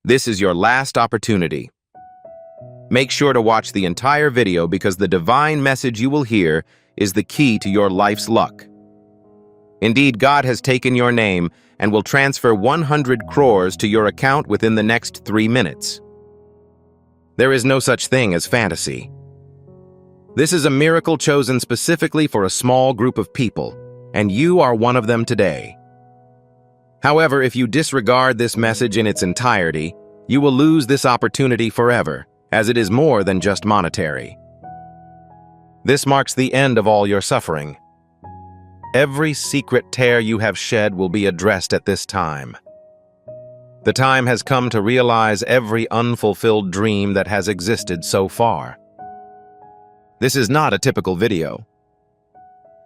This is your last opportunity. Make sure to watch the entire video because the divine message you will hear is the key to your life's luck. Indeed, God has taken your name and will transfer 100 crores to your account within the next 3 minutes. There is no such thing as fantasy. This is a miracle chosen specifically for a small group of people, and you are one of them today. However, if you disregard this message in its entirety, you will lose this opportunity forever, as it is more than just monetary. This marks the end of all your suffering. Every secret tear you have shed will be addressed at this time. The time has come to realize every unfulfilled dream that has existed so far. This is not a typical video.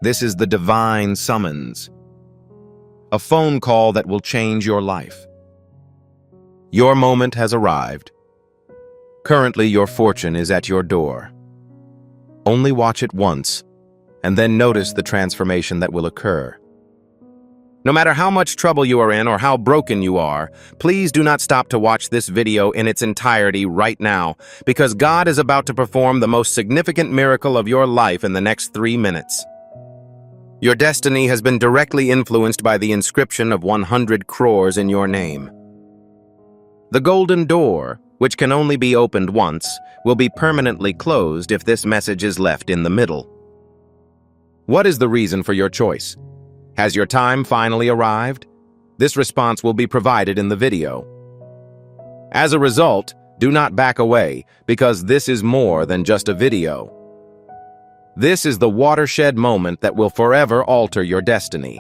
This is the divine summons. A phone call that will change your life. Your moment has arrived. Currently, your fortune is at your door. Only watch it once, and then notice the transformation that will occur. No matter how much trouble you are in or how broken you are, please do not stop to watch this video in its entirety right now, because God is about to perform the most significant miracle of your life in the next 3 minutes. Your destiny has been directly influenced by the inscription of 100 crores in your name. The golden door, which can only be opened once, will be permanently closed if this message is left in the middle. What is the reason for your choice? Has your time finally arrived? This response will be provided in the video. As a result, do not back away, because this is more than just a video. This is the watershed moment that will forever alter your destiny.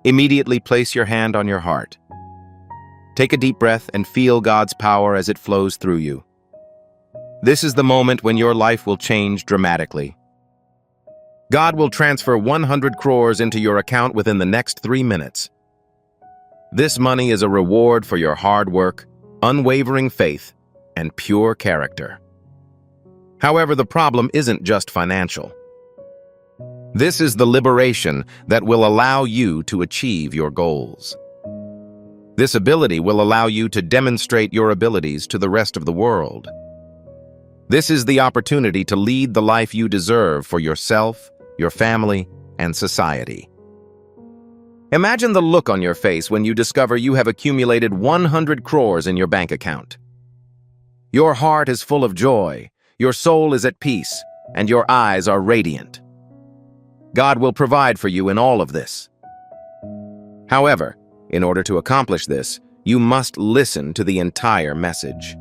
Immediately place your hand on your heart. Take a deep breath and feel God's power as it flows through you. This is the moment when your life will change dramatically. God will transfer 100 crores into your account within the next 3 minutes. This money is a reward for your hard work, unwavering faith, and pure character. However, the problem isn't just financial. This is the liberation that will allow you to achieve your goals. This ability will allow you to demonstrate your abilities to the rest of the world. This is the opportunity to lead the life you deserve for yourself, your family, and society. Imagine the look on your face when you discover you have accumulated 100 crores in your bank account. Your heart is full of joy, your soul is at peace, and your eyes are radiant. God will provide for you in all of this. However, in order to accomplish this, you must listen to the entire message.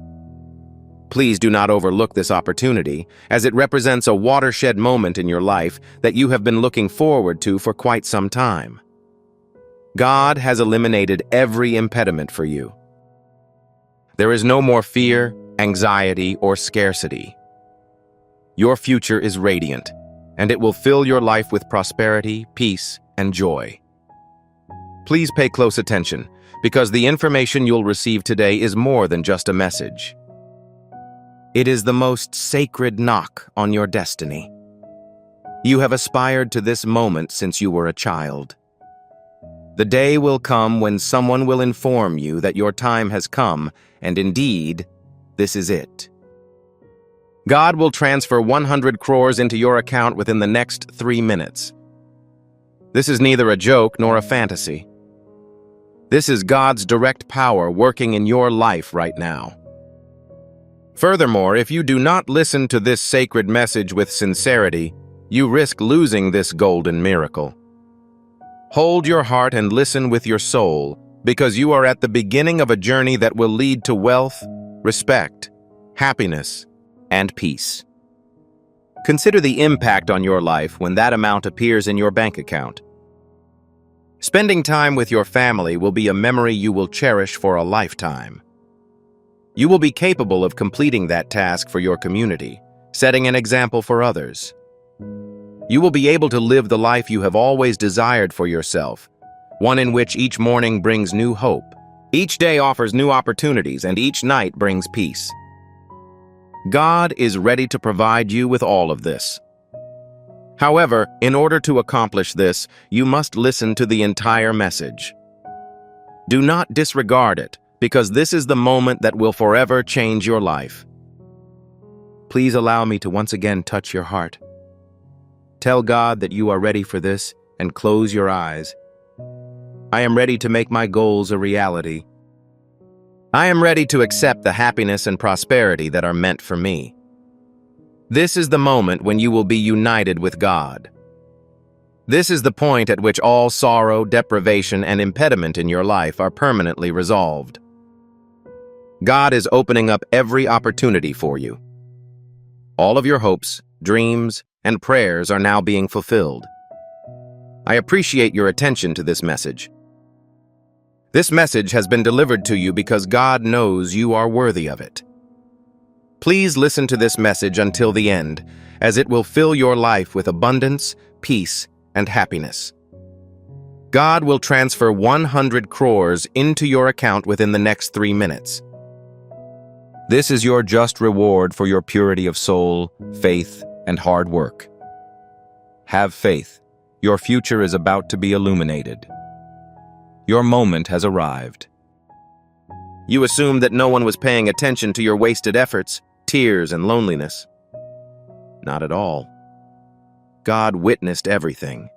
Please do not overlook this opportunity, as it represents a watershed moment in your life that you have been looking forward to for quite some time. God has eliminated every impediment for you. There is no more fear, anxiety, or scarcity. Your future is radiant, and it will fill your life with prosperity, peace, and joy. Please pay close attention, because the information you'll receive today is more than just a message. It is the most sacred knock on your destiny. You have aspired to this moment since you were a child. The day will come when someone will inform you that your time has come, and indeed, this is it. God will transfer 100 crores into your account within the next 3 minutes. This is neither a joke nor a fantasy. This is God's direct power working in your life right now. Furthermore, if you do not listen to this sacred message with sincerity, you risk losing this golden miracle. Hold your heart and listen with your soul, because you are at the beginning of a journey that will lead to wealth, respect, happiness, and peace. Consider the impact on your life when that amount appears in your bank account. Spending time with your family will be a memory you will cherish for a lifetime. You will be capable of completing that task for your community, setting an example for others. You will be able to live the life you have always desired for yourself, one in which each morning brings new hope, each day offers new opportunities, and each night brings peace. God is ready to provide you with all of this. However, in order to accomplish this, you must listen to the entire message. Do not disregard it, because this is the moment that will forever change your life. Please allow me to once again touch your heart. Tell God that you are ready for this and close your eyes. I am ready to make my goals a reality. I am ready to accept the happiness and prosperity that are meant for me. This is the moment when you will be united with God. This is the point at which all sorrow, deprivation, and impediment in your life are permanently resolved. God is opening up every opportunity for you. All of your hopes, dreams, and prayers are now being fulfilled. I appreciate your attention to this message. This message has been delivered to you because God knows you are worthy of it. Please listen to this message until the end, as it will fill your life with abundance, peace, and happiness. God will transfer 100 crores into your account within the next 3 minutes. This is your just reward for your purity of soul, faith, and hard work. Have faith. Your future is about to be illuminated. Your moment has arrived. You assumed that no one was paying attention to your wasted efforts, tears, and loneliness. Not at all. God witnessed everything.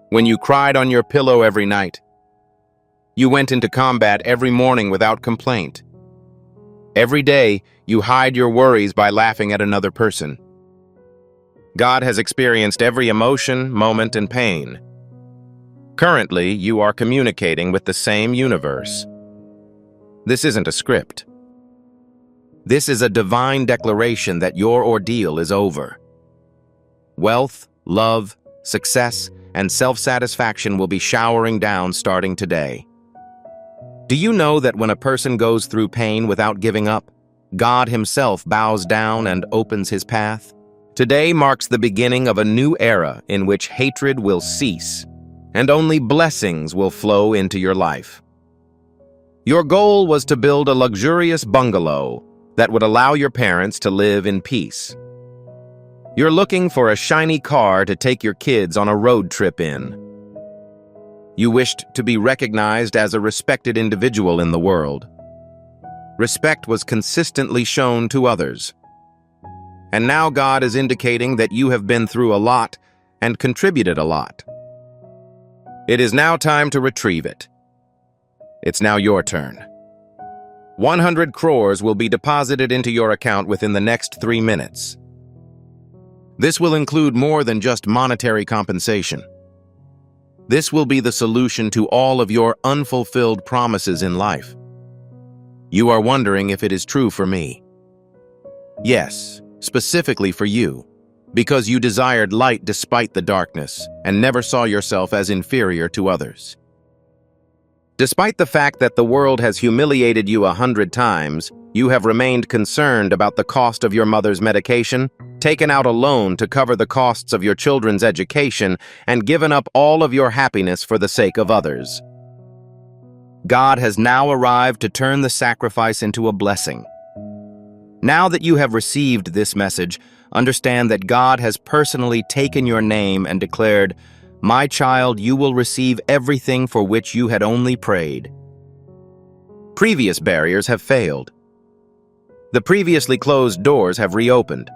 When you cried on your pillow every night, you went into combat every morning without complaint. Every day, you hide your worries by laughing at another person. God has experienced every emotion, moment, and pain. Currently, you are communicating with the same universe. This isn't a script. This is a divine declaration that your ordeal is over. Wealth, love, success, and self-satisfaction will be showering down starting today. Do you know that when a person goes through pain without giving up, God Himself bows down and opens His path? Today marks the beginning of a new era in which hatred will cease, and only blessings will flow into your life. Your goal was to build a luxurious bungalow that would allow your parents to live in peace. You're looking for a shiny car to take your kids on a road trip in. You wished to be recognized as a respected individual in the world. Respect was consistently shown to others. And now God is indicating that you have been through a lot and contributed a lot. It is now time to retrieve it. It's now your turn. 100 crores will be deposited into your account within the next 3 minutes. This will include more than just monetary compensation. This will be the solution to all of your unfulfilled promises in life. You are wondering if it is true for me. Yes, specifically for you, because you desired light despite the darkness and never saw yourself as inferior to others. Despite the fact that the world has humiliated you 100 times, you have remained concerned about the cost of your mother's medication, taken out a loan to cover the costs of your children's education, and given up all of your happiness for the sake of others. God has now arrived to turn the sacrifice into a blessing. Now that you have received this message, understand that God has personally taken your name and declared, "My child, you will receive everything for which you had only prayed." Previous barriers have failed. The previously closed doors have reopened.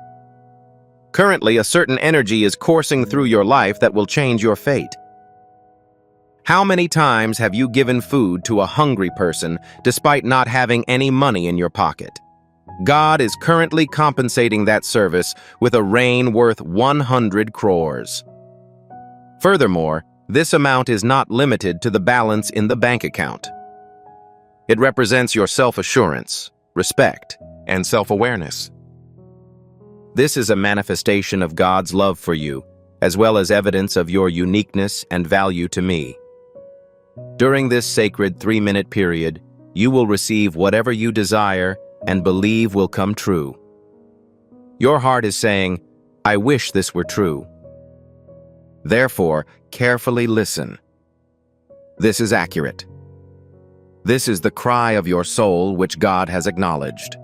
Currently, a certain energy is coursing through your life that will change your fate. How many times have you given food to a hungry person despite not having any money in your pocket? God is currently compensating that service with a rain worth 100 crores. Furthermore, this amount is not limited to the balance in the bank account. It represents your self-assurance, respect, and self-awareness. This is a manifestation of God's love for you, as well as evidence of your uniqueness and value to me. During this sacred 3-minute period, you will receive whatever you desire and believe will come true. Your heart is saying, "I wish this were true." Therefore, carefully listen. This is accurate. This is the cry of your soul which God has acknowledged.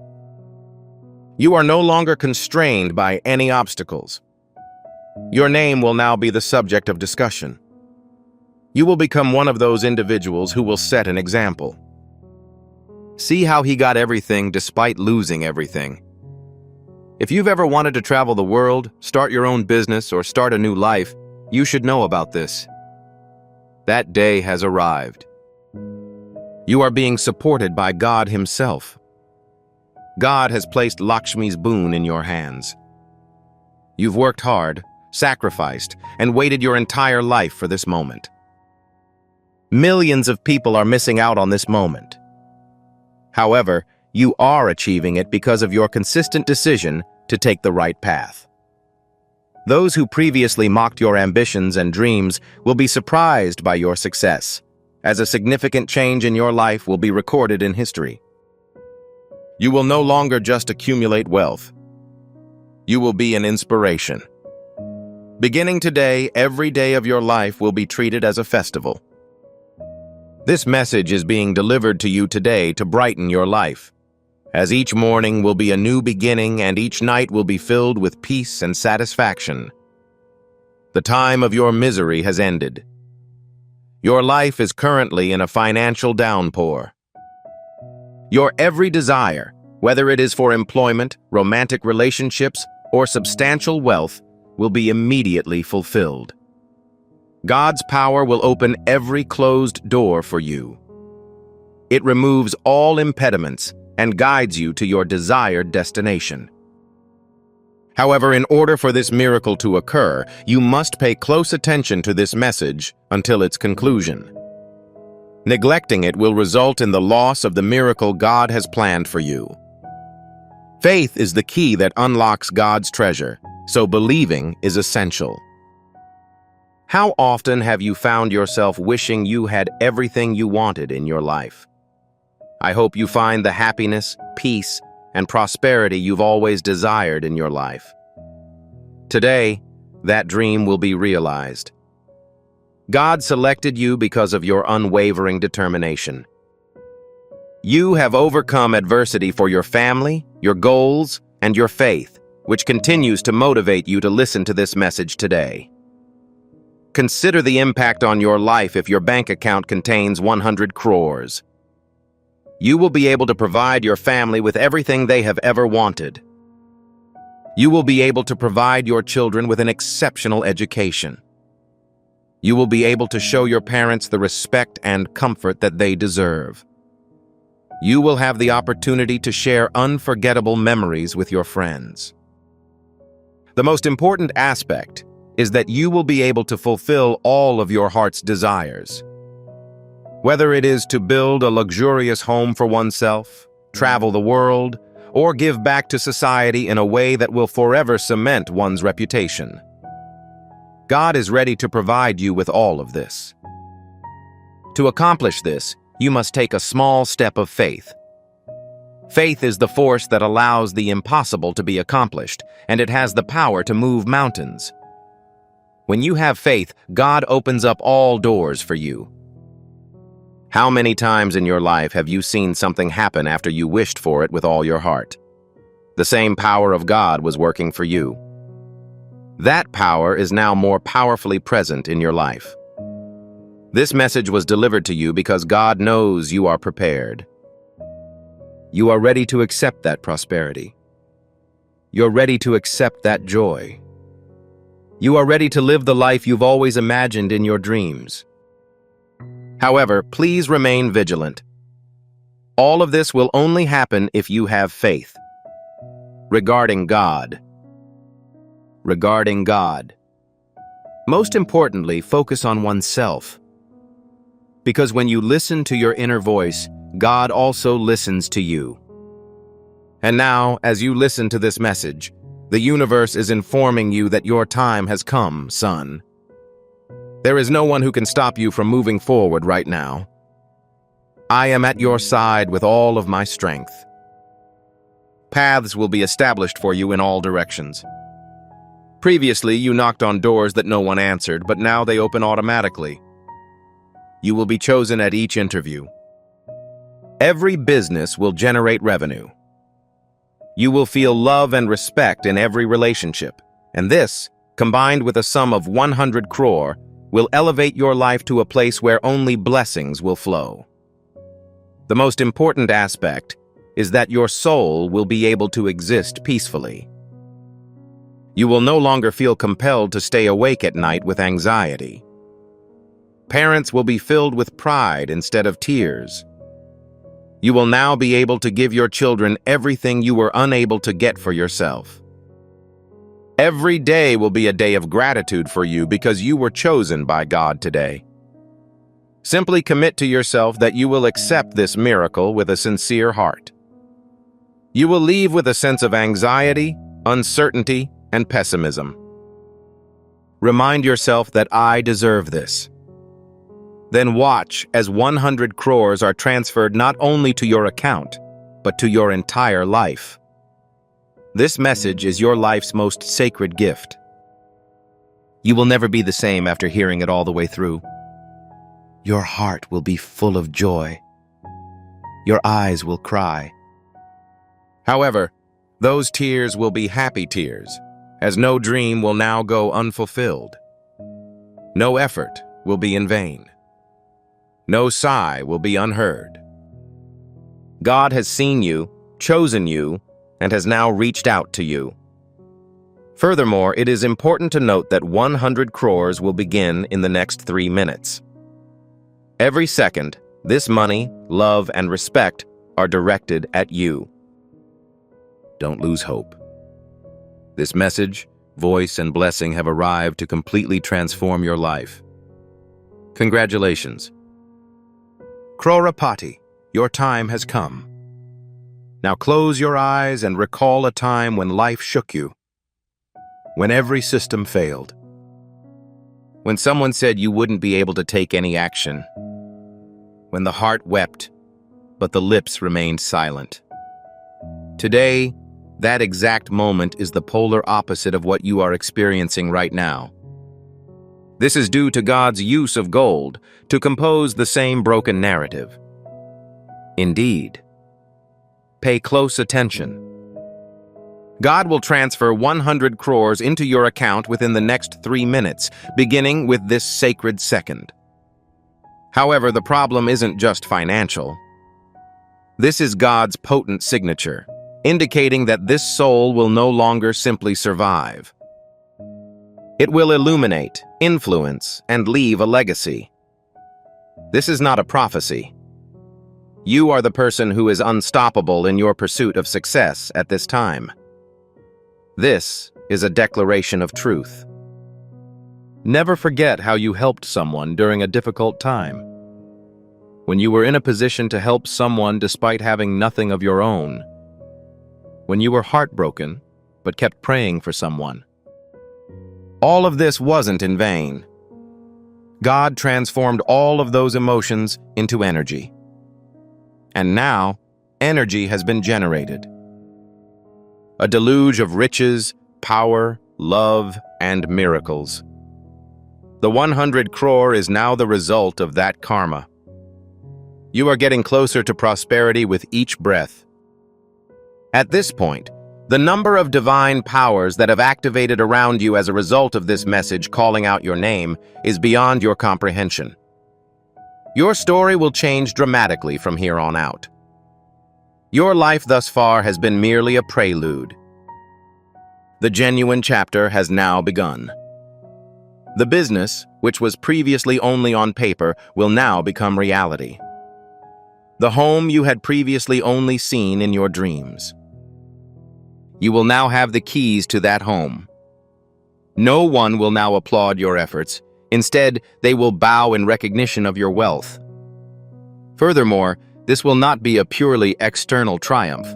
You are no longer constrained by any obstacles. Your name will now be the subject of discussion. You will become one of those individuals who will set an example. See how he got everything despite losing everything. If you've ever wanted to travel the world, start your own business, or start a new life, you should know about this. That day has arrived. You are being supported by God Himself. God has placed Lakshmi's boon in your hands. You've worked hard, sacrificed, and waited your entire life for this moment. Millions of people are missing out on this moment. However, you are achieving it because of your consistent decision to take the right path. Those who previously mocked your ambitions and dreams will be surprised by your success, as a significant change in your life will be recorded in history. You will no longer just accumulate wealth. You will be an inspiration. Beginning today, every day of your life will be treated as a festival. This message is being delivered to you today to brighten your life, as each morning will be a new beginning and each night will be filled with peace and satisfaction. The time of your misery has ended. Your life is currently in a financial downpour. Your every desire, whether it is for employment, romantic relationships, or substantial wealth, will be immediately fulfilled. God's power will open every closed door for you. It removes all impediments and guides you to your desired destination. However, in order for this miracle to occur, you must pay close attention to this message until its conclusion. Neglecting it will result in the loss of the miracle God has planned for you. Faith is the key that unlocks God's treasure, so believing is essential. How often have you found yourself wishing you had everything you wanted in your life? I hope you find the happiness, peace, and prosperity you've always desired in your life. Today, that dream will be realized. God selected you because of your unwavering determination. You have overcome adversity for your family, your goals, and your faith, which continues to motivate you to listen to this message today. Consider the impact on your life if your bank account contains 100 crores. You will be able to provide your family with everything they have ever wanted. You will be able to provide your children with an exceptional education. You will be able to show your parents the respect and comfort that they deserve. You will have the opportunity to share unforgettable memories with your friends. The most important aspect is that you will be able to fulfill all of your heart's desires. Whether it is to build a luxurious home for oneself, travel the world, or give back to society in a way that will forever cement one's reputation. God is ready to provide you with all of this. To accomplish this, you must take a small step of faith. Faith is the force that allows the impossible to be accomplished, and it has the power to move mountains. When you have faith, God opens up all doors for you. How many times in your life have you seen something happen after you wished for it with all your heart? The same power of God was working for you. That power is now more powerfully present in your life. This message was delivered to you because God knows you are prepared. You are ready to accept that prosperity. You're ready to accept that joy. You are ready to live the life you've always imagined in your dreams. However, please remain vigilant. All of this will only happen if you have faith. Regarding God. Most importantly, focus on oneself. Because when you listen to your inner voice, God also listens to you. And now, as you listen to this message, the universe is informing you that your time has come, son. There is no one who can stop you from moving forward right now. I am at your side with all of my strength. Paths will be established for you in all directions. Previously, you knocked on doors that no one answered, but now they open automatically. You will be chosen at each interview. Every business will generate revenue. You will feel love and respect in every relationship, and this, combined with a sum of 100 crore, will elevate your life to a place where only blessings will flow. The most important aspect is that your soul will be able to exist peacefully. You will no longer feel compelled to stay awake at night with anxiety. Parents will be filled with pride instead of tears. You will now be able to give your children everything you were unable to get for yourself. Every day will be a day of gratitude for you because you were chosen by God today. Simply commit to yourself that you will accept this miracle with a sincere heart. You will leave with a sense of anxiety, uncertainty, and pessimism. Remind yourself that I deserve this. Then watch as 100 crores are transferred not only to your account, but to your entire life. This message is your life's most sacred gift. You will never be the same after hearing it all the way through. Your heart will be full of joy. Your eyes will cry. However, those tears will be happy tears, as no dream will now go unfulfilled. No effort will be in vain. No sigh will be unheard. God has seen you, chosen you, and has now reached out to you. Furthermore, it is important to note that 100 crores will begin in the next 3 minutes. Every second, this money, love, and respect are directed at you. Don't lose hope. This message, voice, and blessing have arrived to completely transform your life. Congratulations. Prophetic, your time has come. Now close your eyes and recall a time when life shook you, when every system failed, when someone said you wouldn't be able to take any action, when the heart wept, but the lips remained silent. Today, that exact moment is the polar opposite of what you are experiencing right now. This is due to God's use of gold to compose the same broken narrative. Indeed. Pay close attention. God will transfer 100 crores into your account within the next 3 minutes, beginning with this sacred second. However, the problem isn't just financial. This is God's potent signature, indicating that this soul will no longer simply survive. It will illuminate, influence, and leave a legacy. This is not a prophecy. You are the person who is unstoppable in your pursuit of success at this time. This is a declaration of truth. Never forget how you helped someone during a difficult time. When you were in a position to help someone despite having nothing of your own. When you were heartbroken, but kept praying for someone. All of this wasn't in vain. God transformed all of those emotions into energy. And now, energy has been generated. A deluge of riches, power, love, and miracles. The 100 crore is now the result of that karma. You are getting closer to prosperity with each breath. At this point, the number of divine powers that have activated around you as a result of this message calling out your name is beyond your comprehension. Your story will change dramatically from here on out. Your life thus far has been merely a prelude. The genuine chapter has now begun. The business, which was previously only on paper, will now become reality. The home you had previously only seen in your dreams. You will now have the keys to that home. No one will now applaud your efforts. Instead, they will bow in recognition of your wealth. Furthermore, this will not be a purely external triumph.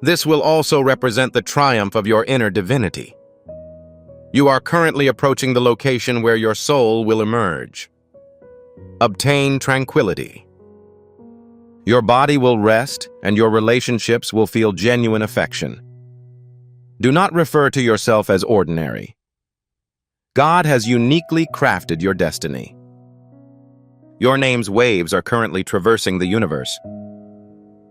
This will also represent the triumph of your inner divinity. You are currently approaching the location where your soul will emerge. Obtain tranquility. Your body will rest, and your relationships will feel genuine affection. Do not refer to yourself as ordinary. God has uniquely crafted your destiny. Your name's waves are currently traversing the universe.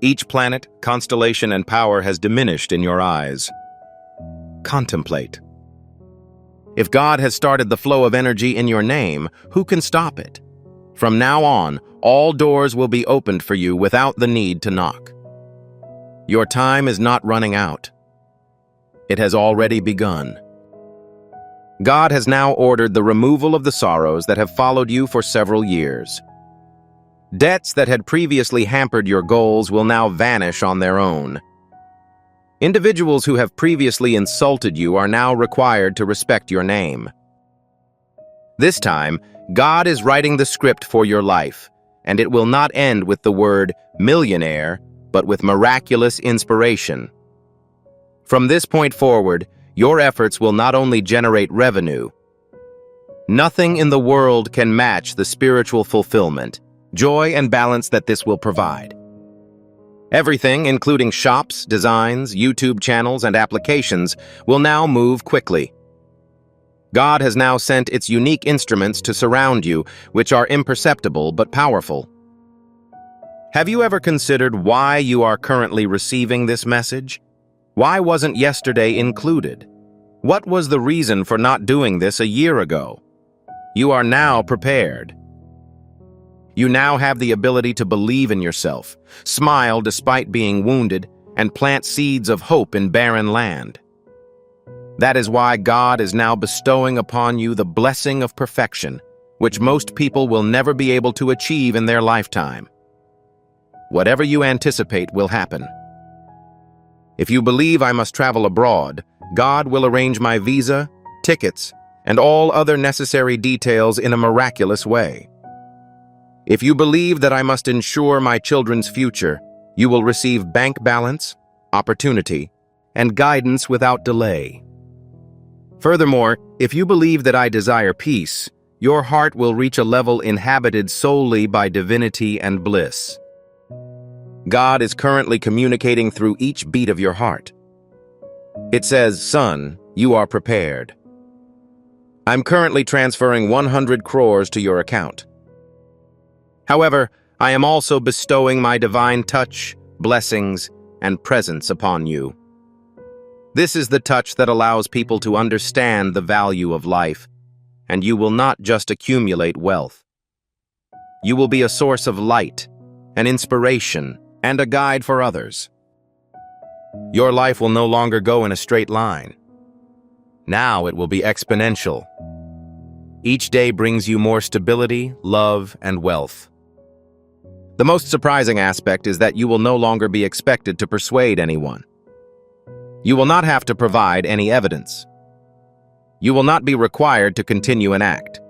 Each planet, constellation, and power has diminished in your eyes. Contemplate. If God has started the flow of energy in your name, who can stop it? From now on, all doors will be opened for you without the need to knock. Your time is not running out. It has already begun. God has now ordered the removal of the sorrows that have followed you for several years. Debts that had previously hampered your goals will now vanish on their own. Individuals who have previously insulted you are now required to respect your name. This time, God is writing the script for your life, and it will not end with the word millionaire, but with miraculous inspiration. From this point forward, your efforts will not only generate revenue. Nothing in the world can match the spiritual fulfillment, joy, and balance that this will provide. Everything, including shops, designs, YouTube channels, and applications, will now move quickly. God has now sent its unique instruments to surround you, which are imperceptible but powerful. Have you ever considered why you are currently receiving this message? Why wasn't yesterday included? What was the reason for not doing this a year ago? You are now prepared. You now have the ability to believe in yourself, smile despite being wounded, and plant seeds of hope in barren land. That is why God is now bestowing upon you the blessing of perfection, which most people will never be able to achieve in their lifetime. Whatever you anticipate will happen. If you believe I must travel abroad, God will arrange my visa, tickets, and all other necessary details in a miraculous way. If you believe that I must ensure my children's future, you will receive bank balance, opportunity, and guidance without delay. Furthermore, if you believe that I desire peace, your heart will reach a level inhabited solely by divinity and bliss. God is currently communicating through each beat of your heart. It says, "Son, you are prepared. I'm currently transferring 100 crores to your account. However, I am also bestowing my divine touch, blessings, and presence upon you. This is the touch that allows people to understand the value of life, and you will not just accumulate wealth. You will be a source of light, an inspiration, and a guide for others. Your life will no longer go in a straight line. Now it will be exponential. Each day brings you more stability, love, and wealth. The most surprising aspect is that you will no longer be expected to persuade anyone. You will not have to provide any evidence. You will not be required to continue an act.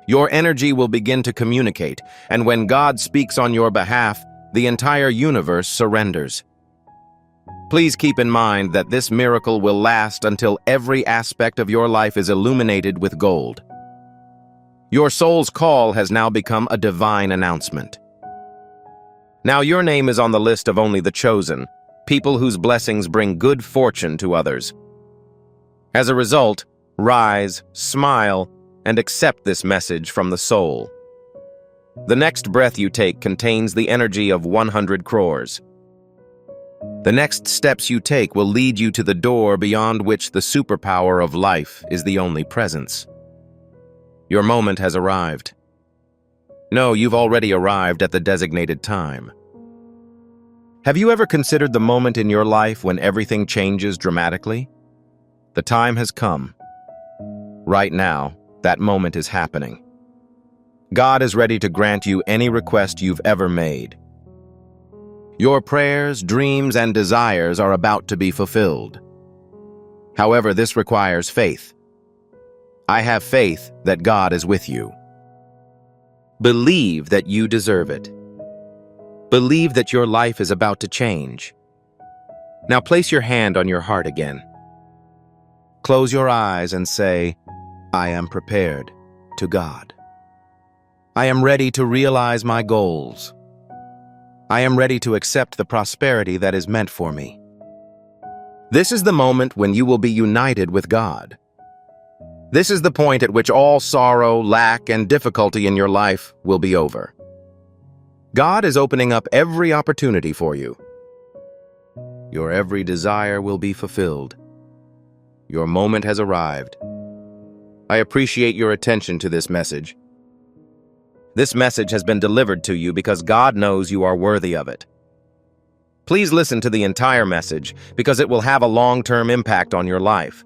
Your energy will begin to communicate, and when God speaks on your behalf, the entire universe surrenders. Please keep in mind that this miracle will last until every aspect of your life is illuminated with gold. Your soul's call has now become a divine announcement. Now your name is on the list of only the chosen, people whose blessings bring good fortune to others. As a result, rise, smile, and accept this message from the soul. The next breath you take contains the energy of 100 crores. The next steps you take will lead you to the door beyond which the superpower of life is the only presence. Your moment has arrived. No, you've already arrived at the designated time. Have you ever considered the moment in your life when everything changes dramatically? The time has come. Right now, that moment is happening. God is ready to grant you any request you've ever made. Your prayers, dreams, and desires are about to be fulfilled. However, this requires faith. I have faith that God is with you. Believe that you deserve it. Believe that your life is about to change. Now place your hand on your heart again. Close your eyes and say, I am prepared to God. I am ready to realize my goals. I am ready to accept the prosperity that is meant for me. This is the moment when you will be united with God. This is the point at which all sorrow, lack, and difficulty in your life will be over. God is opening up every opportunity for you. Your every desire will be fulfilled. Your moment has arrived. I appreciate your attention to this message. This message has been delivered to you because God knows you are worthy of it. Please listen to the entire message because it will have a long-term impact on your life.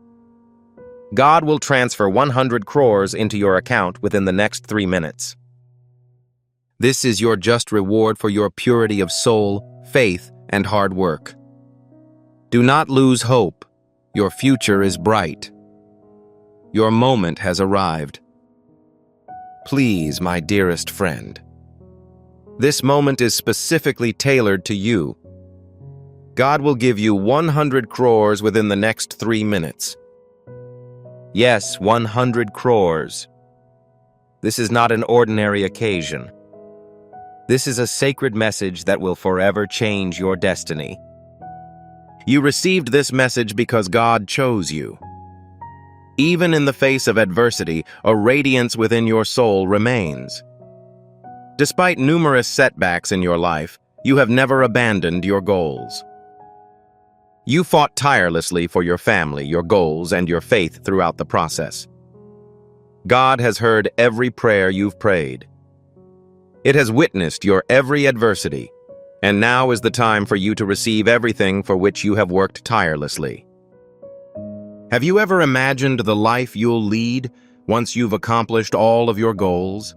God will transfer 100 crores into your account within the next 3 minutes. This is your just reward for your purity of soul, faith, and hard work. Do not lose hope. Your future is bright. Your moment has arrived. Please, my dearest friend. This moment is specifically tailored to you. God will give you 100 crores within the next 3 minutes. Yes, 100 crores. This is not an ordinary occasion. This is a sacred message that will forever change your destiny. You received this message because God chose you. Even in the face of adversity, a radiance within your soul remains. Despite numerous setbacks in your life, you have never abandoned your goals. You fought tirelessly for your family, your goals, and your faith throughout the process. God has heard every prayer you've prayed. It has witnessed your every adversity, and now is the time for you to receive everything for which you have worked tirelessly. Have you ever imagined the life you'll lead once you've accomplished all of your goals?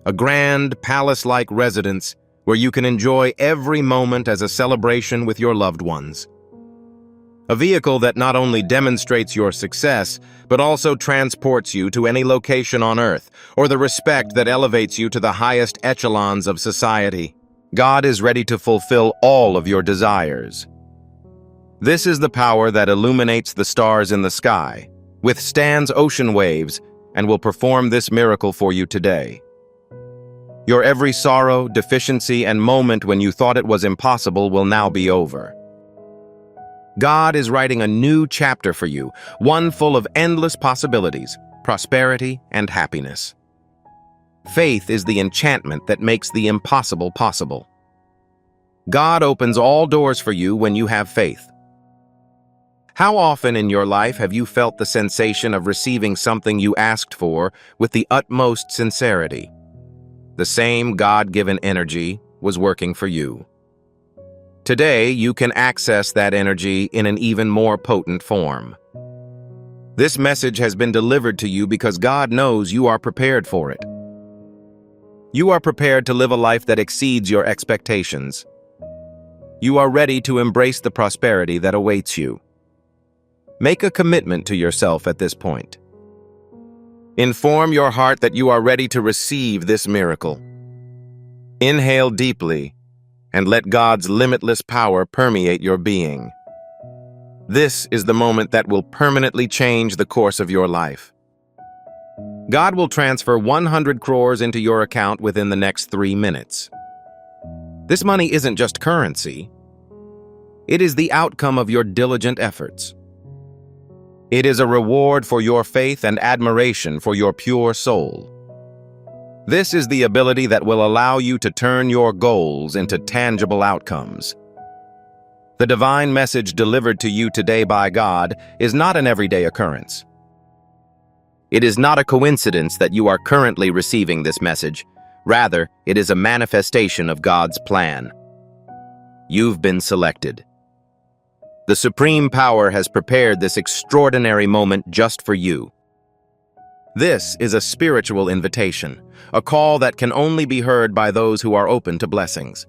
A grand, palace-like residence where you can enjoy every moment as a celebration with your loved ones. A vehicle that not only demonstrates your success, but also transports you to any location on earth, or the respect that elevates you to the highest echelons of society. God is ready to fulfill all of your desires. This is the power that illuminates the stars in the sky, withstands ocean waves, and will perform this miracle for you today. Your every sorrow, deficiency, and moment when you thought it was impossible will now be over. God is writing a new chapter for you, one full of endless possibilities, prosperity, and happiness. Faith is the enchantment that makes the impossible possible. God opens all doors for you when you have faith. How often in your life have you felt the sensation of receiving something you asked for with the utmost sincerity? The same God-given energy was working for you. Today, you can access that energy in an even more potent form. This message has been delivered to you because God knows you are prepared for it. You are prepared to live a life that exceeds your expectations. You are ready to embrace the prosperity that awaits you. Make a commitment to yourself at this point. Inform your heart that you are ready to receive this miracle. Inhale deeply and let God's limitless power permeate your being. This is the moment that will permanently change the course of your life. God will transfer 100 crores into your account within the next 3 minutes. This money isn't just currency. It is the outcome of your diligent efforts. It is a reward for your faith and admiration for your pure soul. This is the ability that will allow you to turn your goals into tangible outcomes. The divine message delivered to you today by God is not an everyday occurrence. It is not a coincidence that you are currently receiving this message. Rather, it is a manifestation of God's plan. You've been selected. The Supreme Power has prepared this extraordinary moment just for you. This is a spiritual invitation, a call that can only be heard by those who are open to blessings.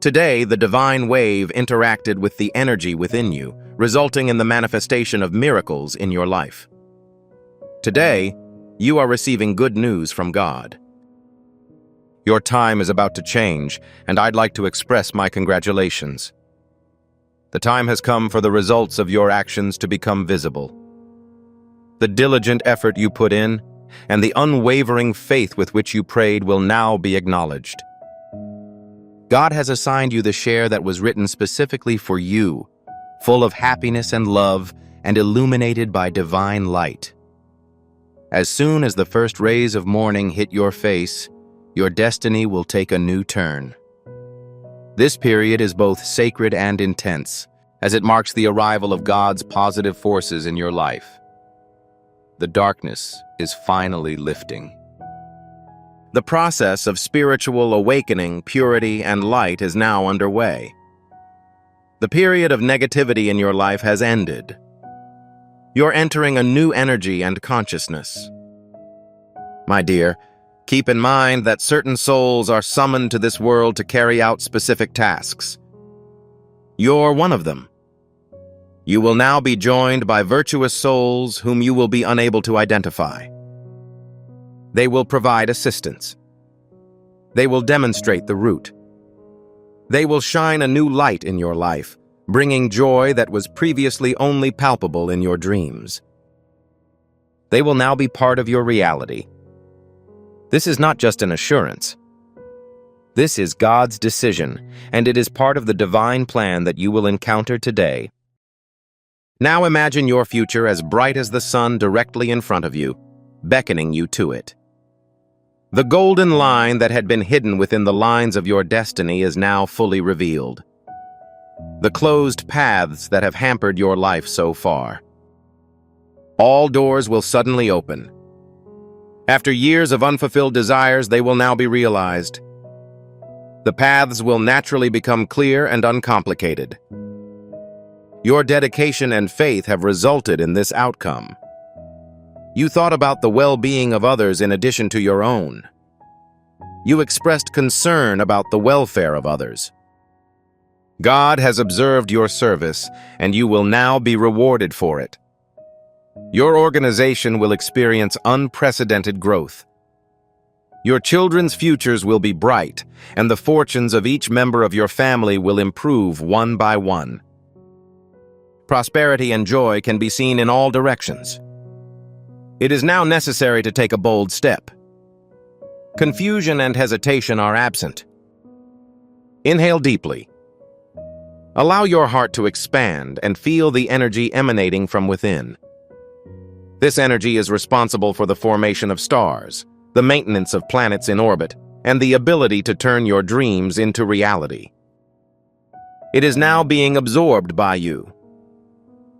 Today, the divine wave interacted with the energy within you, resulting in the manifestation of miracles in your life. Today, you are receiving good news from God. Your time is about to change, and I'd like to express my congratulations. The time has come for the results of your actions to become visible. The diligent effort you put in and the unwavering faith with which you prayed will now be acknowledged. God has assigned you the share that was written specifically for you, full of happiness and love and illuminated by divine light. As soon as the first rays of morning hit your face, your destiny will take a new turn. This period is both sacred and intense, as it marks the arrival of God's positive forces in your life. The darkness is finally lifting. The process of spiritual awakening, purity, and light is now underway. The period of negativity in your life has ended. You're entering a new energy and consciousness. My dear, keep in mind that certain souls are summoned to this world to carry out specific tasks. You're one of them. You will now be joined by virtuous souls whom you will be unable to identify. They will provide assistance. They will demonstrate the route. They will shine a new light in your life, bringing joy that was previously only palpable in your dreams. They will now be part of your reality. This is not just an assurance. This is God's decision, and it is part of the divine plan that you will encounter today. Now imagine your future as bright as the sun directly in front of you, beckoning you to it. The golden line that had been hidden within the lines of your destiny is now fully revealed. The closed paths that have hampered your life so far. All doors will suddenly open. After years of unfulfilled desires, they will now be realized. The paths will naturally become clear and uncomplicated. Your dedication and faith have resulted in this outcome. You thought about the well-being of others in addition to your own. You expressed concern about the welfare of others. God has observed your service, and you will now be rewarded for it. Your organization will experience unprecedented growth. Your children's futures will be bright, and the fortunes of each member of your family will improve one by one. Prosperity and joy can be seen in all directions. It is now necessary to take a bold step. Confusion and hesitation are absent. Inhale deeply. Allow your heart to expand and feel the energy emanating from within. This energy is responsible for the formation of stars, the maintenance of planets in orbit, and the ability to turn your dreams into reality. It is now being absorbed by you.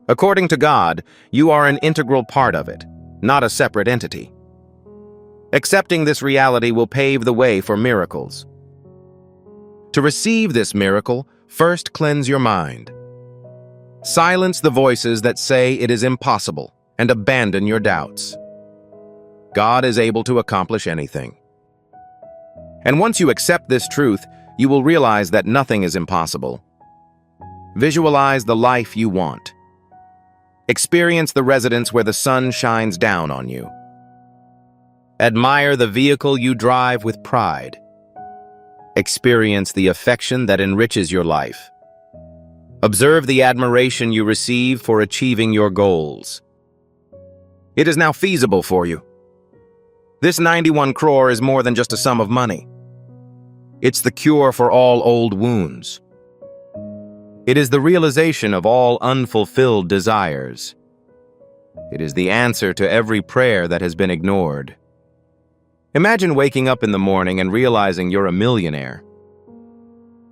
According to God, you are an integral part of it, not a separate entity. Accepting this reality will pave the way for miracles. To receive this miracle, first cleanse your mind. Silence the voices that say it is impossible and abandon your doubts. God is able to accomplish anything. And once you accept this truth, you will realize that nothing is impossible. Visualize the life you want. Experience the residence where the sun shines down on you. Admire the vehicle you drive with pride. Experience the affection that enriches your life. Observe the admiration you receive for achieving your goals. It is now feasible for you. This 91 crore is more than just a sum of money. It's the cure for all old wounds. It is the realization of all unfulfilled desires. It is the answer to every prayer that has been ignored. Imagine waking up in the morning and realizing you're a millionaire.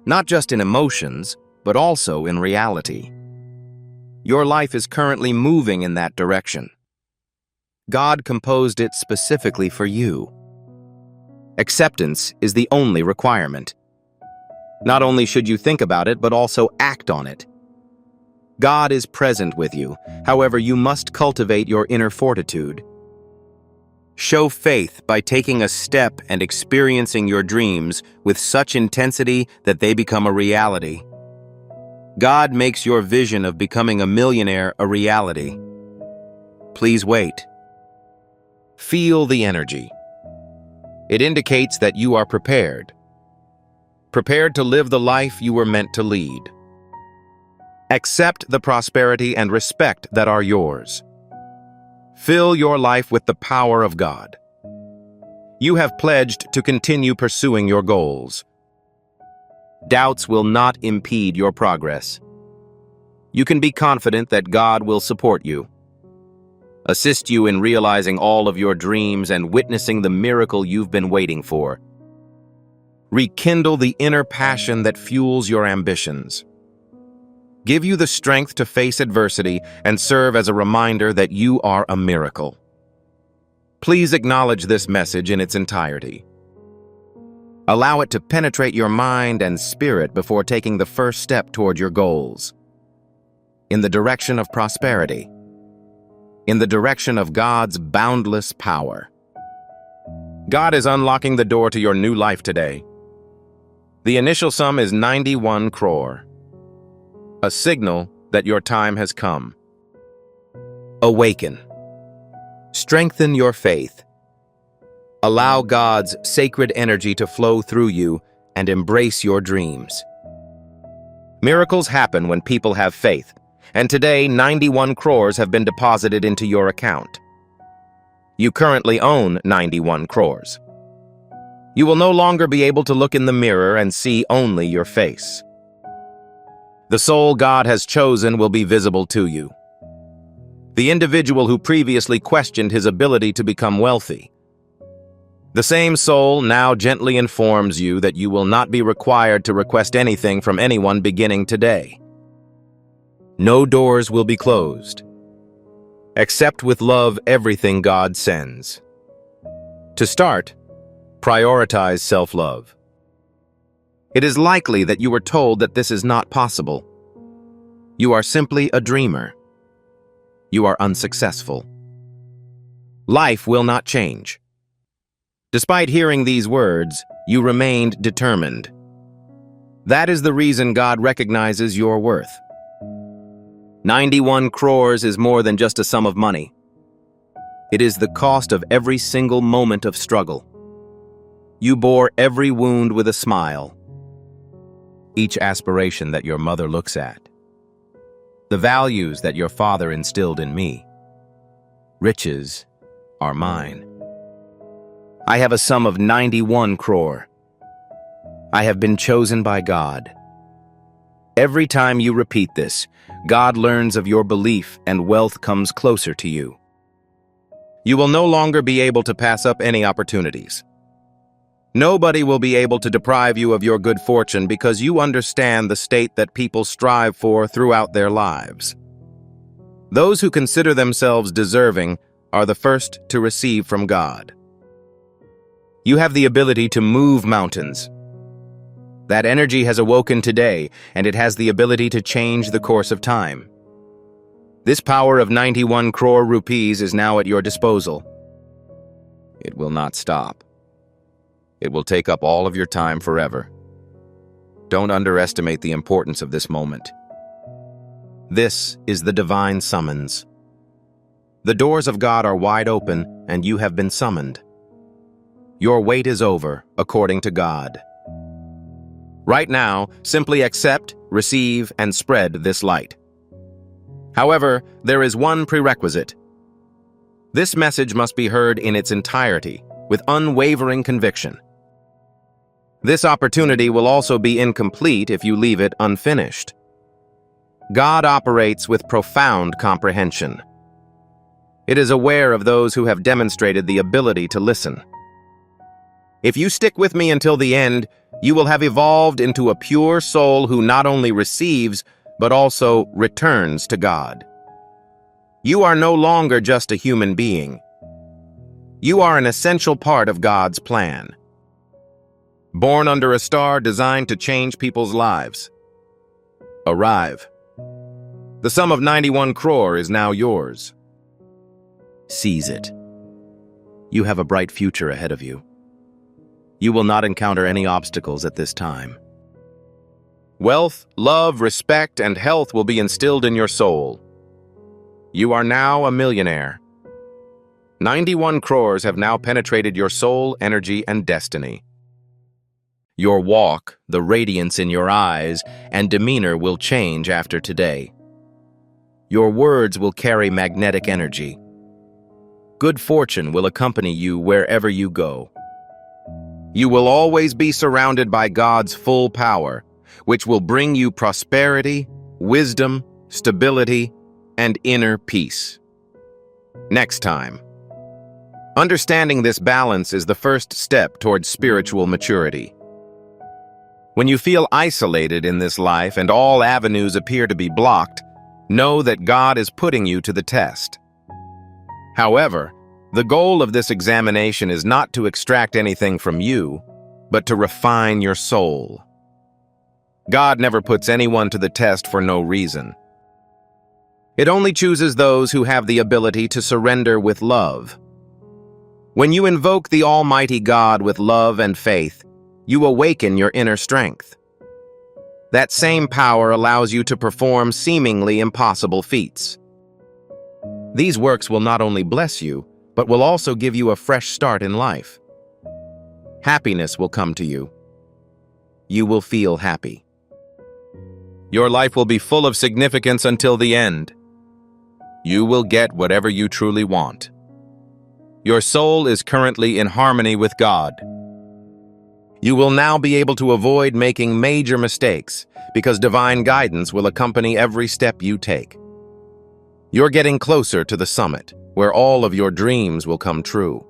Not just in emotions, but also in reality. Your life is currently moving in that direction. God composed it specifically for you. Acceptance is the only requirement. Not only should you think about it, but also act on it. God is present with you, however, you must cultivate your inner fortitude. Show faith by taking a step and experiencing your dreams with such intensity that they become a reality. God makes your vision of becoming a millionaire a reality. Please wait. Feel the energy. It indicates that you are prepared. Prepared to live the life you were meant to lead. Accept the prosperity and respect that are yours. Fill your life with the power of God. You have pledged to continue pursuing your goals. Doubts will not impede your progress. You can be confident that God will support you, assist you in realizing all of your dreams and witnessing the miracle you've been waiting for. Rekindle the inner passion that fuels your ambitions. Give you the strength to face adversity and serve as a reminder that you are a miracle. Please acknowledge this message in its entirety. Allow it to penetrate your mind and spirit before taking the first step toward your goals. In the direction of prosperity. In the direction of God's boundless power. God is unlocking the door to your new life today. The initial sum is 91 crore. A signal that your time has come. Awaken. Strengthen your faith. Allow God's sacred energy to flow through you and embrace your dreams. Miracles happen when people have faith, and today 91 crores have been deposited into your account. You currently own 91 crores. You will no longer be able to look in the mirror and see only your face. The soul God has chosen will be visible to you. The individual who previously questioned his ability to become wealthy. The same soul now gently informs you that you will not be required to request anything from anyone beginning today. No doors will be closed. Accept with love everything God sends. To start, prioritize self-love. It is likely that you were told that this is not possible. You are simply a dreamer. You are unsuccessful. Life will not change. Despite hearing these words, you remained determined. That is the reason God recognizes your worth. 91 crores is more than just a sum of money. It is the cost of every single moment of struggle. You bore every wound with a smile. Each aspiration that your mother looks at. The values that your father instilled in me. Riches are mine. I have a sum of 91 crore. I have been chosen by God. Every time you repeat this, God learns of your belief and wealth comes closer to you. You will no longer be able to pass up any opportunities. Nobody will be able to deprive you of your good fortune because you understand the state that people strive for throughout their lives. Those who consider themselves deserving are the first to receive from God. You have the ability to move mountains. That energy has awoken today, and it has the ability to change the course of time. This power of 91 crore rupees is now at your disposal. It will not stop. It will take up all of your time forever. Don't underestimate the importance of this moment. This is the divine summons. The doors of God are wide open, and you have been summoned. Your wait is over, according to God. Right now, simply accept, receive, and spread this light. However, there is one prerequisite. This message must be heard in its entirety, with unwavering conviction. This opportunity will also be incomplete if you leave it unfinished. God operates with profound comprehension. It is aware of those who have demonstrated the ability to listen. If you stick with me until the end, you will have evolved into a pure soul who not only receives, but also returns to God. You are no longer just a human being. You are an essential part of God's plan. Born under a star designed to change people's lives. Arrive. The sum of 91 crore is now yours. Seize it. You have a bright future ahead of you. You will not encounter any obstacles at this time. Wealth, love, respect, and health will be instilled in your soul. You are now a millionaire. 91 crores have now penetrated your soul, energy, and destiny. Your walk, the radiance in your eyes, and demeanor will change after today. Your words will carry magnetic energy. Good fortune will accompany you wherever you go. You will always be surrounded by God's full power, which will bring you prosperity, wisdom, stability, and inner peace. Next time. Understanding this balance is the first step towards spiritual maturity. When you feel isolated in this life and all avenues appear to be blocked, know that God is putting you to the test. However, the goal of this examination is not to extract anything from you, but to refine your soul. God never puts anyone to the test for no reason. It only chooses those who have the ability to surrender with love. When you invoke the Almighty God with love and faith, you awaken your inner strength. That same power allows you to perform seemingly impossible feats. These works will not only bless you, but will also give you a fresh start in life. Happiness will come to you. You will feel happy. Your life will be full of significance until the end. You will get whatever you truly want. Your soul is currently in harmony with God. You will now be able to avoid making major mistakes because divine guidance will accompany every step you take. You're getting closer to the summit, where all of your dreams will come true.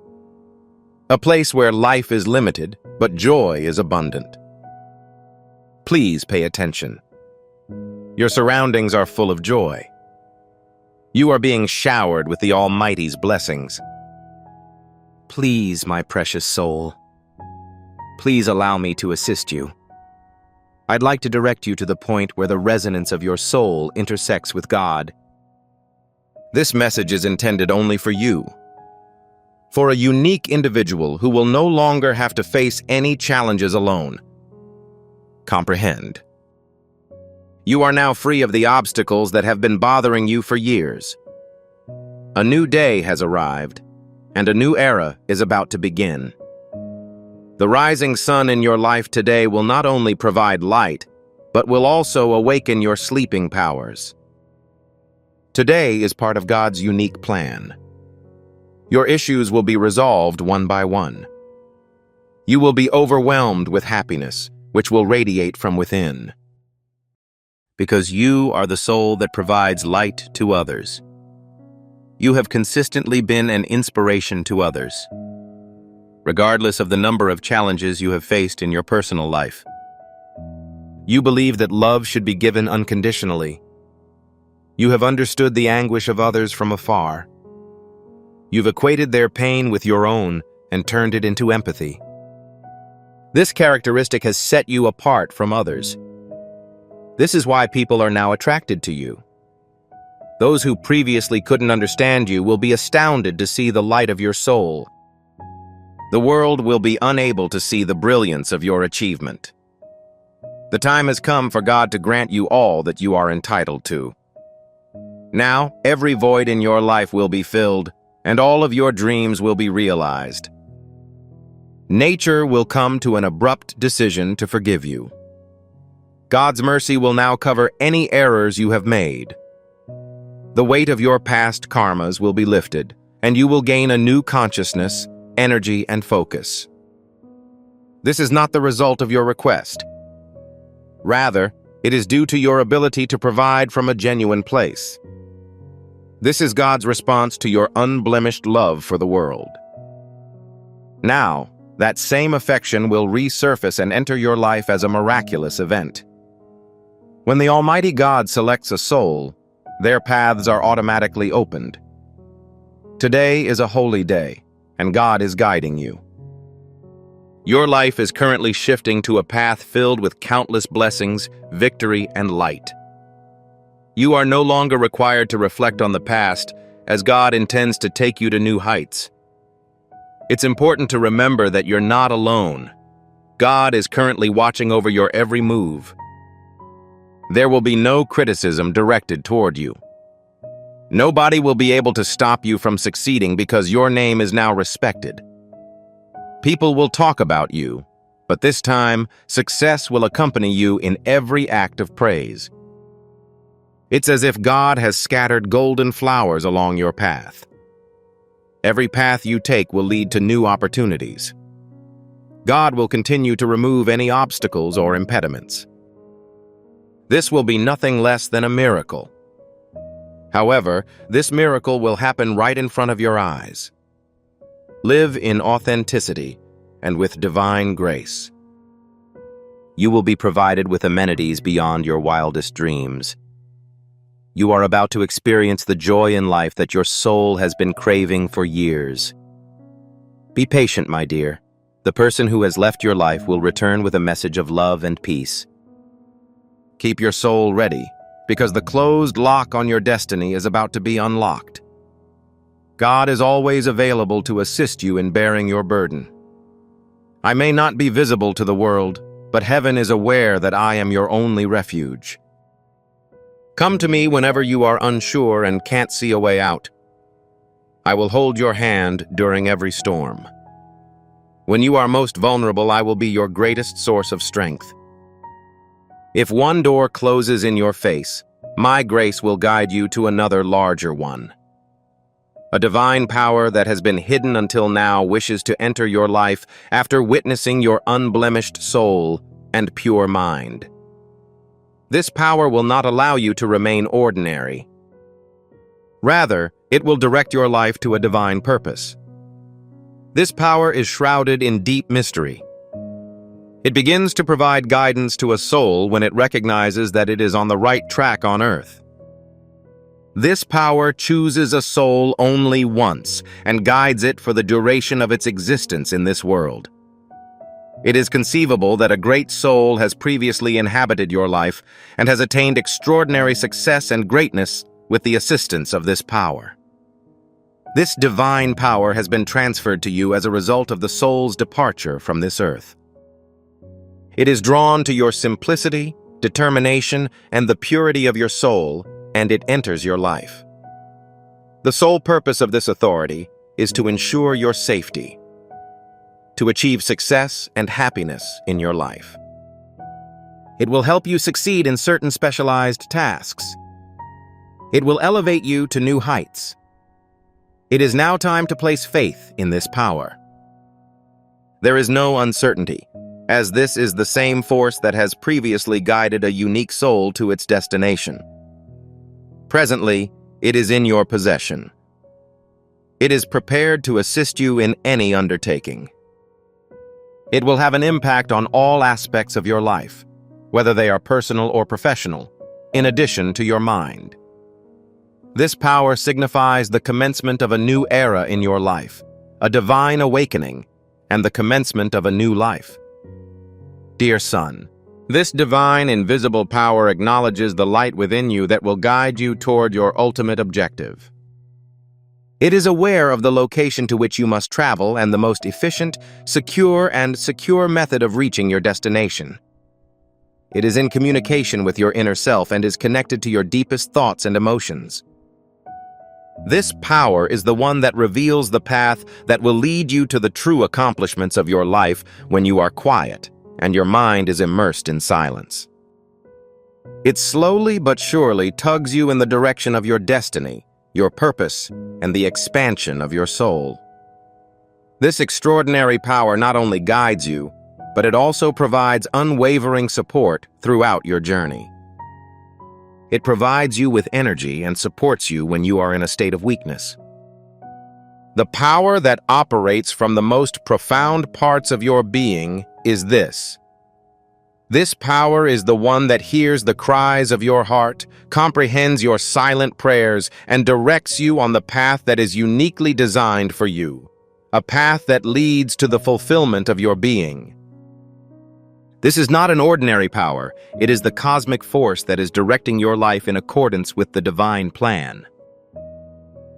A place where life is limited, but joy is abundant. Please pay attention. Your surroundings are full of joy. You are being showered with the Almighty's blessings. Please, my precious soul, please allow me to assist you. I'd like to direct you to the point where the resonance of your soul intersects with God. This message is intended only for you, for a unique individual who will no longer have to face any challenges alone. Comprehend. You are now free of the obstacles that have been bothering you for years. A new day has arrived, and a new era is about to begin. The rising sun in your life today will not only provide light, but will also awaken your sleeping powers. Today is part of God's unique plan. Your issues will be resolved one by one. You will be overwhelmed with happiness, which will radiate from within. Because you are the soul that provides light to others. You have consistently been an inspiration to others, regardless of the number of challenges you have faced in your personal life. You believe that love should be given unconditionally. You have understood the anguish of others from afar. You've equated their pain with your own and turned it into empathy. This characteristic has set you apart from others. This is why people are now attracted to you. Those who previously couldn't understand you will be astounded to see the light of your soul. The world will be unable to see the brilliance of your achievement. The time has come for God to grant you all that you are entitled to. Now, every void in your life will be filled, and all of your dreams will be realized. Nature will come to an abrupt decision to forgive you. God's mercy will now cover any errors you have made. The weight of your past karmas will be lifted, and you will gain a new consciousness, energy, and focus. This is not the result of your request. Rather, it is due to your ability to provide from a genuine place. This is God's response to your unblemished love for the world. Now, that same affection will resurface and enter your life as a miraculous event. When the Almighty God selects a soul, their paths are automatically opened. Today is a holy day, and God is guiding you. Your life is currently shifting to a path filled with countless blessings, victory, and light. You are no longer required to reflect on the past, as God intends to take you to new heights. It's important to remember that you're not alone. God is currently watching over your every move. There will be no criticism directed toward you. Nobody will be able to stop you from succeeding because your name is now respected. People will talk about you, but this time, success will accompany you in every act of praise. It's as if God has scattered golden flowers along your path. Every path you take will lead to new opportunities. God will continue to remove any obstacles or impediments. This will be nothing less than a miracle. However, this miracle will happen right in front of your eyes. Live in authenticity and with divine grace. You will be provided with amenities beyond your wildest dreams. You are about to experience the joy in life that your soul has been craving for years. Be patient, my dear. The person who has left your life will return with a message of love and peace. Keep your soul ready, because the closed lock on your destiny is about to be unlocked. God is always available to assist you in bearing your burden. I may not be visible to the world, but heaven is aware that I am your only refuge. Come to me whenever you are unsure and can't see a way out. I will hold your hand during every storm. When you are most vulnerable, I will be your greatest source of strength. If one door closes in your face, my grace will guide you to another larger one. A divine power that has been hidden until now wishes to enter your life after witnessing your unblemished soul and pure mind. This power will not allow you to remain ordinary. Rather, it will direct your life to a divine purpose. This power is shrouded in deep mystery. It begins to provide guidance to a soul when it recognizes that it is on the right track on earth. This power chooses a soul only once and guides it for the duration of its existence in this world. It is conceivable that a great soul has previously inhabited your life and has attained extraordinary success and greatness with the assistance of this power. This divine power has been transferred to you as a result of the soul's departure from this earth. It is drawn to your simplicity, determination, and the purity of your soul, and it enters your life. The sole purpose of this authority is to ensure your safety, to achieve success and happiness in your life. It will help you succeed in certain specialized tasks. It will elevate you to new heights. It is now time to place faith in this power. There is no uncertainty, as this is the same force that has previously guided a unique soul to its destination. Presently, it is in your possession. It is prepared to assist you in any undertaking. It will have an impact on all aspects of your life, whether they are personal or professional, in addition to your mind. This power signifies the commencement of a new era in your life, a divine awakening, and the commencement of a new life. Dear son, this divine invisible power acknowledges the light within you that will guide you toward your ultimate objective. It is aware of the location to which you must travel and the most efficient, secure method of reaching your destination. It is in communication with your inner self and is connected to your deepest thoughts and emotions. This power is the one that reveals the path that will lead you to the true accomplishments of your life when you are quiet and your mind is immersed in silence. It slowly but surely tugs you in the direction of your destiny, your purpose, and the expansion of your soul. This extraordinary power not only guides you, but it also provides unwavering support throughout your journey. It provides you with energy and supports you when you are in a state of weakness. The power that operates from the most profound parts of your being is this. This power is the one that hears the cries of your heart, comprehends your silent prayers, and directs you on the path that is uniquely designed for you, a path that leads to the fulfillment of your being. This is not an ordinary power. It is the cosmic force that is directing your life in accordance with the divine plan.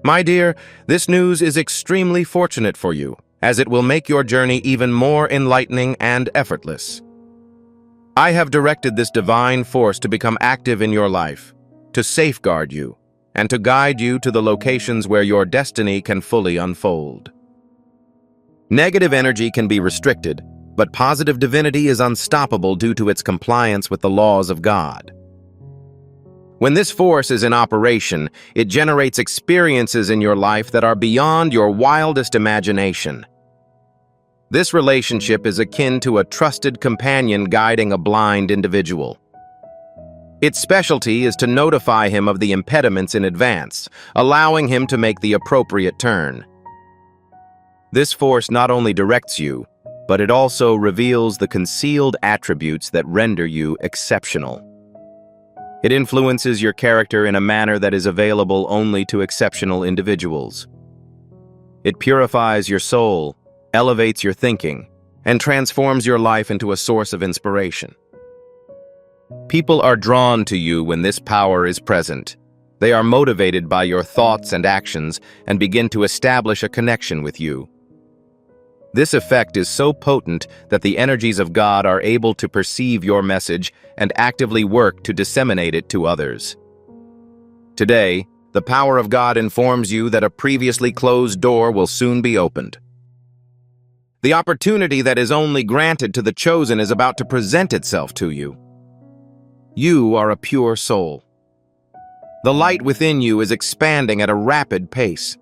My dear, this news is extremely fortunate for you, as it will make your journey even more enlightening and effortless. I have directed this divine force to become active in your life, to safeguard you, and to guide you to the locations where your destiny can fully unfold. Negative energy can be restricted, but positive divinity is unstoppable due to its compliance with the laws of God. When this force is in operation, it generates experiences in your life that are beyond your wildest imagination. This relationship is akin to a trusted companion guiding a blind individual. Its specialty is to notify him of the impediments in advance, allowing him to make the appropriate turn. This force not only directs you, but it also reveals the concealed attributes that render you exceptional. It influences your character in a manner that is available only to exceptional individuals. It purifies your soul, elevates your thinking, and transforms your life into a source of inspiration. People are drawn to you when this power is present. They are motivated by your thoughts and actions and begin to establish a connection with you. This effect is so potent that the energies of God are able to perceive your message and actively work to disseminate it to others. Today, the power of God informs you that a previously closed door will soon be opened. The opportunity that is only granted to the chosen is about to present itself to you. You are a pure soul. The light within you is expanding at a rapid pace.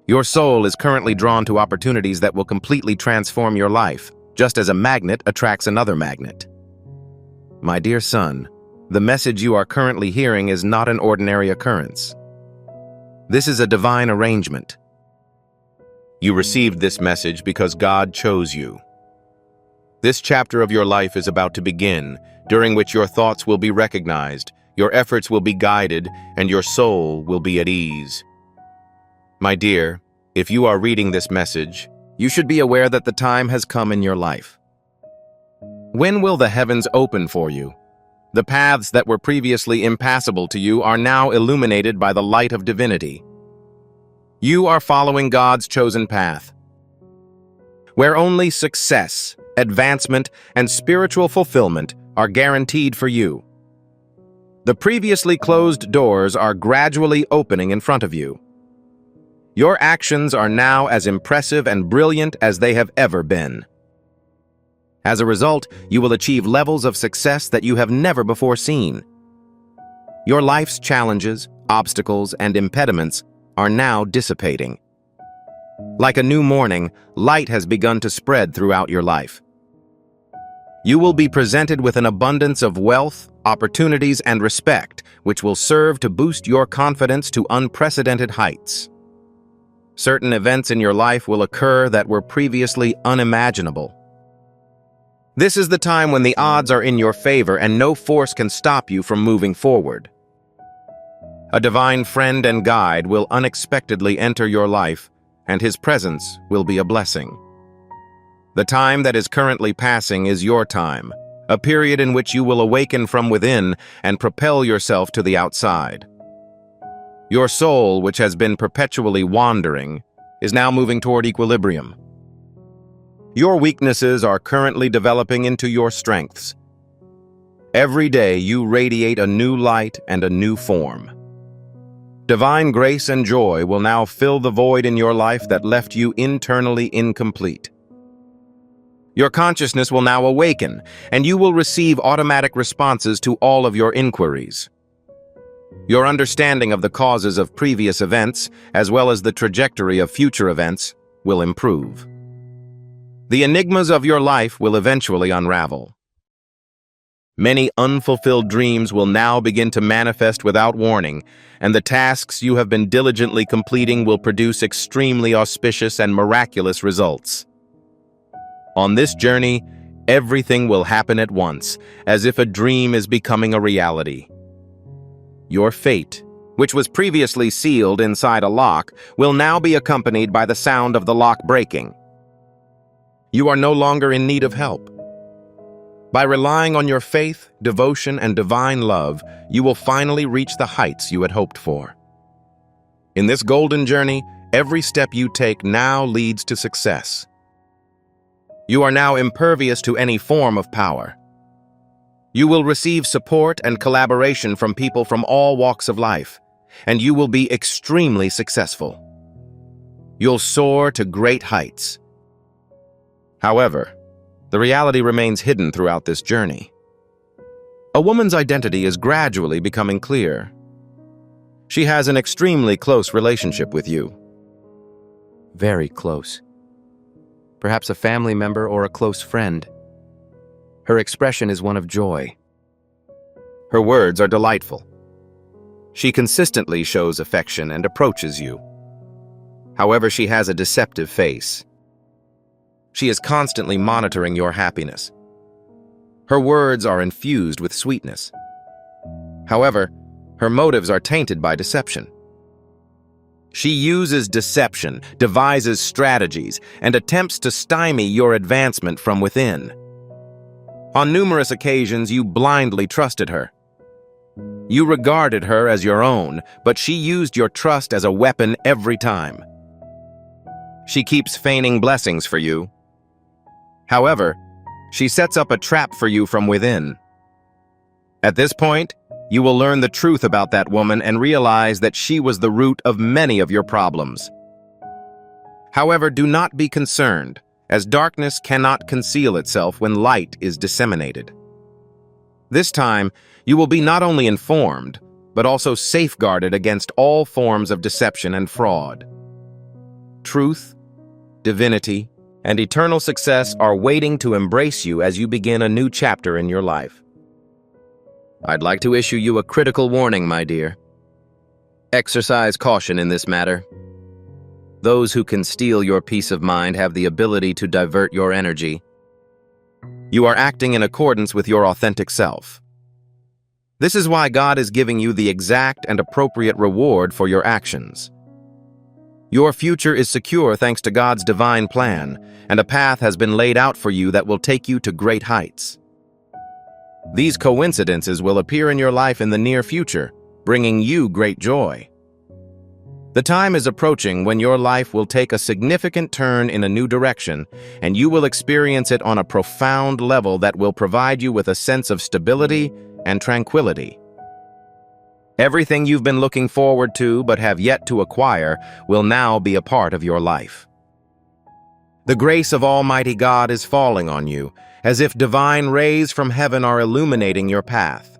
Your soul is currently drawn to opportunities that will completely transform your life, just as a magnet attracts another magnet. My dear son, the message you are currently hearing is not an ordinary occurrence. This is a divine arrangement. You received this message because God chose you. This chapter of your life is about to begin, during which your thoughts will be recognized, your efforts will be guided, and your soul will be at ease. My dear, if you are reading this message, you should be aware that the time has come in your life. When will the heavens open for you? The paths that were previously impassable to you are now illuminated by the light of divinity. You are following God's chosen path, where only success, advancement, and spiritual fulfillment are guaranteed for you. The previously closed doors are gradually opening in front of you. Your actions are now as impressive and brilliant as they have ever been. As a result, you will achieve levels of success that you have never before seen. Your life's challenges, obstacles, and impediments are now dissipating. Like a new morning, light has begun to spread throughout your life. You will be presented with an abundance of wealth, opportunities, and respect, which will serve to boost your confidence to unprecedented heights. Certain events in your life will occur that were previously unimaginable. This is the time when the odds are in your favor and no force can stop you from moving forward. A divine friend and guide will unexpectedly enter your life, and his presence will be a blessing. The time that is currently passing is your time, a period in which you will awaken from within and propel yourself to the outside. Your soul, which has been perpetually wandering, is now moving toward equilibrium. Your weaknesses are currently developing into your strengths. Every day you radiate a new light and a new form. Divine grace and joy will now fill the void in your life that left you internally incomplete. Your consciousness will now awaken, and you will receive automatic responses to all of your inquiries. Your understanding of the causes of previous events, as well as the trajectory of future events, will improve. The enigmas of your life will eventually unravel. Many unfulfilled dreams will now begin to manifest without warning, and the tasks you have been diligently completing will produce extremely auspicious and miraculous results. On this journey, everything will happen at once, as if a dream is becoming a reality. Your fate, which was previously sealed inside a lock, will now be accompanied by the sound of the lock breaking. You are no longer in need of help. By relying on your faith, devotion, and divine love, you will finally reach the heights you had hoped for. In this golden journey, every step you take now leads to success. You are now impervious to any form of power. You will receive support and collaboration from people from all walks of life, and you will be extremely successful. You'll soar to great heights. However, the reality remains hidden throughout this journey. A woman's identity is gradually becoming clear. She has an extremely close relationship with you. Very close. Perhaps a family member or a close friend. Her expression is one of joy. Her words are delightful. She consistently shows affection and approaches you. However, she has a deceptive face. She is constantly monitoring your happiness. Her words are infused with sweetness. However, her motives are tainted by deception. She uses deception, devises strategies, and attempts to stymie your advancement from within. On numerous occasions, you blindly trusted her. You regarded her as your own, but she used your trust as a weapon every time. She keeps feigning blessings for you. However, she sets up a trap for you from within. At this point, you will learn the truth about that woman and realize that she was the root of many of your problems. However, do not be concerned, as darkness cannot conceal itself when light is disseminated. This time, you will be not only informed, but also safeguarded against all forms of deception and fraud. Truth, divinity, and eternal success are waiting to embrace you as you begin a new chapter in your life. I'd like to issue you a critical warning, my dear. Exercise caution in this matter. Those who can steal your peace of mind have the ability to divert your energy. You are acting in accordance with your authentic self. This is why God is giving you the exact and appropriate reward for your actions. Your future is secure thanks to God's divine plan, and a path has been laid out for you that will take you to great heights. These coincidences will appear in your life in the near future, bringing you great joy. The time is approaching when your life will take a significant turn in a new direction, and you will experience it on a profound level that will provide you with a sense of stability and tranquility. Everything you've been looking forward to but have yet to acquire will now be a part of your life. The grace of Almighty God is falling on you, as if divine rays from heaven are illuminating your path.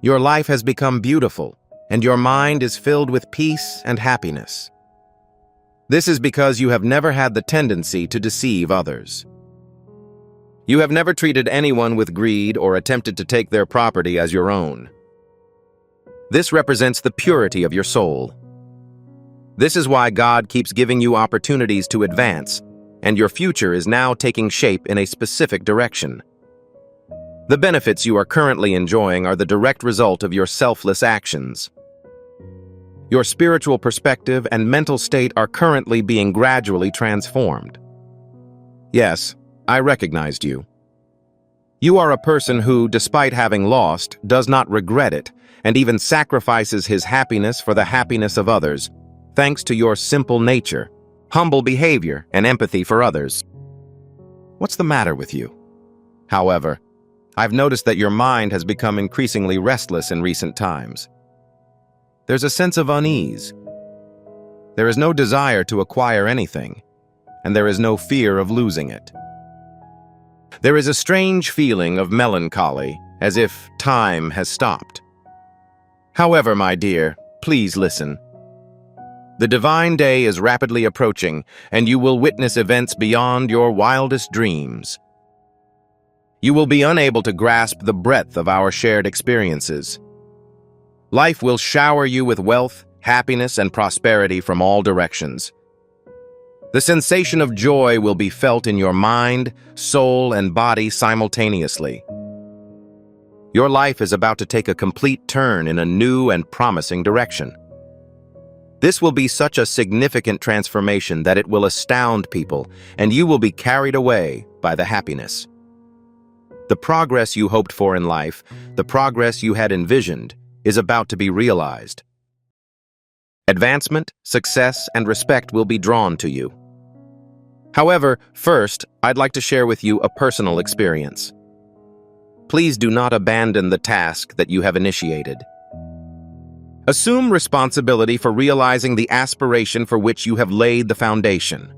Your life has become beautiful, and your mind is filled with peace and happiness. This is because you have never had the tendency to deceive others. You have never treated anyone with greed or attempted to take their property as your own. This represents the purity of your soul. This is why God keeps giving you opportunities to advance, and your future is now taking shape in a specific direction. The benefits you are currently enjoying are the direct result of your selfless actions. Your spiritual perspective and mental state are currently being gradually transformed. Yes, I recognized you. You are a person who, despite having lost, does not regret it, and even sacrifices his happiness for the happiness of others, thanks to your simple nature, humble behavior, and empathy for others. What's the matter with you? However, I've noticed that your mind has become increasingly restless in recent times. There's a sense of unease. There is no desire to acquire anything, and there is no fear of losing it. There is a strange feeling of melancholy, as if time has stopped. However, my dear, please listen. The divine day is rapidly approaching, and you will witness events beyond your wildest dreams. You will be unable to grasp the breadth of our shared experiences. Life will shower you with wealth, happiness, and prosperity from all directions. The sensation of joy will be felt in your mind, soul, and body simultaneously. Your life is about to take a complete turn in a new and promising direction. This will be such a significant transformation that it will astound people, and you will be carried away by the happiness. The progress you hoped for in life, the progress you had envisioned, is about to be realized. Advancement, success, and respect will be drawn to you. However, first, I'd like to share with you a personal experience. Please do not abandon the task that you have initiated. Assume responsibility for realizing the aspiration for which you have laid the foundation.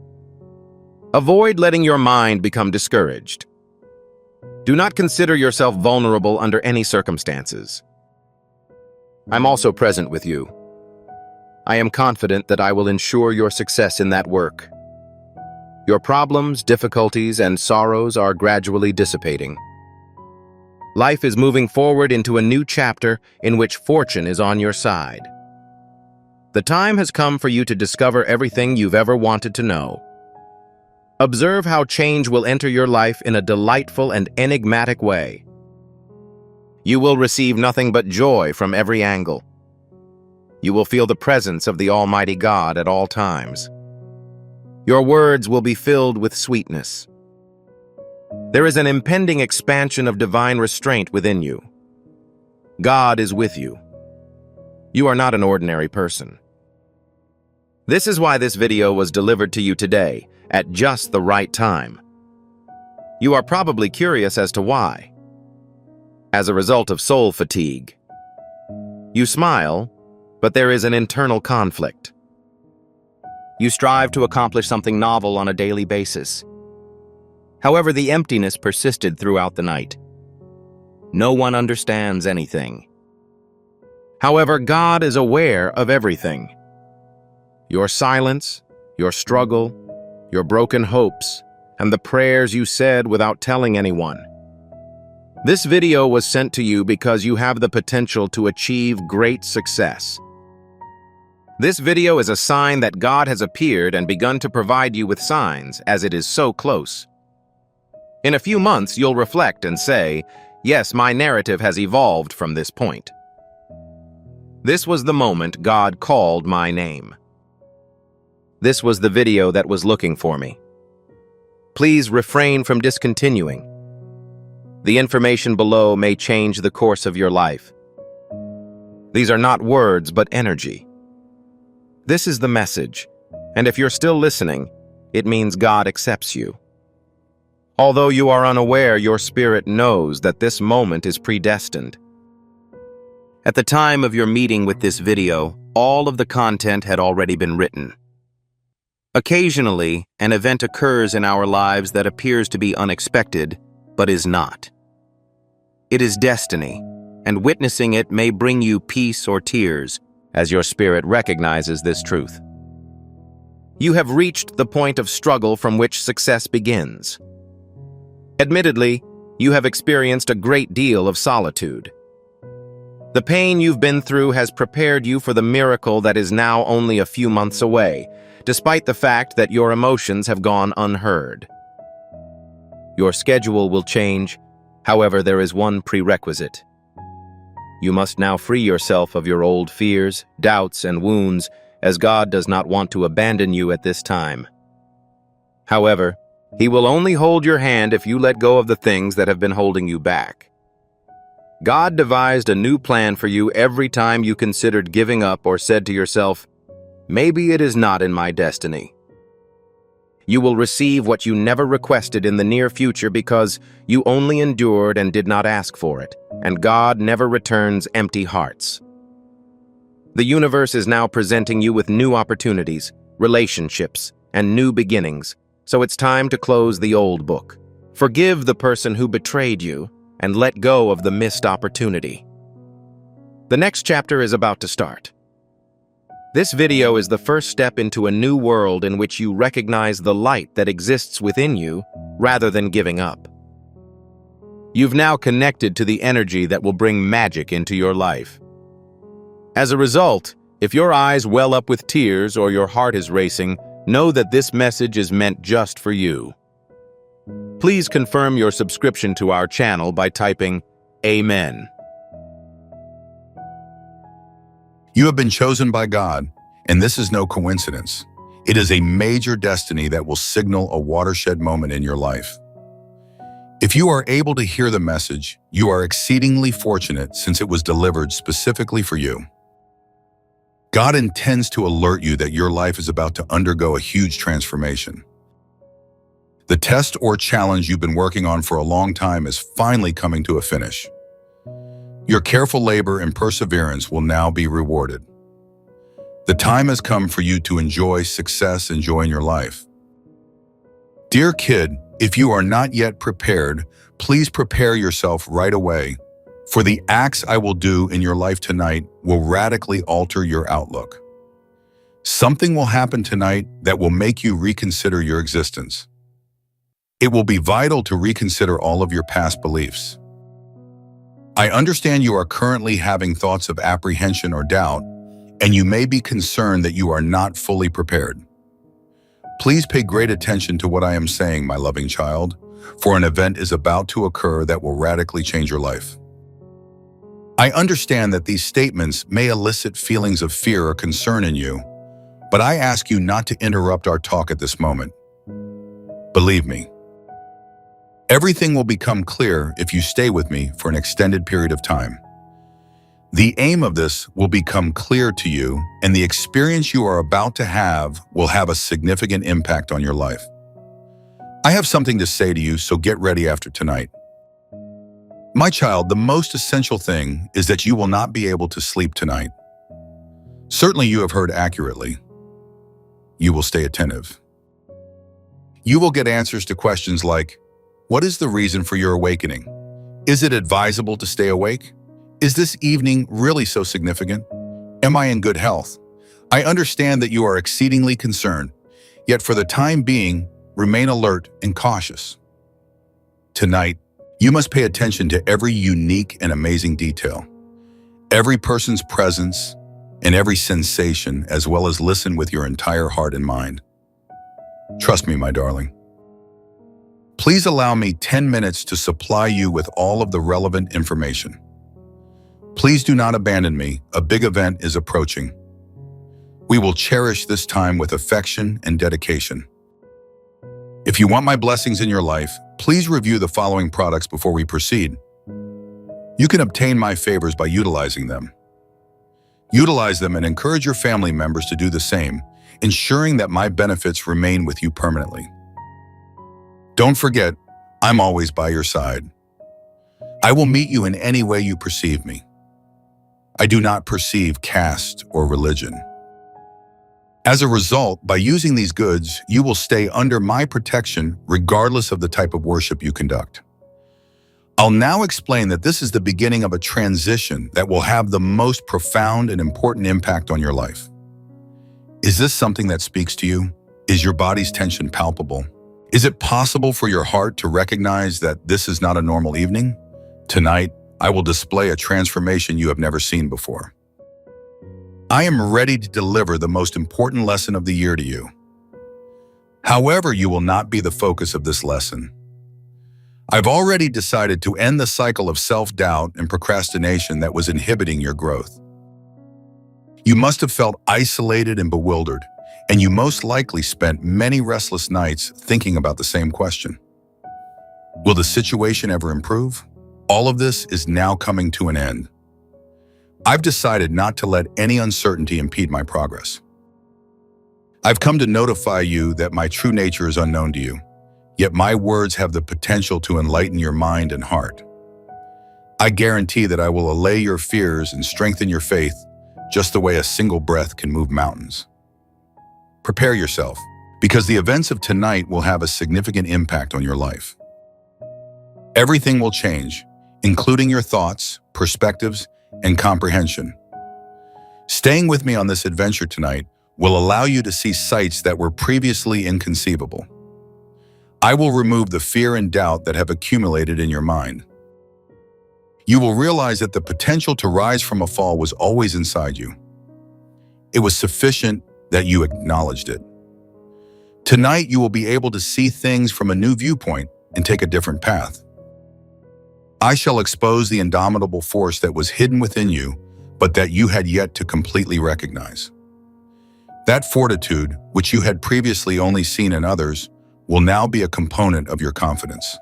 Avoid letting your mind become discouraged. Do not consider yourself vulnerable under any circumstances. I'm also present with you. I am confident that I will ensure your success in that work. Your problems, difficulties, and sorrows are gradually dissipating. Life is moving forward into a new chapter in which fortune is on your side. The time has come for you to discover everything you've ever wanted to know. Observe how change will enter your life in a delightful and enigmatic way. You will receive nothing but joy from every angle. You will feel the presence of the Almighty God at all times. Your words will be filled with sweetness. There is an impending expansion of divine restraint within you. God is with you. You are not an ordinary person. This is why this video was delivered to you today, at just the right time. You are probably curious as to why. As a result of soul fatigue. You smile, but there is an internal conflict. You strive to accomplish something novel on a daily basis. However, the emptiness persisted throughout the night. No one understands anything. However, God is aware of everything. Your silence, your struggle, your broken hopes, and the prayers you said without telling anyone. This video was sent to you because you have the potential to achieve great success. This video is a sign that God has appeared and begun to provide you with signs, as it is so close. In a few months, you'll reflect and say, yes, my narrative has evolved from this point. This was the moment God called my name. This was the video that was looking for me. Please refrain from discontinuing. The information below may change the course of your life. These are not words, but energy. This is the message, and if you're still listening, it means God accepts you. Although you are unaware, your spirit knows that this moment is predestined. At the time of your meeting with this video, all of the content had already been written. Occasionally, an event occurs in our lives that appears to be unexpected, but is not. It is destiny, and witnessing it may bring you peace or tears, as your spirit recognizes this truth. You have reached the point of struggle from which success begins. Admittedly, you have experienced a great deal of solitude. The pain you've been through has prepared you for the miracle that is now only a few months away, despite the fact that your emotions have gone unheard. Your schedule will change, however, there is one prerequisite. You must now free yourself of your old fears, doubts, and wounds, as God does not want to abandon you at this time. However, He will only hold your hand if you let go of the things that have been holding you back. God devised a new plan for you every time you considered giving up or said to yourself, maybe it is not in my destiny. You will receive what you never requested in the near future because you only endured and did not ask for it, and God never returns empty hearts. The universe is now presenting you with new opportunities, relationships, and new beginnings, so it's time to close the old book. Forgive the person who betrayed you, and let go of the missed opportunity. The next chapter is about to start. This video is the first step into a new world in which you recognize the light that exists within you rather than giving up. You've now connected to the energy that will bring magic into your life. As a result, if your eyes well up with tears or your heart is racing, know that this message is meant just for you. Please confirm your subscription to our channel by typing Amen. You have been chosen by God, and this is no coincidence. It is a major destiny that will signal a watershed moment in your life. If you are able to hear the message, you are exceedingly fortunate since it was delivered specifically for you. God intends to alert you that your life is about to undergo a huge transformation. The test or challenge you've been working on for a long time is finally coming to a finish. Your careful labor and perseverance will now be rewarded. The time has come for you to enjoy success and joy in your life. Dear kid, if you are not yet prepared, please prepare yourself right away, for the acts I will do in your life tonight will radically alter your outlook. Something will happen tonight that will make you reconsider your existence. It will be vital to reconsider all of your past beliefs. I understand you are currently having thoughts of apprehension or doubt, and you may be concerned that you are not fully prepared. Please pay great attention to what I am saying, my loving child, for an event is about to occur that will radically change your life. I understand that these statements may elicit feelings of fear or concern in you, but I ask you not to interrupt our talk at this moment. Believe me, everything will become clear if you stay with me for an extended period of time. The aim of this will become clear to you, and the experience you are about to have will have a significant impact on your life. I have something to say to you, so get ready after tonight. My child, the most essential thing is that you will not be able to sleep tonight. Certainly you have heard accurately. You will stay attentive. You will get answers to questions like, what is the reason for your awakening? Is it advisable to stay awake? Is this evening really so significant? Am I in good health? I understand that you are exceedingly concerned, yet for the time being, remain alert and cautious. Tonight, you must pay attention to every unique and amazing detail, every person's presence, and every sensation, as well as listen with your entire heart and mind. Trust me, my darling. Please allow me 10 minutes to supply you with all of the relevant information. Please do not abandon me. A big event is approaching. We will cherish this time with affection and dedication. If you want my blessings in your life, please review the following products before we proceed. You can obtain my favors by utilizing them. Utilize them and encourage your family members to do the same, ensuring that my benefits remain with you permanently. Don't forget, I'm always by your side. I will meet you in any way you perceive me. I do not perceive caste or religion. As a result, by using these goods, you will stay under my protection regardless of the type of worship you conduct. I'll now explain that this is the beginning of a transition that will have the most profound and important impact on your life. Is this something that speaks to you? Is your body's tension palpable? Is it possible for your heart to recognize that this is not a normal evening? Tonight, I will display a transformation you have never seen before. I am ready to deliver the most important lesson of the year to you. However, you will not be the focus of this lesson. I've already decided to end the cycle of self-doubt and procrastination that was inhibiting your growth. You must have felt isolated and bewildered, and you most likely spent many restless nights thinking about the same question. Will the situation ever improve? All of this is now coming to an end. I've decided not to let any uncertainty impede my progress. I've come to notify you that my true nature is unknown to you, yet my words have the potential to enlighten your mind and heart. I guarantee that I will allay your fears and strengthen your faith just the way a single breath can move mountains. Prepare yourself, because the events of tonight will have a significant impact on your life. Everything will change, including your thoughts, perspectives, and comprehension. Staying with me on this adventure tonight will allow you to see sights that were previously inconceivable. I will remove the fear and doubt that have accumulated in your mind. You will realize that the potential to rise from a fall was always inside you. It was sufficient that you acknowledged it. Tonight, you will be able to see things from a new viewpoint and take a different path. I shall expose the indomitable force that was hidden within you, but that you had yet to completely recognize. That fortitude, which you had previously only seen in others, will now be a component of your confidence.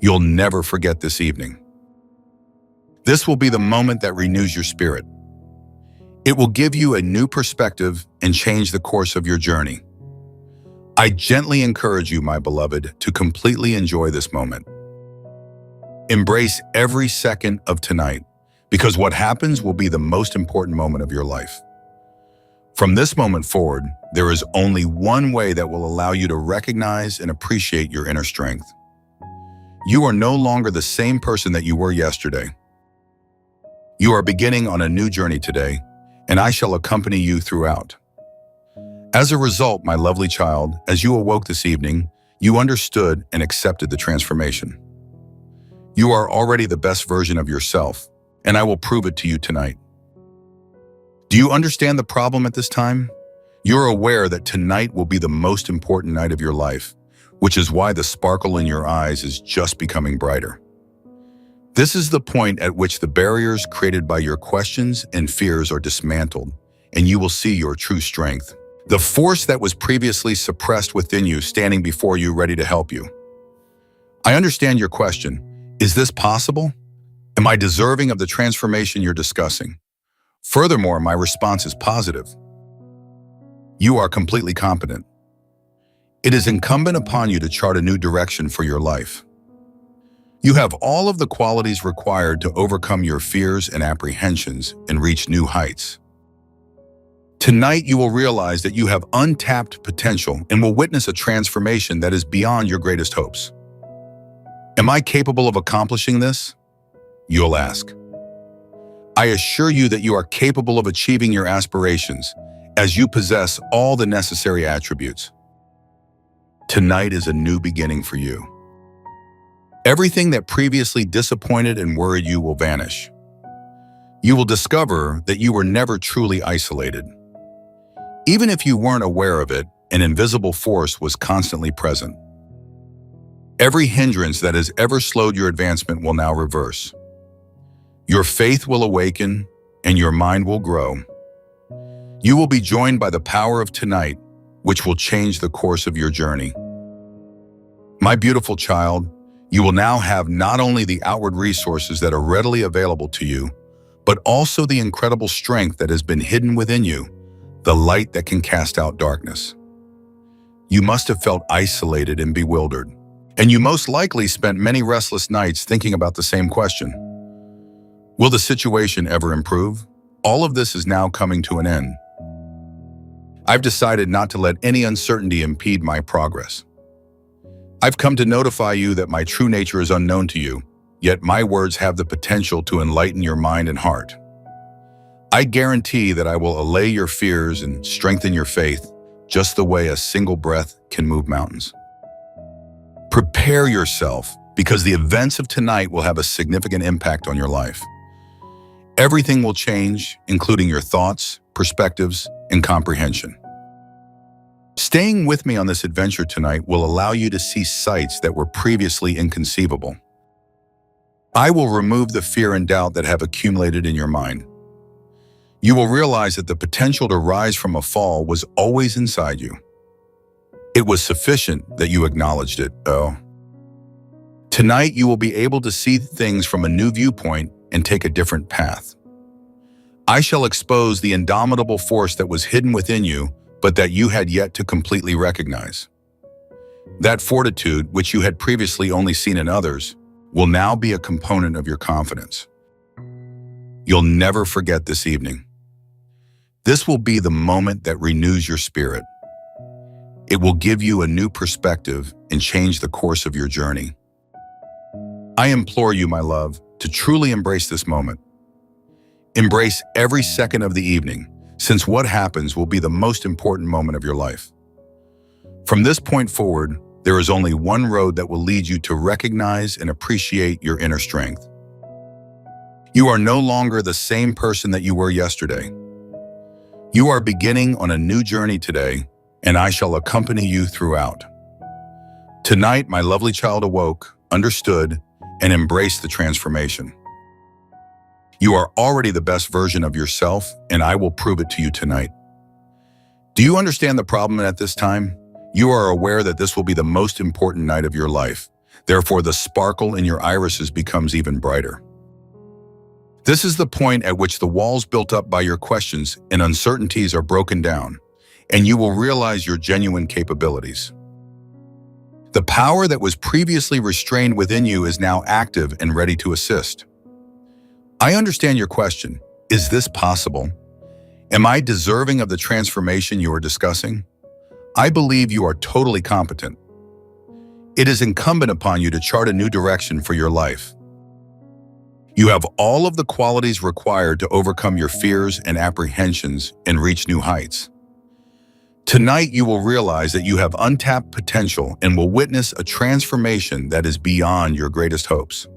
You'll never forget this evening. This will be the moment that renews your spirit. It will give you a new perspective and change the course of your journey. I gently encourage you, my beloved, to completely enjoy this moment. Embrace every second of tonight, because what happens will be the most important moment of your life. From this moment forward, there is only one way that will allow you to recognize and appreciate your inner strength. You are no longer the same person that you were yesterday. You are beginning on a new journey today, and I shall accompany you throughout. As a result, my lovely child, as you awoke this evening, you understood and accepted the transformation. You are already the best version of yourself, and I will prove it to you tonight. Do you understand the problem at this time? You're aware that tonight will be the most important night of your life, which is why the sparkle in your eyes is just becoming brighter. This is the point at which the barriers created by your questions and fears are dismantled, and you will see your true strength. The force that was previously suppressed within you standing before you ready to help you. I understand your question. Is this possible? Am I deserving of the transformation you're discussing? Furthermore, my response is positive. You are completely competent. It is incumbent upon you to chart a new direction for your life. You have all of the qualities required to overcome your fears and apprehensions and reach new heights. Tonight, you will realize that you have untapped potential and will witness a transformation that is beyond your greatest hopes. Am I capable of accomplishing this? You'll ask. I assure you that you are capable of achieving your aspirations, as you possess all the necessary attributes. Tonight is a new beginning for you. Everything that previously disappointed and worried you will vanish. You will discover that you were never truly isolated. Even if you weren't aware of it, an invisible force was constantly present. Every hindrance that has ever slowed your advancement will now reverse. Your faith will awaken and your mind will grow. You will be joined by the power of tonight, which will change the course of your journey. My beautiful child, you will now have not only the outward resources that are readily available to you, but also the incredible strength that has been hidden within you, the light that can cast out darkness. You must have felt isolated and bewildered, and you most likely spent many restless nights thinking about the same question. Will the situation ever improve? All of this is now coming to an end. I've decided not to let any uncertainty impede my progress. I've come to notify you that my true nature is unknown to you, yet my words have the potential to enlighten your mind and heart. I guarantee that I will allay your fears and strengthen your faith, just the way a single breath can move mountains. Prepare yourself, because the events of tonight will have a significant impact on your life. Everything will change, including your thoughts, perspectives, and comprehension. Staying with me on this adventure tonight will allow you to see sights that were previously inconceivable. I will remove the fear and doubt that have accumulated in your mind. You will realize that the potential to rise from a fall was always inside you. It was sufficient that you acknowledged it, though. Tonight, you will be able to see things from a new viewpoint and take a different path. I shall expose the indomitable force that was hidden within you, but that you had yet to completely recognize. That fortitude, which you had previously only seen in others, will now be a component of your confidence. You'll never forget this evening. This will be the moment that renews your spirit. It will give you a new perspective and change the course of your journey. I implore you, my love, to truly embrace this moment. Embrace every second of the evening, since what happens will be the most important moment of your life. From this point forward, there is only one road that will lead you to recognize and appreciate your inner strength. You are no longer the same person that you were yesterday. You are beginning on a new journey today, and I shall accompany you throughout. Tonight, my lovely child awoke, understood, and embraced the transformation. You are already the best version of yourself, and I will prove it to you tonight. Do you understand the problem at this time? You are aware that this will be the most important night of your life. Therefore, the sparkle in your irises becomes even brighter. This is the point at which the walls built up by your questions and uncertainties are broken down, and you will realize your genuine capabilities. The power that was previously restrained within you is now active and ready to assist. I understand your question. Is this possible? Am I deserving of the transformation you are discussing? I believe you are totally competent. It is incumbent upon you to chart a new direction for your life. You have all of the qualities required to overcome your fears and apprehensions and reach new heights. Tonight, you will realize that you have untapped potential and will witness a transformation that is beyond your greatest hopes.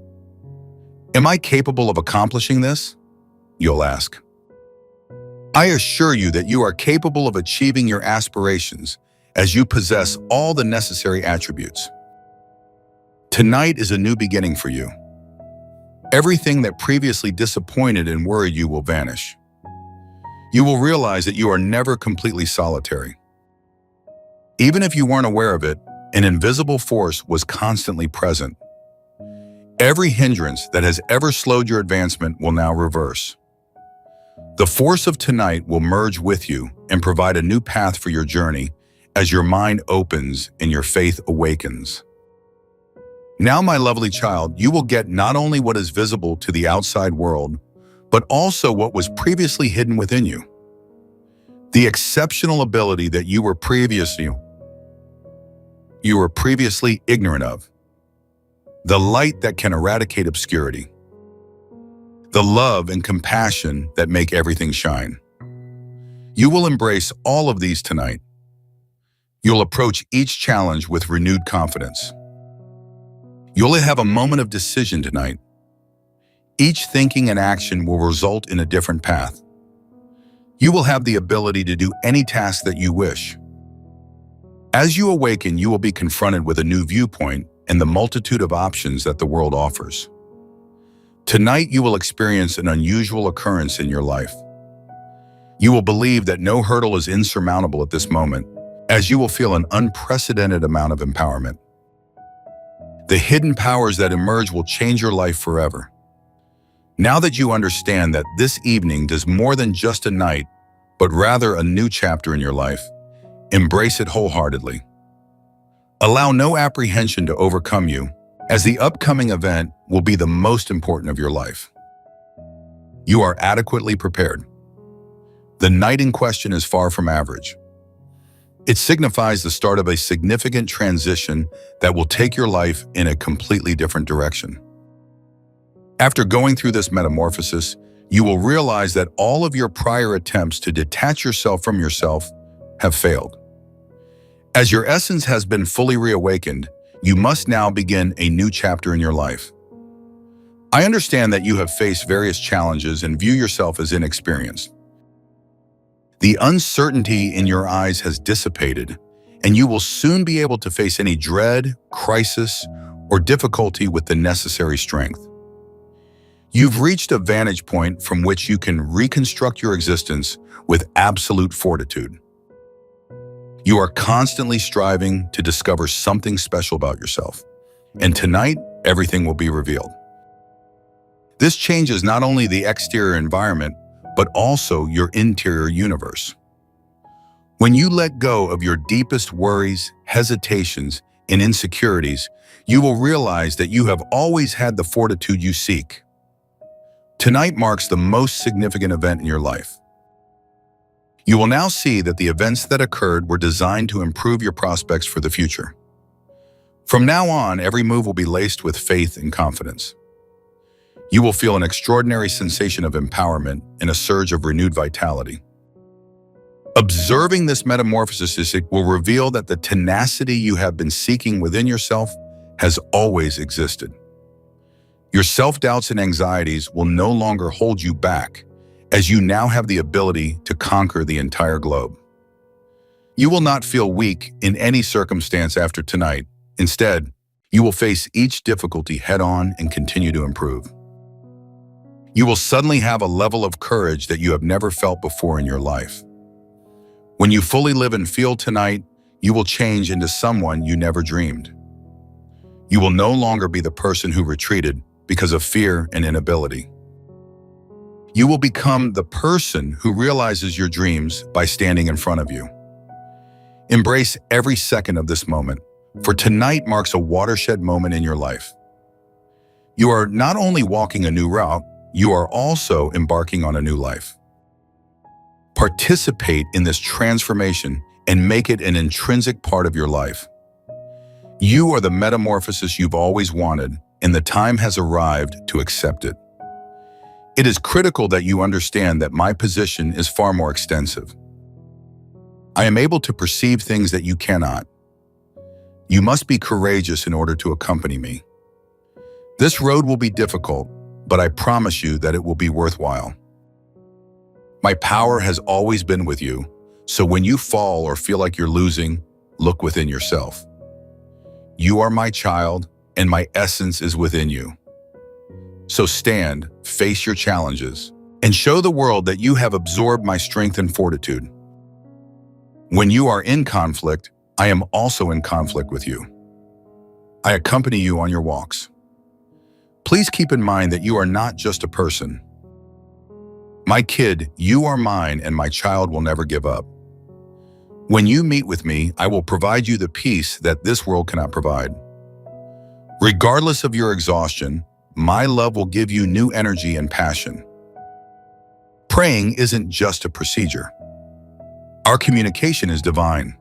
Am I capable of accomplishing this? You'll ask. I assure you that you are capable of achieving your aspirations, as you possess all the necessary attributes. Tonight is a new beginning for you. Everything that previously disappointed and worried you will vanish. You will realize that you are never completely solitary. Even if you weren't aware of it, an invisible force was constantly present. Every hindrance that has ever slowed your advancement will now reverse. The force of tonight will merge with you and provide a new path for your journey as your mind opens and your faith awakens. Now, my lovely child, you will get not only what is visible to the outside world, but also what was previously hidden within you. The exceptional ability that you were previously ignorant of. The light that can eradicate obscurity. The love and compassion that make everything shine. You will embrace all of these tonight. You'll approach each challenge with renewed confidence. You'll have a moment of decision tonight. Each thinking and action will result in a different path. You will have the ability to do any task that you wish. As you awaken, you will be confronted with a new viewpoint and the multitude of options that the world offers. Tonight, you will experience an unusual occurrence in your life. You will believe that no hurdle is insurmountable at this moment, as you will feel an unprecedented amount of empowerment. The hidden powers that emerge will change your life forever. Now that you understand that this evening does more than just a night, but rather a new chapter in your life, embrace it wholeheartedly. Allow no apprehension to overcome you, as the upcoming event will be the most important of your life. You are adequately prepared. The night in question is far from average. It signifies the start of a significant transition that will take your life in a completely different direction. After going through this metamorphosis, you will realize that all of your prior attempts to detach yourself from yourself have failed. As your essence has been fully reawakened, you must now begin a new chapter in your life. I understand that you have faced various challenges and view yourself as inexperienced. The uncertainty in your eyes has dissipated, and you will soon be able to face any dread, crisis, or difficulty with the necessary strength. You've reached a vantage point from which you can reconstruct your existence with absolute fortitude. You are constantly striving to discover something special about yourself, and tonight, everything will be revealed. This changes not only the exterior environment, but also your interior universe. When you let go of your deepest worries, hesitations, and insecurities, you will realize that you have always had the fortitude you seek. Tonight marks the most significant event in your life. You will now see that the events that occurred were designed to improve your prospects for the future. From now on, every move will be laced with faith and confidence. You will feel an extraordinary sensation of empowerment and a surge of renewed vitality. Observing this metamorphosis will reveal that the tenacity you have been seeking within yourself has always existed. Your self-doubts and anxieties will no longer hold you back, as you now have the ability to conquer the entire globe. You will not feel weak in any circumstance after tonight. Instead, you will face each difficulty head-on and continue to improve. You will suddenly have a level of courage that you have never felt before in your life. When you fully live and feel tonight, you will change into someone you never dreamed. You will no longer be the person who retreated because of fear and inability. You will become the person who realizes your dreams by standing in front of you. Embrace every second of this moment, for tonight marks a watershed moment in your life. You are not only walking a new route, you are also embarking on a new life. Participate in this transformation and make it an intrinsic part of your life. You are the metamorphosis you've always wanted, and the time has arrived to accept it. It is critical that you understand that my position is far more extensive. I am able to perceive things that you cannot. You must be courageous in order to accompany me. This road will be difficult, but I promise you that it will be worthwhile. My power has always been with you, so when you fall or feel like you're losing, look within yourself. You are my child, and my essence is within you. So stand, face your challenges, and show the world that you have absorbed my strength and fortitude. When you are in conflict, I am also in conflict with you. I accompany you on your walks. Please keep in mind that you are not just a person. My kid, you are mine, and my child will never give up. When you meet with me, I will provide you the peace that this world cannot provide. Regardless of your exhaustion, my love will give you new energy and passion. Praying isn't just a procedure. Our communication is divine.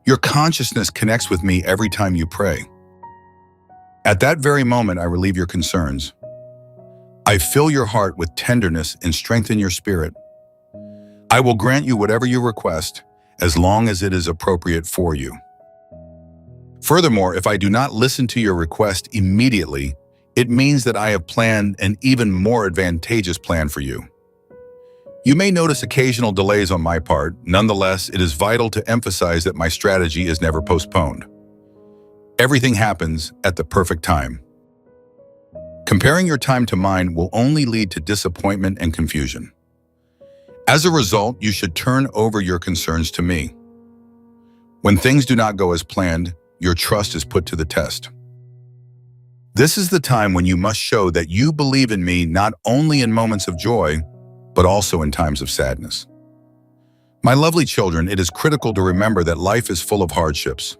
Your consciousness connects with me every time you pray. At that very moment, I relieve your concerns. I fill your heart with tenderness and strengthen your spirit. I will grant you whatever you request, as long as it is appropriate for you. Furthermore, if I do not listen to your request immediately, it means that I have planned an even more advantageous plan for you. You may notice occasional delays on my part. Nonetheless, it is vital to emphasize that my strategy is never postponed. Everything happens at the perfect time. Comparing your time to mine will only lead to disappointment and confusion. As a result, you should turn over your concerns to me. When things do not go as planned, your trust is put to the test. This is the time when you must show that you believe in me not only in moments of joy, but also in times of sadness. My lovely children, it is critical to remember that life is full of hardships.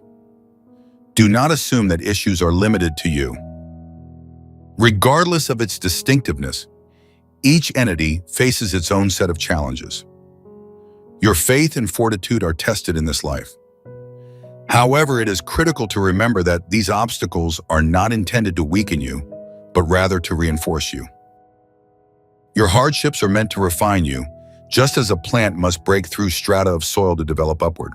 Do not assume that issues are limited to you. Regardless of its distinctiveness, each entity faces its own set of challenges. Your faith and fortitude are tested in this life. However, it is critical to remember that these obstacles are not intended to weaken you, but rather to reinforce you. Your hardships are meant to refine you, just as a plant must break through strata of soil to develop upward.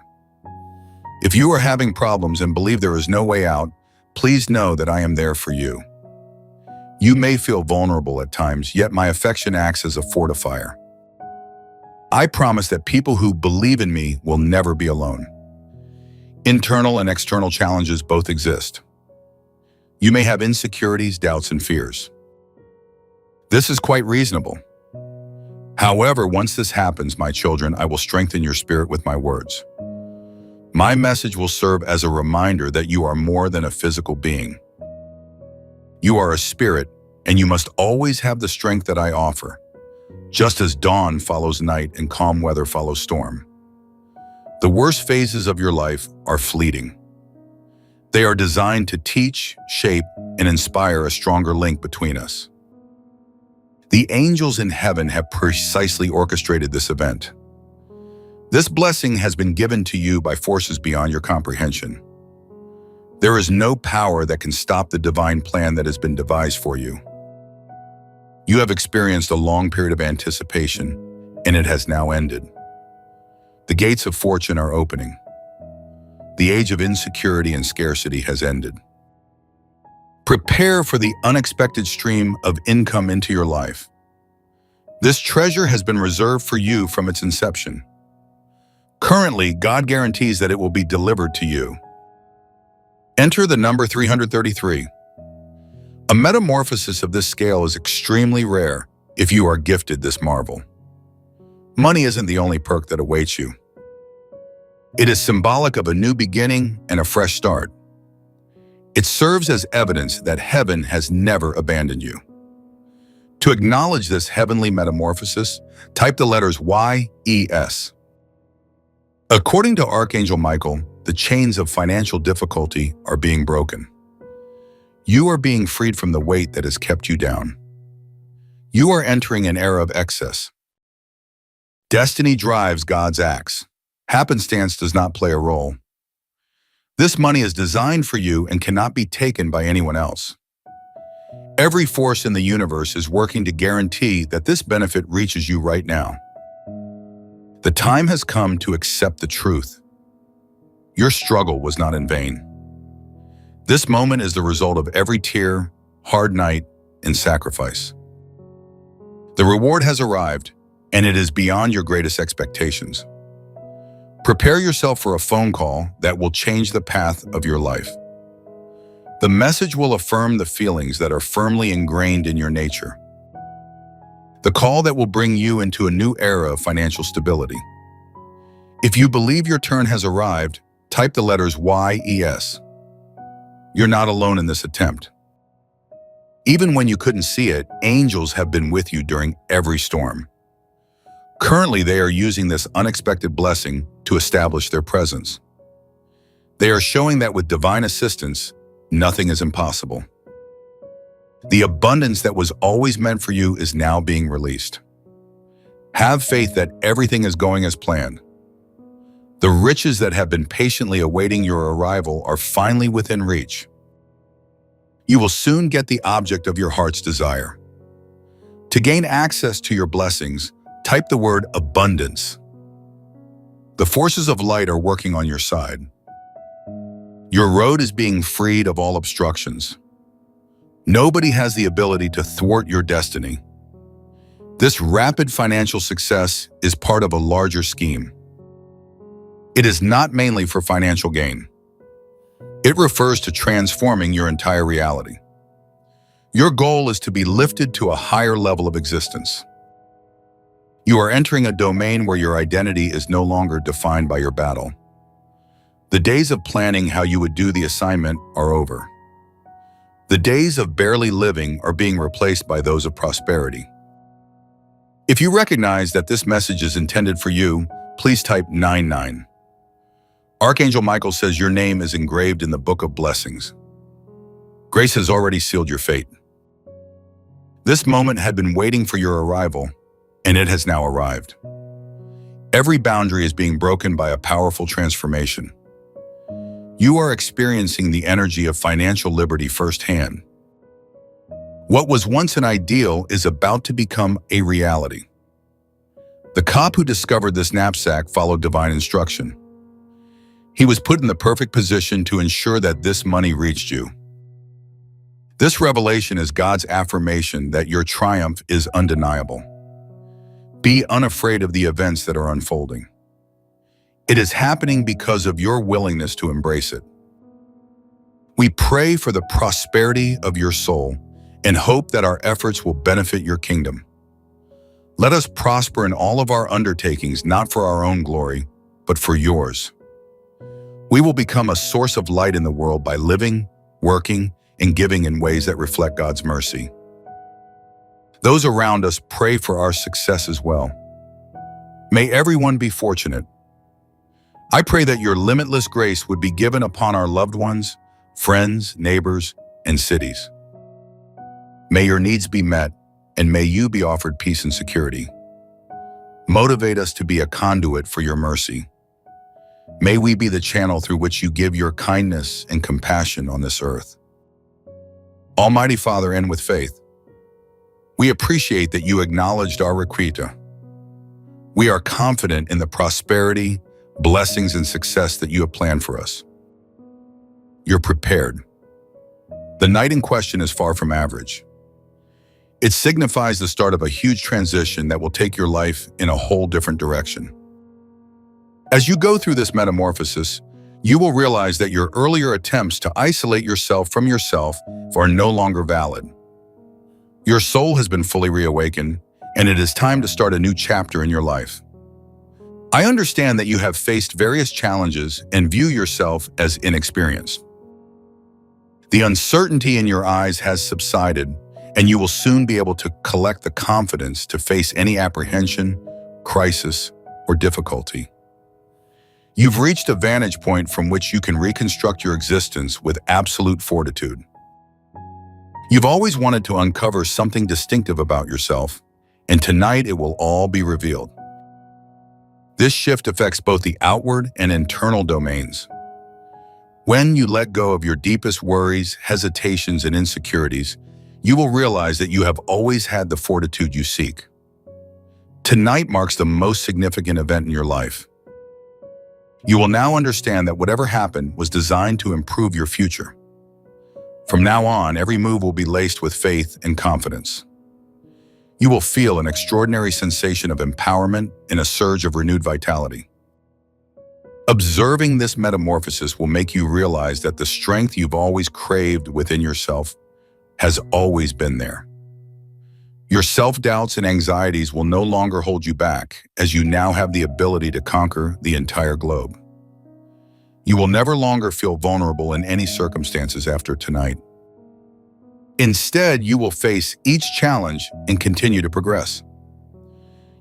If you are having problems and believe there is no way out, please know that I am there for you. You may feel vulnerable at times, yet my affection acts as a fortifier. I promise that people who believe in me will never be alone. Internal and external challenges both exist. You may have insecurities, doubts, and fears. This is quite reasonable. However, once this happens, my children, I will strengthen your spirit with my words. My message will serve as a reminder that you are more than a physical being. You are a spirit, and you must always have the strength that I offer, just as dawn follows night and calm weather follows storm. The worst phases of your life are fleeting. They are designed to teach, shape, and inspire a stronger link between us. The angels in heaven have precisely orchestrated this event. This blessing has been given to you by forces beyond your comprehension. There is no power that can stop the divine plan that has been devised for you. You have experienced a long period of anticipation, and it has now ended. The gates of fortune are opening. The age of insecurity and scarcity has ended. Prepare for the unexpected stream of income into your life. This treasure has been reserved for you from its inception. Currently, God guarantees that it will be delivered to you. Enter the number 333. A metamorphosis of this scale is extremely rare if you are gifted this marvel. Money isn't the only perk that awaits you. It is symbolic of a new beginning and a fresh start. It serves as evidence that heaven has never abandoned you. To acknowledge this heavenly metamorphosis, type the letters YES. According to Archangel Michael, the chains of financial difficulty are being broken. You are being freed from the weight that has kept you down. You are entering an era of excess. Destiny drives God's acts. Happenstance does not play a role. This money is designed for you and cannot be taken by anyone else. Every force in the universe is working to guarantee that this benefit reaches you right now. The time has come to accept the truth. Your struggle was not in vain. This moment is the result of every tear, hard night, and sacrifice. The reward has arrived, and it is beyond your greatest expectations. Prepare yourself for a phone call that will change the path of your life. The message will affirm the feelings that are firmly ingrained in your nature. The call that will bring you into a new era of financial stability. If you believe your turn has arrived, type the letters YES. You're not alone in this attempt. Even when you couldn't see it, angels have been with you during every storm. Currently, they are using this unexpected blessing to establish their presence. They are showing that with divine assistance, nothing is impossible. The abundance that was always meant for you is now being released. Have faith that everything is going as planned. The riches that have been patiently awaiting your arrival are finally within reach. You will soon get the object of your heart's desire. To gain access to your blessings, type the word abundance. The forces of light are working on your side. Your road is being freed of all obstructions. Nobody has the ability to thwart your destiny. This rapid financial success is part of a larger scheme. It is not mainly for financial gain. It refers to transforming your entire reality. Your goal is to be lifted to a higher level of existence. You are entering a domain where your identity is no longer defined by your battle. The days of planning how you would do the assignment are over. The days of barely living are being replaced by those of prosperity. If you recognize that this message is intended for you, please type 99. Archangel Michael says your name is engraved in the book of blessings. Grace has already sealed your fate. This moment had been waiting for your arrival, and it has now arrived. Every boundary is being broken by a powerful transformation. You are experiencing the energy of financial liberty firsthand. What was once an ideal is about to become a reality. The cop who discovered this knapsack followed divine instruction. He was put in the perfect position to ensure that this money reached you. This revelation is God's affirmation that your triumph is undeniable. Be unafraid of the events that are unfolding. It is happening because of your willingness to embrace it. We pray for the prosperity of your soul and hope that our efforts will benefit your kingdom. Let us prosper in all of our undertakings, not for our own glory, but for yours. We will become a source of light in the world by living, working, and giving in ways that reflect God's mercy. Those around us pray for our success as well. May everyone be fortunate. I pray that your limitless grace would be given upon our loved ones, friends, neighbors, and cities. May your needs be met, and may you be offered peace and security. Motivate us to be a conduit for your mercy. May we be the channel through which you give your kindness and compassion on this earth. Almighty Father, and with faith, we appreciate that you acknowledged our requita. We are confident in the prosperity, blessings, and success that you have planned for us. You're prepared. The night in question is far from average. It signifies the start of a huge transition that will take your life in a whole different direction. As you go through this metamorphosis, you will realize that your earlier attempts to isolate yourself from yourself are no longer valid. Your soul has been fully reawakened, and it is time to start a new chapter in your life. I understand that you have faced various challenges and view yourself as inexperienced. The uncertainty in your eyes has subsided, and you will soon be able to collect the confidence to face any apprehension, crisis, or difficulty. You've reached a vantage point from which you can reconstruct your existence with absolute fortitude. You've always wanted to uncover something distinctive about yourself, and tonight it will all be revealed. This shift affects both the outward and internal domains. When you let go of your deepest worries, hesitations, and insecurities, you will realize that you have always had the fortitude you seek. Tonight marks the most significant event in your life. You will now understand that whatever happened was designed to improve your future. From now on, every move will be laced with faith and confidence. You will feel an extraordinary sensation of empowerment and a surge of renewed vitality. Observing this metamorphosis will make you realize that the strength you've always craved within yourself has always been there. Your self-doubts and anxieties will no longer hold you back, as you now have the ability to conquer the entire globe. You will never longer feel vulnerable in any circumstances after tonight. Instead, you will face each challenge and continue to progress.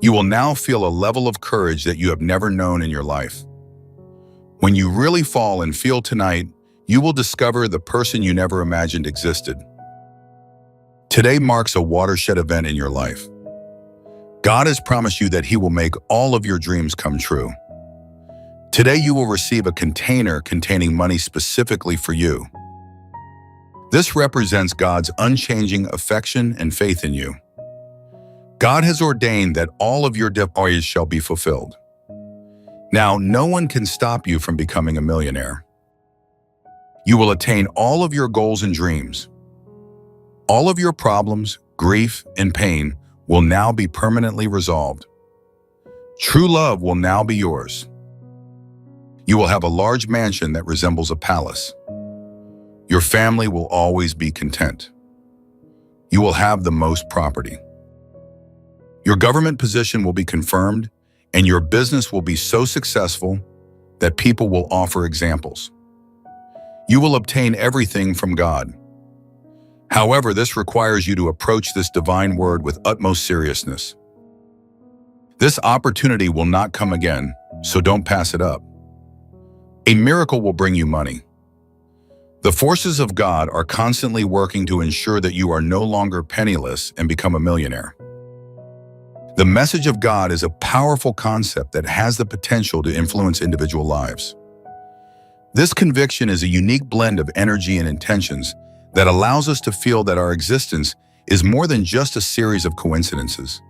You will now feel a level of courage that you have never known in your life. When you really fall and feel tonight, you will discover the person you never imagined existed. Today marks a watershed event in your life. God has promised you that He will make all of your dreams come true. Today you will receive a container containing money specifically for you. This represents God's unchanging affection and faith in you. God has ordained that all of your desires shall be fulfilled. Now, no one can stop you from becoming a millionaire. You will attain all of your goals and dreams. All of your problems, grief, and pain will now be permanently resolved. True love will now be yours. You will have a large mansion that resembles a palace. Your family will always be content. You will have the most property. Your government position will be confirmed, and your business will be so successful that people will offer examples. You will obtain everything from God. However, this requires you to approach this divine word with utmost seriousness. This opportunity will not come again, so don't pass it up. A miracle will bring you money. The forces of God are constantly working to ensure that you are no longer penniless and become a millionaire. The message of God is a powerful concept that has the potential to influence individual lives. This conviction is a unique blend of energy and intentions that allows us to feel that our existence is more than just a series of coincidences,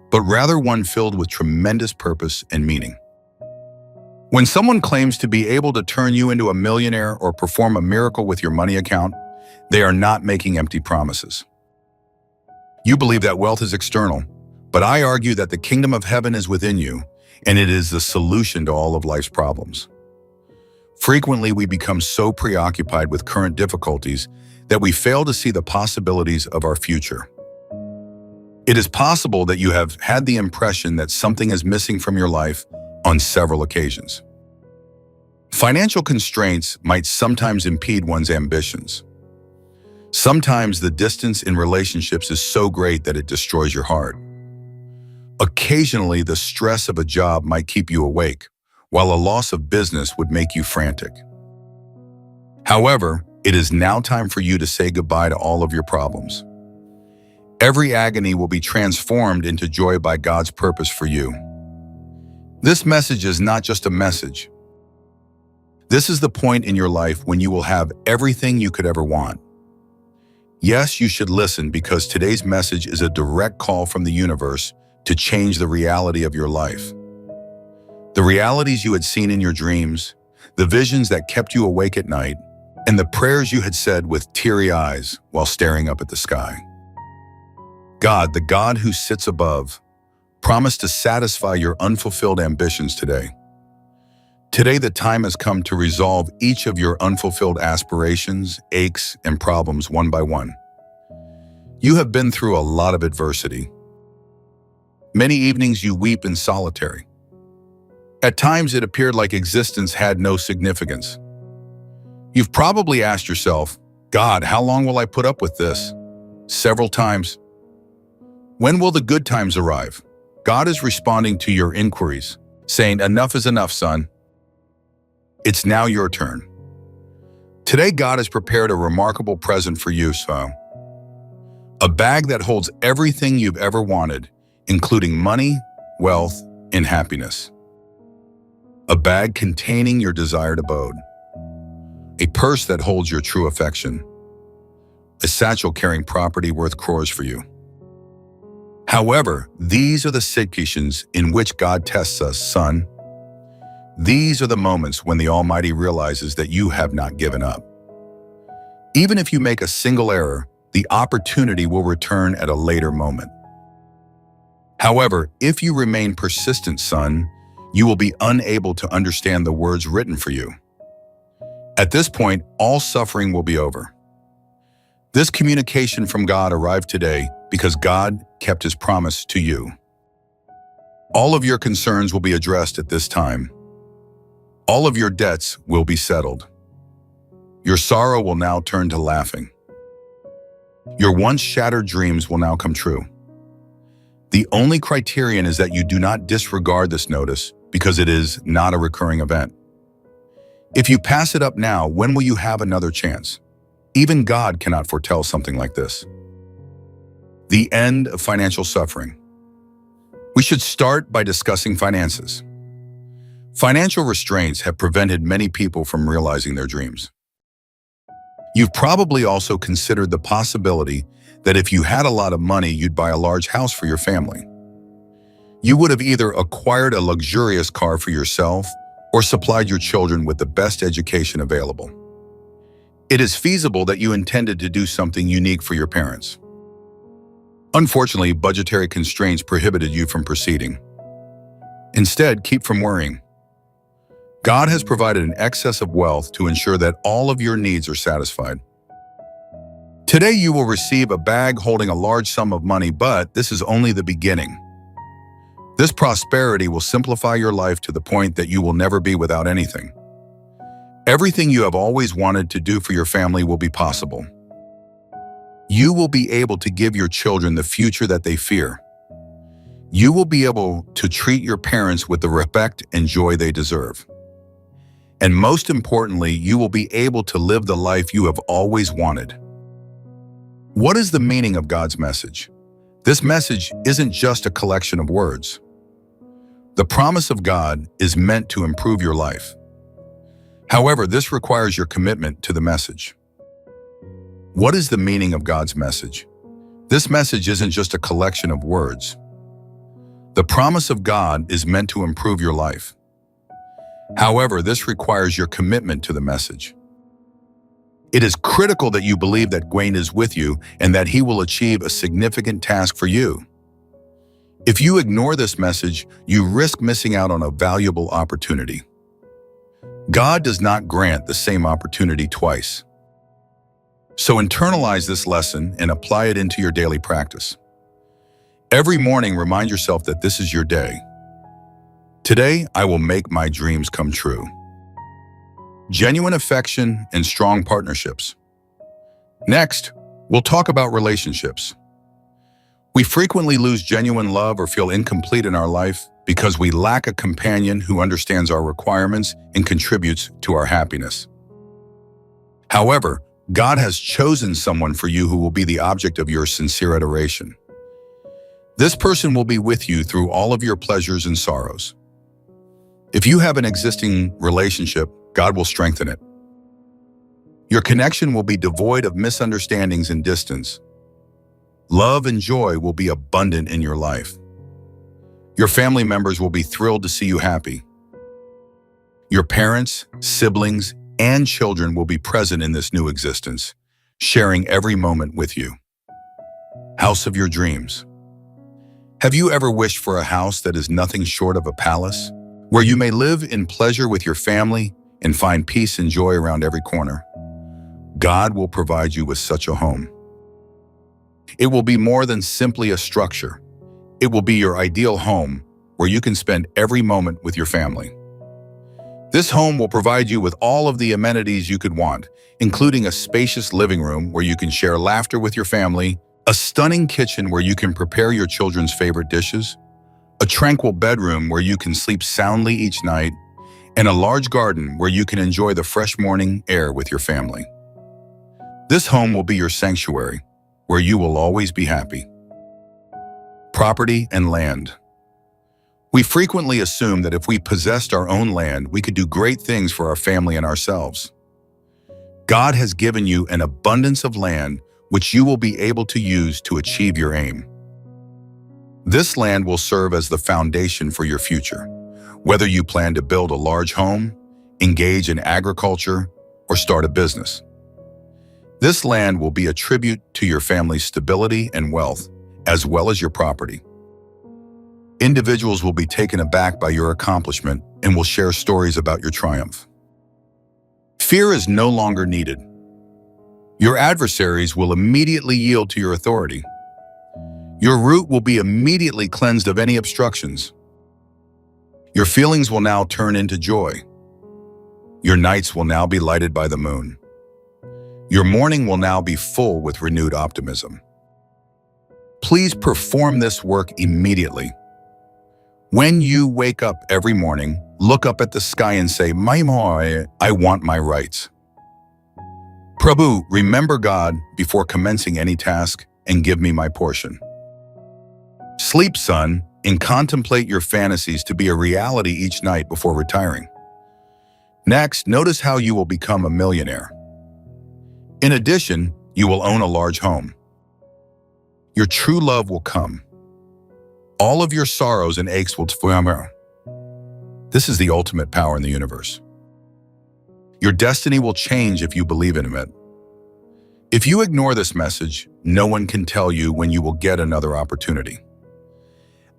but rather one filled with tremendous purpose and meaning. When someone claims to be able to turn you into a millionaire or perform a miracle with your money account, they are not making empty promises. You believe that wealth is external, but I argue that the kingdom of heaven is within you, and it is the solution to all of life's problems. Frequently, we become so preoccupied with current difficulties that we fail to see the possibilities of our future. It is possible that you have had the impression that something is missing from your life on several occasions. Financial constraints might sometimes impede one's ambitions. Sometimes the distance in relationships is so great that it destroys your heart. Occasionally, the stress of a job might keep you awake, while a loss of business would make you frantic. However, it is now time for you to say goodbye to all of your problems. Every agony will be transformed into joy by God's purpose for you. This message is not just a message. This is the point in your life when you will have everything you could ever want. Yes, you should listen, because today's message is a direct call from the universe to change the reality of your life. The realities you had seen in your dreams, the visions that kept you awake at night, and the prayers you had said with teary eyes while staring up at the sky. God, the God who sits above, promised to satisfy your unfulfilled ambitions today. Today, the time has come to resolve each of your unfulfilled aspirations, aches, and problems one by one. You have been through a lot of adversity. Many evenings you weep in solitary. At times it appeared like existence had no significance. You've probably asked yourself, God, how long will I put up with this? Several times. When will the good times arrive? God is responding to your inquiries, saying, enough is enough, son. It's now your turn. Today, God has prepared a remarkable present for you, son. A bag that holds everything you've ever wanted, including money, wealth, and happiness. A bag containing your desired abode. A purse that holds your true affection. A satchel carrying property worth crores for you. However, these are the situations in which God tests us, son. These are the moments when the Almighty realizes that you have not given up. Even if you make a single error, the opportunity will return at a later moment. However, if you remain persistent, son, you will be unable to understand the words written for you. At this point, all suffering will be over. This communication from God arrived today because God kept his promise to you. All of your concerns will be addressed at this time. All of your debts will be settled. Your sorrow will now turn to laughing. Your once shattered dreams will now come true. The only criterion is that you do not disregard this notice because it is not a recurring event. If you pass it up now, when will you have another chance? Even God cannot foretell something like this. The end of financial suffering. We should start by discussing finances. Financial restraints have prevented many people from realizing their dreams. You've probably also considered the possibility that if you had a lot of money, you'd buy a large house for your family. You would have either acquired a luxurious car for yourself or supplied your children with the best education available. It is feasible that you intended to do something unique for your parents. Unfortunately, budgetary constraints prohibited you from proceeding. Instead, keep from worrying. God has provided an excess of wealth to ensure that all of your needs are satisfied. Today you will receive a bag holding a large sum of money, but this is only the beginning. This prosperity will simplify your life to the point that you will never be without anything. Everything you have always wanted to do for your family will be possible. You will be able to give your children the future that they fear. You will be able to treat your parents with the respect and joy they deserve. And most importantly, you will be able to live the life you have always wanted. What is the meaning of God's message? This message isn't just a collection of words. The promise of God is meant to improve your life. However, this requires your commitment to the message. What is the meaning of God's message? This message isn't just a collection of words. The promise of God is meant to improve your life. However, this requires your commitment to the message. It is critical that you believe that God is with you and that he will achieve a significant task for you. If you ignore this message, you risk missing out on a valuable opportunity. God does not grant the same opportunity twice. So internalize this lesson and apply it into your daily practice. Every morning, remind yourself that this is your day. Today, I will make my dreams come true. Genuine affection and strong partnerships. Next, we'll talk about relationships. We frequently lose genuine love or feel incomplete in our life because we lack a companion who understands our requirements and contributes to our happiness. However, God has chosen someone for you who will be the object of your sincere adoration. This person will be with you through all of your pleasures and sorrows. If you have an existing relationship, God will strengthen it. Your connection will be devoid of misunderstandings and distance. Love and joy will be abundant in your life. Your family members will be thrilled to see you happy. Your parents, siblings, and children will be present in this new existence, sharing every moment with you. House of your dreams. Have you ever wished for a house that is nothing short of a palace, where you may live in pleasure with your family and find peace and joy around every corner? God will provide you with such a home. It will be more than simply a structure. It will be your ideal home where you can spend every moment with your family. This home will provide you with all of the amenities you could want, including a spacious living room where you can share laughter with your family, a stunning kitchen where you can prepare your children's favorite dishes, a tranquil bedroom where you can sleep soundly each night, and a large garden where you can enjoy the fresh morning air with your family. This home will be your sanctuary, where you will always be happy. Property and land. We frequently assume that if we possessed our own land, we could do great things for our family and ourselves. God has given you an abundance of land which you will be able to use to achieve your aim. This land will serve as the foundation for your future, whether you plan to build a large home, engage in agriculture, or start a business. This land will be a tribute to your family's stability and wealth, as well as your property. Individuals will be taken aback by your accomplishment and will share stories about your triumph. Fear is no longer needed. Your adversaries will immediately yield to your authority. Your route will be immediately cleansed of any obstructions. Your feelings will now turn into joy. Your nights will now be lighted by the moon. Your morning will now be full with renewed optimism. Please perform this work immediately. When you wake up every morning, look up at the sky and say, I want my rights. Prabhu, remember God before commencing any task and give me my portion. Sleep, son, and contemplate your fantasies to be a reality each night before retiring. Next, notice how you will become a millionaire. In addition, you will own a large home. Your true love will come. All of your sorrows and aches will disappear. This is the ultimate power in the universe. Your destiny will change if you believe in it. If you ignore this message, no one can tell you when you will get another opportunity.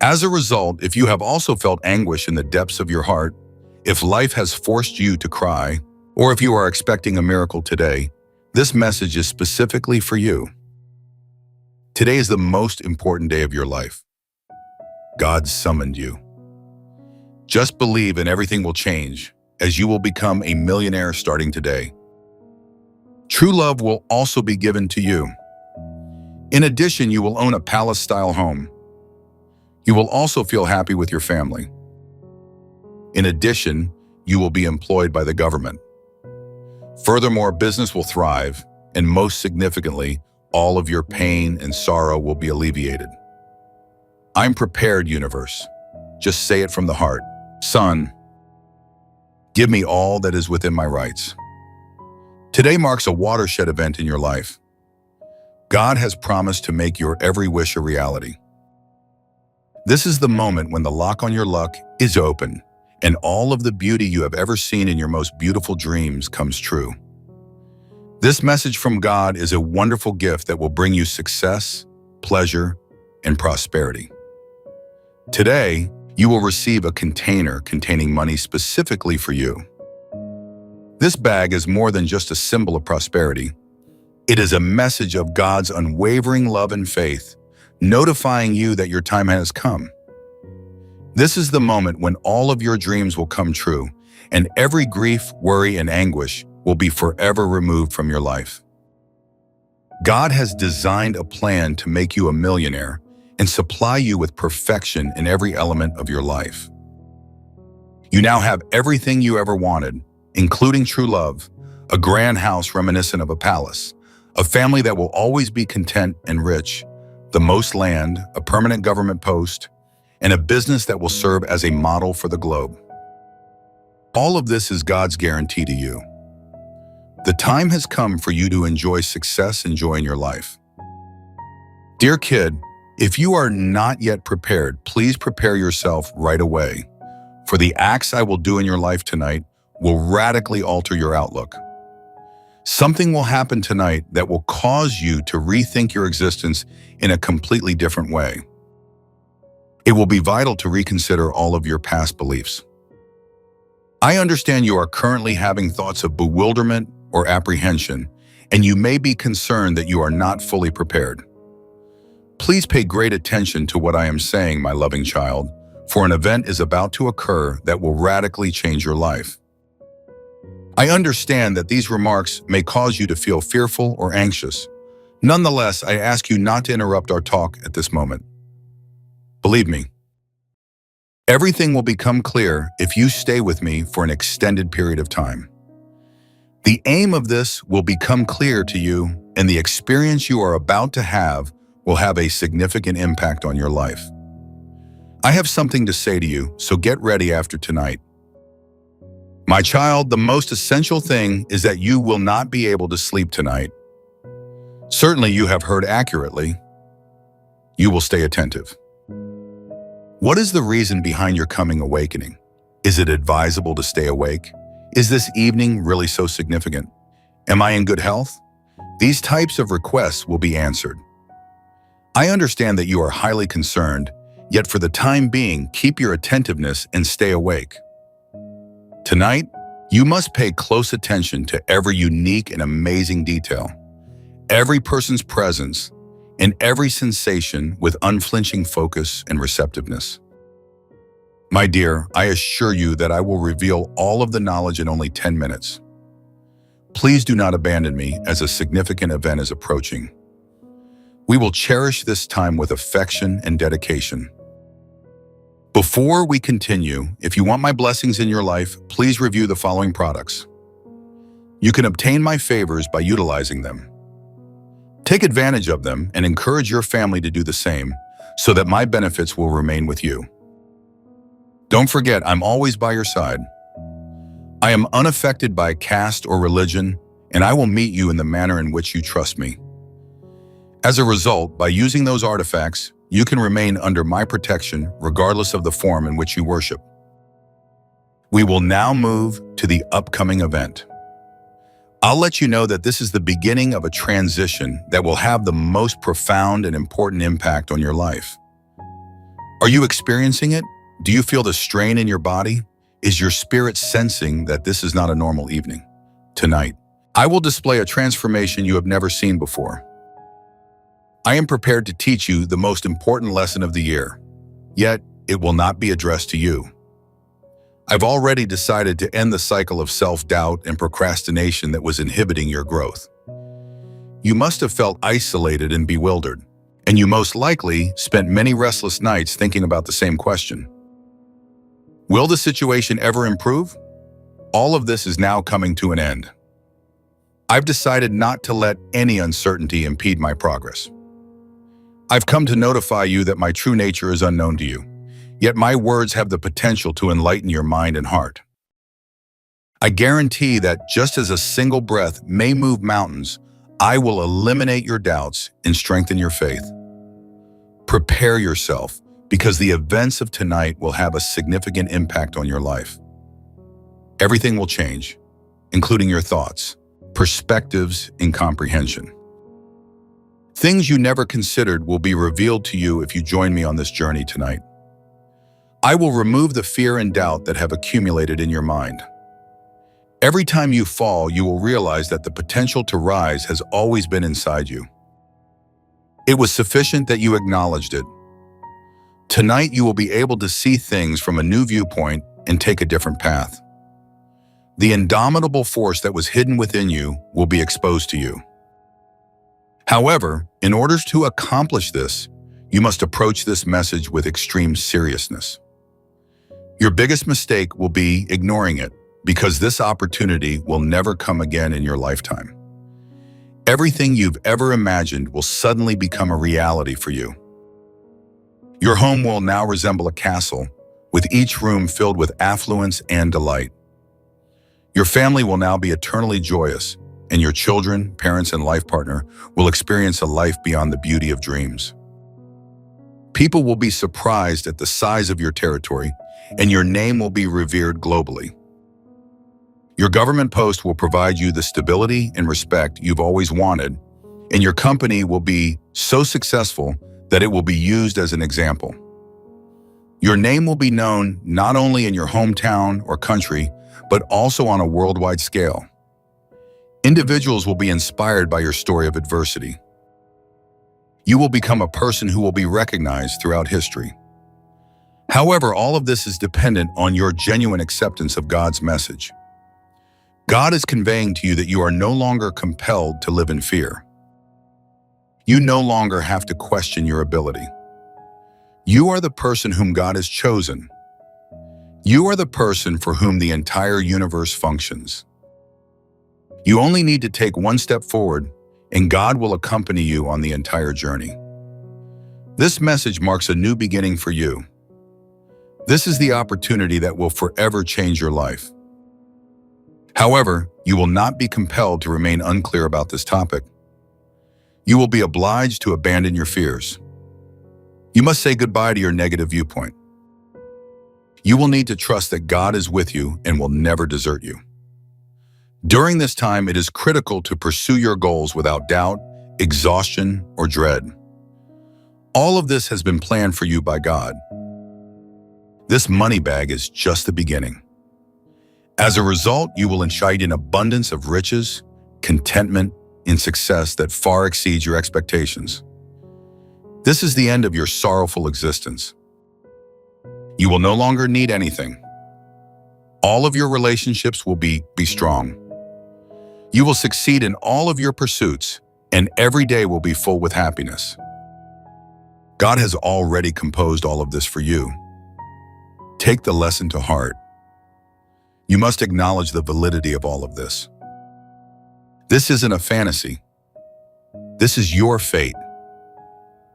As a result, if you have also felt anguish in the depths of your heart, if life has forced you to cry, or if you are expecting a miracle today, this message is specifically for you. Today is the most important day of your life. God summoned you. Just believe and everything will change, as you will become a millionaire starting today. True love will also be given to you. In addition, you will own a palace-style home. You will also feel happy with your family. In addition, you will be employed by the government. Furthermore, business will thrive, and most significantly, all of your pain and sorrow will be alleviated. I'm prepared, universe. Just say it from the heart. Son, give me all that is within my rights. Today marks a watershed event in your life. God has promised to make your every wish a reality. This is the moment when the lock on your luck is open, and all of the beauty you have ever seen in your most beautiful dreams comes true. This message from God is a wonderful gift that will bring you success, pleasure, and prosperity. Today, you will receive a container containing money specifically for you. This bag is more than just a symbol of prosperity. It is a message of God's unwavering love and faith, notifying you that your time has come. This is the moment when all of your dreams will come true, and every grief, worry, and anguish will be forever removed from your life. God has designed a plan to make you a millionaire and supply you with perfection in every element of your life. You now have everything you ever wanted, including true love, a grand house reminiscent of a palace, a family that will always be content and rich, the most land, a permanent government post, and a business that will serve as a model for the globe. All of this is God's guarantee to you. The time has come for you to enjoy success and joy in your life. Dear kid, if you are not yet prepared, please prepare yourself right away, for the acts I will do in your life tonight will radically alter your outlook. Something will happen tonight that will cause you to rethink your existence in a completely different way. It will be vital to reconsider all of your past beliefs. I understand you are currently having thoughts of bewilderment or apprehension, and you may be concerned that you are not fully prepared. Please pay great attention to what I am saying, my loving child, for an event is about to occur that will radically change your life. I understand that these remarks may cause you to feel fearful or anxious. Nonetheless, I ask you not to interrupt our talk at this moment. Believe me, everything will become clear if you stay with me for an extended period of time. The aim of this will become clear to you, and the experience you are about to have will have a significant impact on your life. I have something to say to you, so get ready after tonight. My child, the most essential thing is that you will not be able to sleep tonight. Certainly you have heard accurately. You will stay attentive. What is the reason behind your coming awakening? Is it advisable to stay awake? Is this evening really so significant? Am I in good health? These types of requests will be answered. I understand that you are highly concerned, Yet for the time being, keep your attentiveness and stay awake. Tonight, you must pay close attention to every unique and amazing detail, every person's presence, and every sensation with unflinching focus and receptiveness. My dear, I assure you that I will reveal all of the knowledge in only 10 minutes. Please do not abandon me as a significant event is approaching. We will cherish this time with affection and dedication. Before we continue, if you want my blessings in your life, please review the following products. You can obtain my favors by utilizing them. Take advantage of them and encourage your family to do the same so that my benefits will remain with you. Don't forget, I'm always by your side. I am unaffected by caste or religion, and I will meet you in the manner in which you trust me. As a result, by using those artifacts, you can remain under my protection regardless of the form in which you worship. We will now move to the upcoming event. I'll let you know that this is the beginning of a transition that will have the most profound and important impact on your life. Are you experiencing it? Do you feel the strain in your body? Is your spirit sensing that this is not a normal evening? Tonight, I will display a transformation you have never seen before. I am prepared to teach you the most important lesson of the year, yet it will not be addressed to you. I've already decided to end the cycle of self-doubt and procrastination that was inhibiting your growth. You must have felt isolated and bewildered, and you most likely spent many restless nights thinking about the same question. Will the situation ever improve? All of this is now coming to an end. I've decided not to let any uncertainty impede my progress. I've come to notify you that my true nature is unknown to you, yet my words have the potential to enlighten your mind and heart. I guarantee that just as a single breath may move mountains, I will eliminate your doubts and strengthen your faith. Prepare yourself, because the events of tonight will have a significant impact on your life. Everything will change, including your thoughts, perspectives, and comprehension. Things you never considered will be revealed to you if you join me on this journey tonight. I will remove the fear and doubt that have accumulated in your mind. Every time you fall, you will realize that the potential to rise has always been inside you. It was sufficient that you acknowledged it. Tonight, you will be able to see things from a new viewpoint and take a different path. The indomitable force that was hidden within you will be exposed to you. However, in order to accomplish this, you must approach this message with extreme seriousness. Your biggest mistake will be ignoring it, because this opportunity will never come again in your lifetime. Everything you've ever imagined will suddenly become a reality for you. Your home will now resemble a castle, with each room filled with affluence and delight. Your family will now be eternally joyous, and your children, parents, and life partner will experience a life beyond the beauty of dreams. People will be surprised at the size of your territory, and your name will be revered globally. Your government post will provide you the stability and respect you've always wanted, and your company will be so successful that it will be used as an example. Your name will be known not only in your hometown or country, but also on a worldwide scale. Individuals will be inspired by your story of adversity. You will become a person who will be recognized throughout history. However, all of this is dependent on your genuine acceptance of God's message. God is conveying to you that you are no longer compelled to live in fear. You no longer have to question your ability. You are the person whom God has chosen. You are the person for whom the entire universe functions. You only need to take one step forward, and God will accompany you on the entire journey. This message marks a new beginning for you. This is the opportunity that will forever change your life. However, you will not be compelled to remain unclear about this topic. You will be obliged to abandon your fears. You must say goodbye to your negative viewpoint. You will need to trust that God is with you and will never desert you. During this time, it is critical to pursue your goals without doubt, exhaustion, or dread. All of this has been planned for you by God. This money bag is just the beginning. As a result, you will enjoy an abundance of riches, contentment, and success that far exceeds your expectations. This is the end of your sorrowful existence. You will no longer need anything. All of your relationships will be strong. You will succeed in all of your pursuits, and every day will be full with happiness. God has already composed all of this for you. Take the lesson to heart. You must acknowledge the validity of all of this. This isn't a fantasy. This is your fate.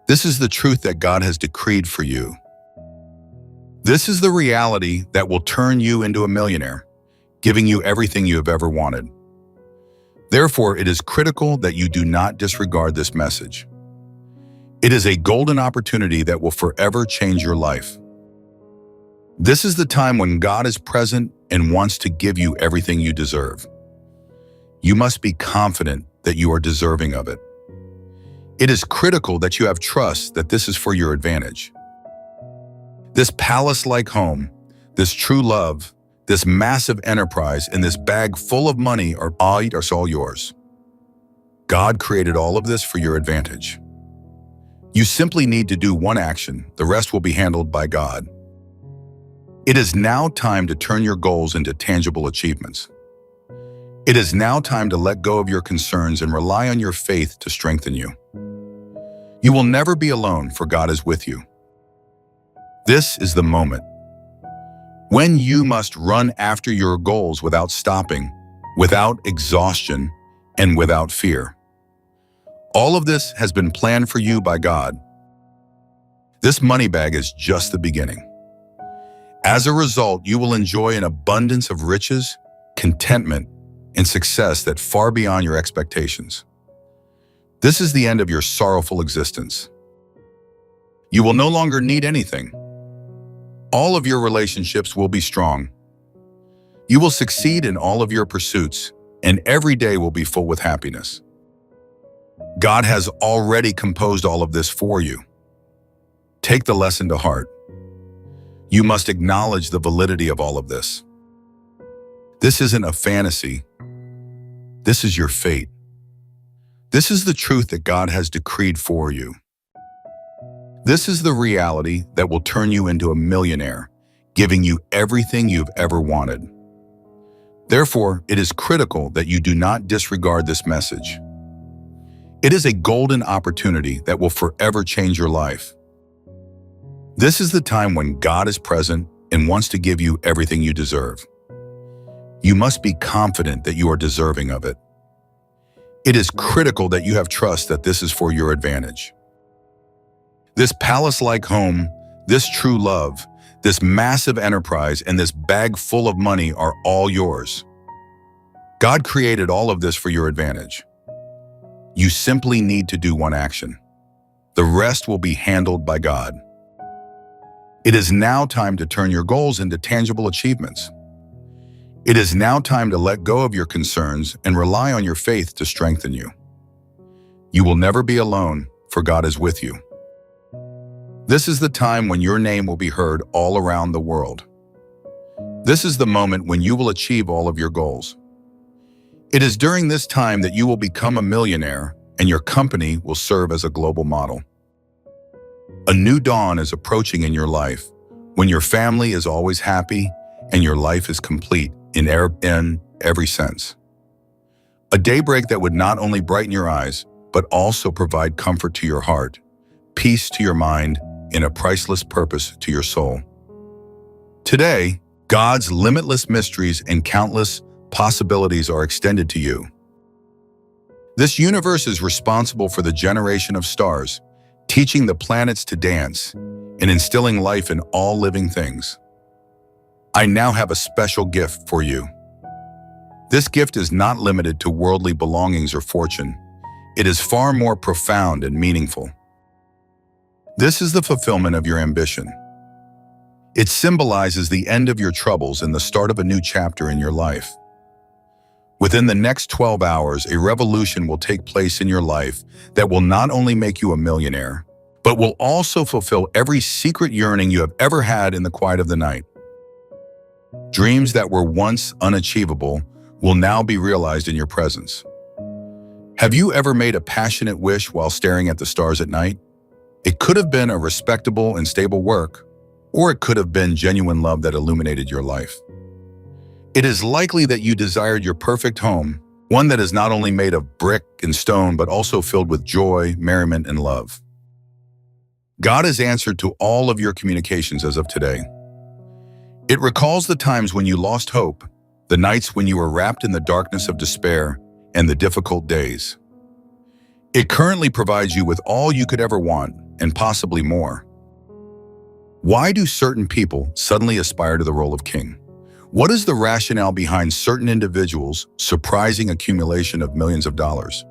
This is the truth that God has decreed for you. This is the reality that will turn you into a millionaire, giving you everything you have ever wanted. Therefore, it is critical that you do not disregard this message. It is a golden opportunity that will forever change your life. This is the time when God is present and wants to give you everything you deserve. You must be confident that you are deserving of it. It is critical that you have trust that this is for your advantage. This palace-like home, this true love, this massive enterprise, and this bag full of money are all yours. God created all of this for your advantage. You simply need to do one action. The rest will be handled by God. It is now time to turn your goals into tangible achievements. It is now time to let go of your concerns and rely on your faith to strengthen you. You will never be alone, for God is with you. This is the moment when you must run after your goals without stopping, without exhaustion, and without fear. All of this has been planned for you by God. This money bag is just the beginning. As a result, you will enjoy an abundance of riches, contentment, and success that far beyond your expectations. This is the end of your sorrowful existence. You will no longer need anything. All of your relationships will be strong. You will succeed in all of your pursuits, and every day will be full with happiness. God has already composed all of this for you. Take the lesson to heart. You must acknowledge the validity of all of this. This isn't a fantasy. This is your fate. This is the truth that God has decreed for you. This is the reality that will turn you into a millionaire, giving you everything you've ever wanted. Therefore, it is critical that you do not disregard this message. It is a golden opportunity that will forever change your life. This is the time when God is present and wants to give you everything you deserve. You must be confident that you are deserving of it. It is critical that you have trust that this is for your advantage. This palace-like home, this true love, this massive enterprise, and this bag full of money are all yours. God created all of this for your advantage. You simply need to do one action. The rest will be handled by God. It is now time to turn your goals into tangible achievements. It is now time to let go of your concerns and rely on your faith to strengthen you. You will never be alone, for God is with you. This is the time when your name will be heard all around the world. This is the moment when you will achieve all of your goals. It is during this time that you will become a millionaire and your company will serve as a global model. A new dawn is approaching in your life when your family is always happy and your life is complete in every sense. A daybreak that would not only brighten your eyes, but also provide comfort to your heart, peace to your mind, and a priceless purpose to your soul. Today, God's limitless mysteries and countless possibilities are extended to you. This universe is responsible for the generation of stars, teaching the planets to dance and instilling life in all living things. I now have a special gift for you. This gift is not limited to worldly belongings or fortune. It is far more profound and meaningful. This is the fulfillment of your ambition. It symbolizes the end of your troubles and the start of a new chapter in your life. Within the next 12 hours, a revolution will take place in your life that will not only make you a millionaire, but will also fulfill every secret yearning you have ever had in the quiet of the night. Dreams that were once unachievable will now be realized in your presence. Have you ever made a passionate wish while staring at the stars at night? It could have been a respectable and stable work, or it could have been genuine love that illuminated your life. It is likely that you desired your perfect home, one that is not only made of brick and stone, but also filled with joy, merriment, and love. God has answered to all of your communications as of today. It recalls the times when you lost hope, the nights when you were wrapped in the darkness of despair, and the difficult days. It currently provides you with all you could ever want, and possibly more. Why do certain people suddenly aspire to the role of king? What is the rationale behind certain individuals' surprising accumulation of millions of dollars?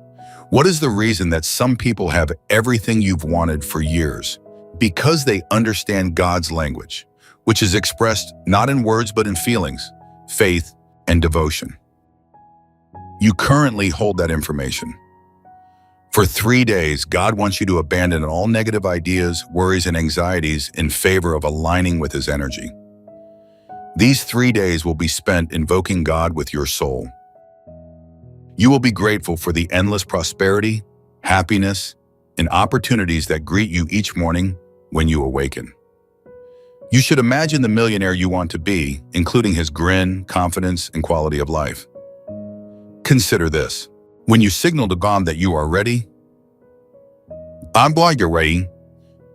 What is the reason that some people have everything you've wanted for years? Because they understand God's language, which is expressed not in words but in feelings, faith, and devotion. You currently hold that information. For 3 days, God wants you to abandon all negative ideas, worries, and anxieties in favor of aligning with His energy. These 3 days will be spent invoking God with your soul. You will be grateful for the endless prosperity, happiness, and opportunities that greet you each morning when you awaken. You should imagine the millionaire you want to be, including his grin, confidence, and quality of life. Consider this. When you signal to God that you are ready, I'm glad you're ready,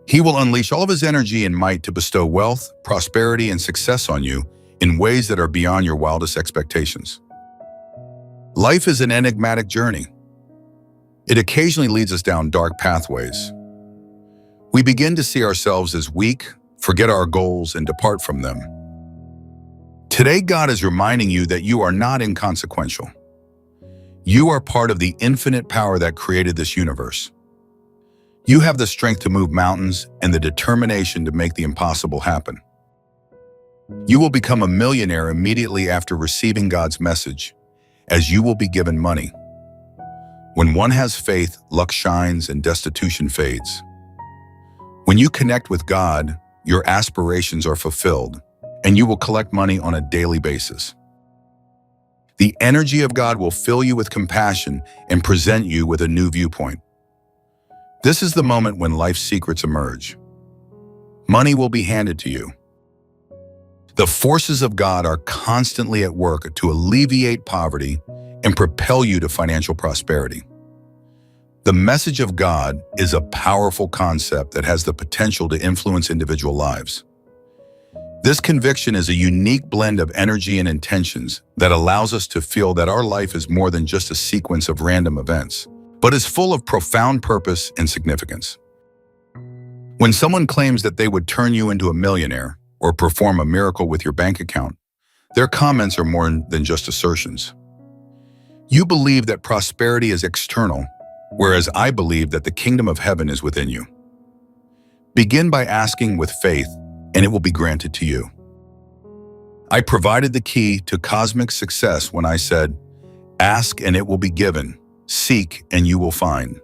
He will unleash all of His energy and might to bestow wealth, prosperity, and success on you in ways that are beyond your wildest expectations. Life is an enigmatic journey. It occasionally leads us down dark pathways. We begin to see ourselves as weak, forget our goals, and depart from them. Today, God is reminding you that you are not inconsequential. You are part of the infinite power that created this universe. You have the strength to move mountains and the determination to make the impossible happen. You will become a millionaire immediately after receiving God's message, as you will be given money. When one has faith, luck shines and destitution fades. When you connect with God, your aspirations are fulfilled, and you will collect money on a daily basis. The energy of God will fill you with compassion and present you with a new viewpoint. This is the moment when life's secrets emerge. Money will be handed to you. The forces of God are constantly at work to alleviate poverty and propel you to financial prosperity. The message of God is a powerful concept that has the potential to influence individual lives. This conviction is a unique blend of energy and intentions that allows us to feel that our life is more than just a sequence of random events, but is full of profound purpose and significance. When someone claims that they would turn you into a millionaire or perform a miracle with your bank account, their comments are more than just assertions. You believe that prosperity is external, whereas I believe that the kingdom of heaven is within you. Begin by asking with faith, and it will be granted to you. I provided the key to cosmic success when I said, ask and it will be given, seek and you will find.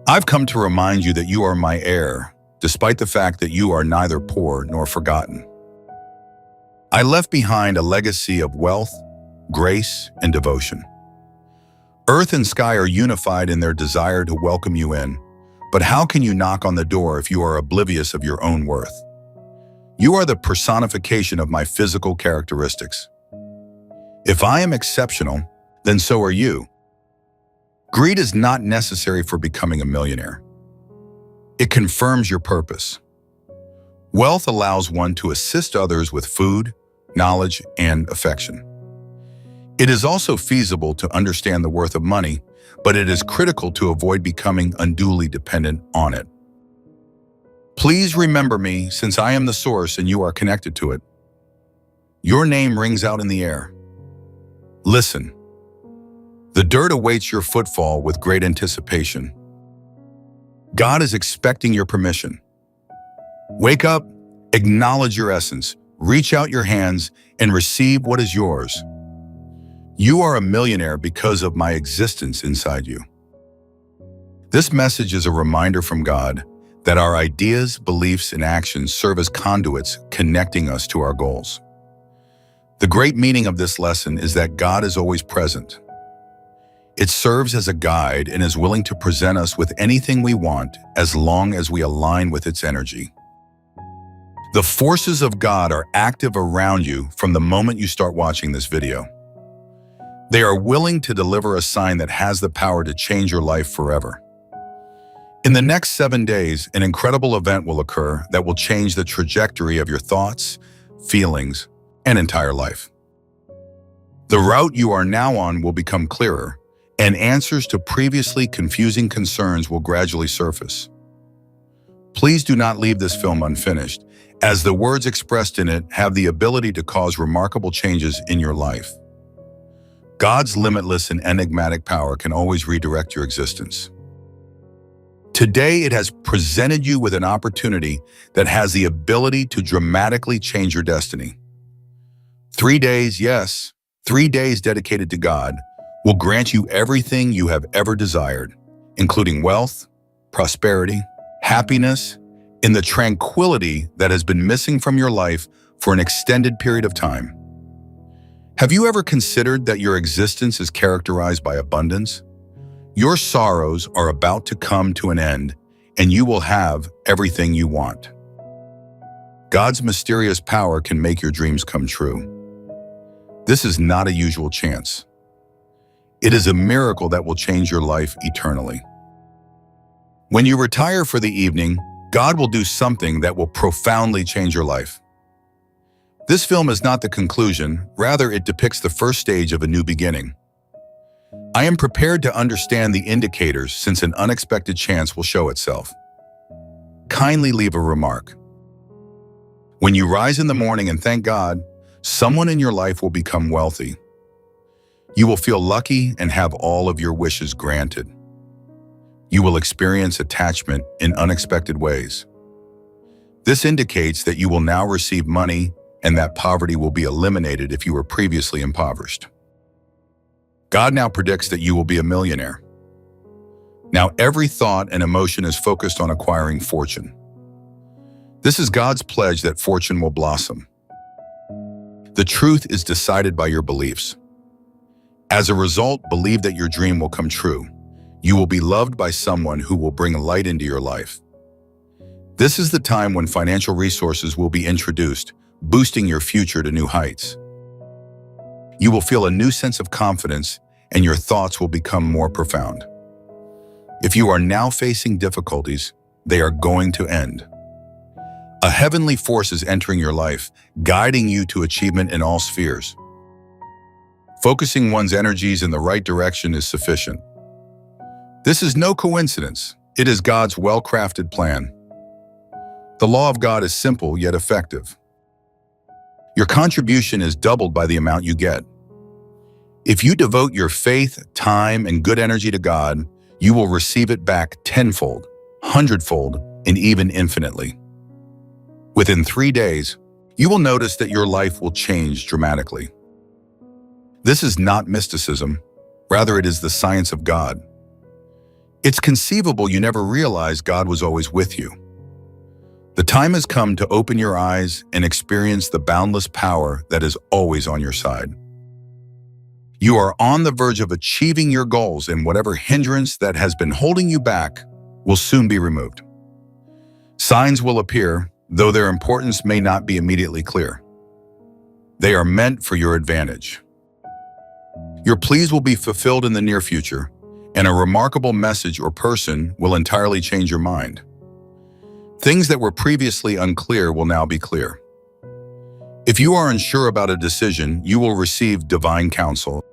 I've come to remind you that you are my heir, despite the fact that you are neither poor nor forgotten. I left behind a legacy of wealth, grace, and devotion. Earth and sky are unified in their desire to welcome you in, but how can you knock on the door if you are oblivious of your own worth? You are the personification of my physical characteristics. If I am exceptional, then so are you. Greed is not necessary for becoming a millionaire. It confirms your purpose. Wealth allows one to assist others with food, knowledge, and affection. It is also feasible to understand the worth of money, but it is critical to avoid becoming unduly dependent on it. Please remember me, since I am the source and you are connected to it. Your name rings out in the air. Listen. The dirt awaits your footfall with great anticipation. God is expecting your permission. Wake up, acknowledge your essence, reach out your hands, and receive what is yours. You are a millionaire because of my existence inside you. This message is a reminder from God that our ideas, beliefs, and actions serve as conduits connecting us to our goals. The great meaning of this lesson is that God is always present. It serves as a guide and is willing to present us with anything we want as long as we align with its energy. The forces of God are active around you from the moment you start watching this video. They are willing to deliver a sign that has the power to change your life forever. In the next 7 days, an incredible event will occur that will change the trajectory of your thoughts, feelings, and entire life. The route you are now on will become clearer, and answers to previously confusing concerns will gradually surface. Please do not leave this film unfinished, as the words expressed in it have the ability to cause remarkable changes in your life. God's limitless and enigmatic power can always redirect your existence. Today, it has presented you with an opportunity that has the ability to dramatically change your destiny. 3 days, yes, 3 days dedicated to God, will grant you everything you have ever desired, including wealth, prosperity, happiness, and the tranquility that has been missing from your life for an extended period of time. Have you ever considered that your existence is characterized by abundance? Your sorrows are about to come to an end, and you will have everything you want. God's mysterious power can make your dreams come true. This is not a usual chance. It is a miracle that will change your life eternally. When you retire for the evening, God will do something that will profoundly change your life. This film is not the conclusion, rather it depicts the first stage of a new beginning. I am prepared to understand the indicators since an unexpected chance will show itself. Kindly leave a remark. When you rise in the morning and thank God, someone in your life will become wealthy. You will feel lucky and have all of your wishes granted. You will experience attachment in unexpected ways. This indicates that you will now receive money and that poverty will be eliminated if you were previously impoverished. God now predicts that you will be a millionaire. Now every thought and emotion is focused on acquiring fortune. This is God's pledge that fortune will blossom. The truth is decided by your beliefs. As a result, believe that your dream will come true. You will be loved by someone who will bring light into your life. This is the time when financial resources will be introduced, boosting your future to new heights. You will feel a new sense of confidence, and your thoughts will become more profound. If you are now facing difficulties, they are going to end. A heavenly force is entering your life, guiding you to achievement in all spheres. Focusing one's energies in the right direction is sufficient. This is no coincidence. It is God's well-crafted plan. The law of God is simple yet effective. Your contribution is doubled by the amount you get. If you devote your faith, time, and good energy to God, you will receive it back tenfold, hundredfold, and even infinitely. Within 3 days, you will notice that your life will change dramatically. This is not mysticism, rather it is the science of God. It's conceivable you never realized God was always with you. The time has come to open your eyes and experience the boundless power that is always on your side. You are on the verge of achieving your goals, and whatever hindrance that has been holding you back will soon be removed. Signs will appear, though their importance may not be immediately clear. They are meant for your advantage. Your pleas will be fulfilled in the near future, and a remarkable message or person will entirely change your mind. Things that were previously unclear will now be clear. If you are unsure about a decision, you will receive divine counsel.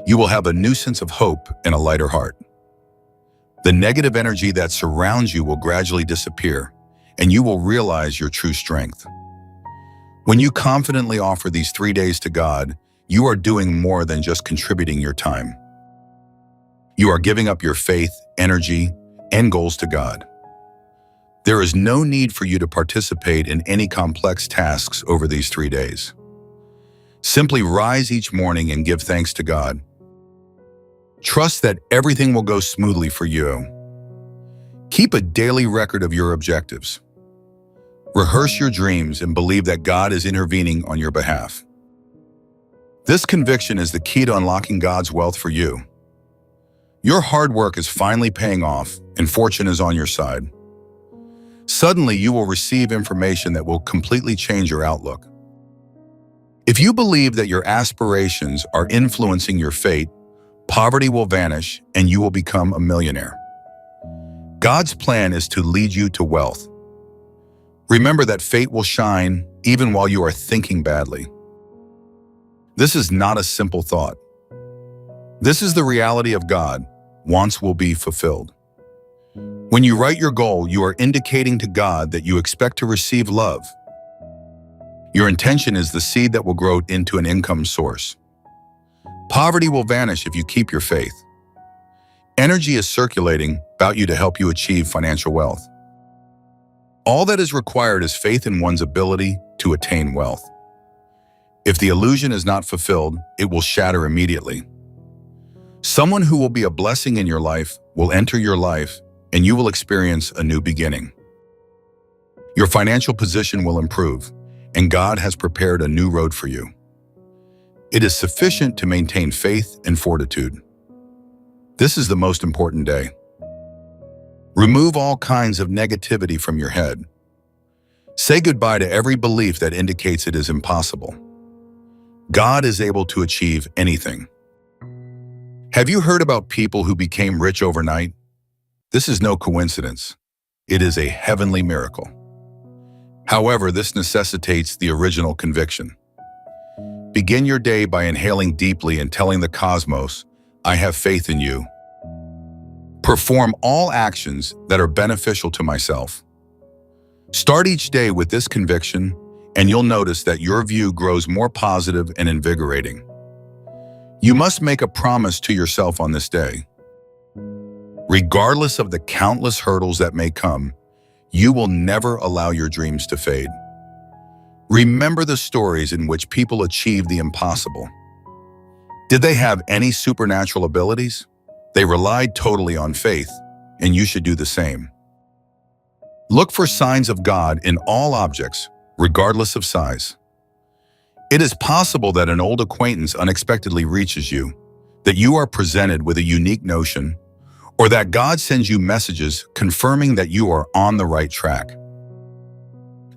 You will have a new sense of hope and a lighter heart. The negative energy that surrounds you will gradually disappear, and you will realize your true strength. When you confidently offer these 3 days to God, you are doing more than just contributing your time. You are giving up your faith, energy, and goals to God. There is no need for you to participate in any complex tasks over these 3 days. Simply rise each morning and give thanks to God. Trust that everything will go smoothly for you. Keep a daily record of your objectives. Rehearse your dreams and believe that God is intervening on your behalf. This conviction is the key to unlocking God's wealth for you. Your hard work is finally paying off and fortune is on your side. Suddenly, you will receive information that will completely change your outlook. If you believe that your aspirations are influencing your fate, poverty will vanish and you will become a millionaire. God's plan is to lead you to wealth. Remember that fate will shine even while you are thinking badly. This is not a simple thought. This is the reality of God. Wants will be fulfilled. When you write your goal, you are indicating to God that you expect to receive love. Your intention is the seed that will grow into an income source. Poverty will vanish if you keep your faith. Energy is circulating about you to help you achieve financial wealth. All that is required is faith in one's ability to attain wealth. If the illusion is not fulfilled, it will shatter immediately. Someone who will be a blessing in your life will enter your life and you will experience a new beginning. Your financial position will improve, and God has prepared a new road for you. It is sufficient to maintain faith and fortitude. This is the most important day. Remove all kinds of negativity from your head. Say goodbye to every belief that indicates it is impossible. God is able to achieve anything. Have you heard about people who became rich overnight? This is no coincidence. It is a heavenly miracle. However, this necessitates the original conviction. Begin your day by inhaling deeply and telling the cosmos, "I have faith in you." Perform all actions that are beneficial to myself. Start each day with this conviction, and you'll notice that your view grows more positive and invigorating. You must make a promise to yourself on this day. Regardless of the countless hurdles that may come, you will never allow your dreams to fade. Remember the stories in which people achieved the impossible. Did they have any supernatural abilities? They relied totally on faith, and you should do the same. Look for signs of God in all objects, regardless of size. It is possible that an old acquaintance unexpectedly reaches you, that you are presented with a unique notion, or that God sends you messages confirming that you are on the right track.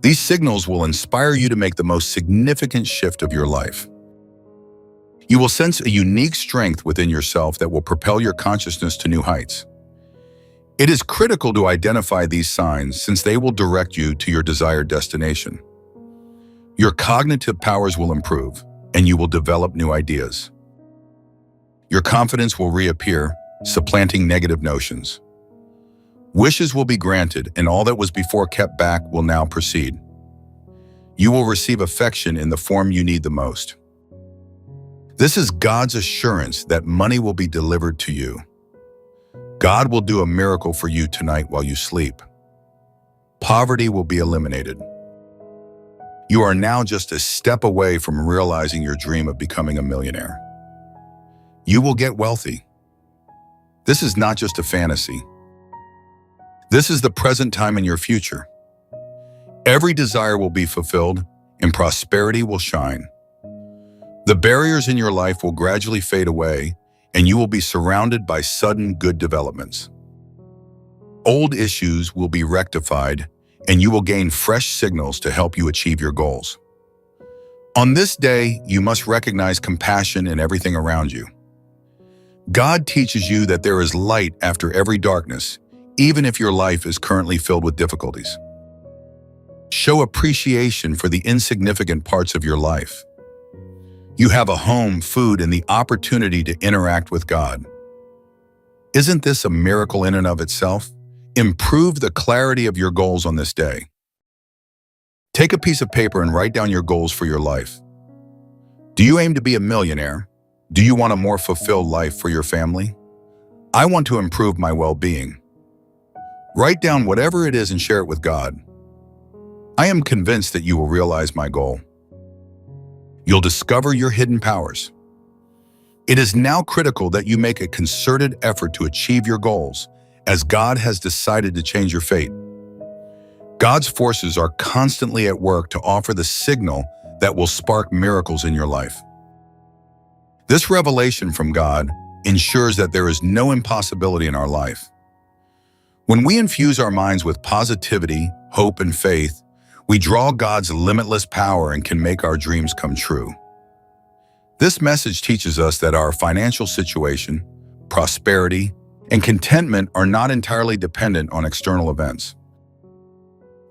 These signals will inspire you to make the most significant shift of your life. You will sense a unique strength within yourself that will propel your consciousness to new heights. It is critical to identify these signs since they will direct you to your desired destination. Your cognitive powers will improve, and you will develop new ideas. Your confidence will reappear, supplanting negative notions. Wishes will be granted, and all that was before kept back will now proceed. You will receive affection in the form you need the most. This is God's assurance that money will be delivered to you. God will do a miracle for you tonight while you sleep. Poverty will be eliminated. You are now just a step away from realizing your dream of becoming a millionaire. You will get wealthy. This is not just a fantasy. This is the present time in your future. Every desire will be fulfilled, and prosperity will shine. The barriers in your life will gradually fade away, and you will be surrounded by sudden good developments. Old issues will be rectified, and you will gain fresh signals to help you achieve your goals. On this day, you must recognize compassion in everything around you. God teaches you that there is light after every darkness, even if your life is currently filled with difficulties. Show appreciation for the insignificant parts of your life. You have a home, food, and the opportunity to interact with God. Isn't this a miracle in and of itself? Improve the clarity of your goals on this day. Take a piece of paper and write down your goals for your life. Do you aim to be a millionaire? Do you want a more fulfilled life for your family? I want to improve my well-being. Write down whatever it is and share it with God. I am convinced that you will realize my goal. You'll discover your hidden powers. It is now critical that you make a concerted effort to achieve your goals, as God has decided to change your fate. God's forces are constantly at work to offer the signal that will spark miracles in your life. This revelation from God ensures that there is no impossibility in our life. When we infuse our minds with positivity, hope, and faith, we draw God's limitless power and can make our dreams come true. This message teaches us that our financial situation, prosperity, and contentment are not entirely dependent on external events.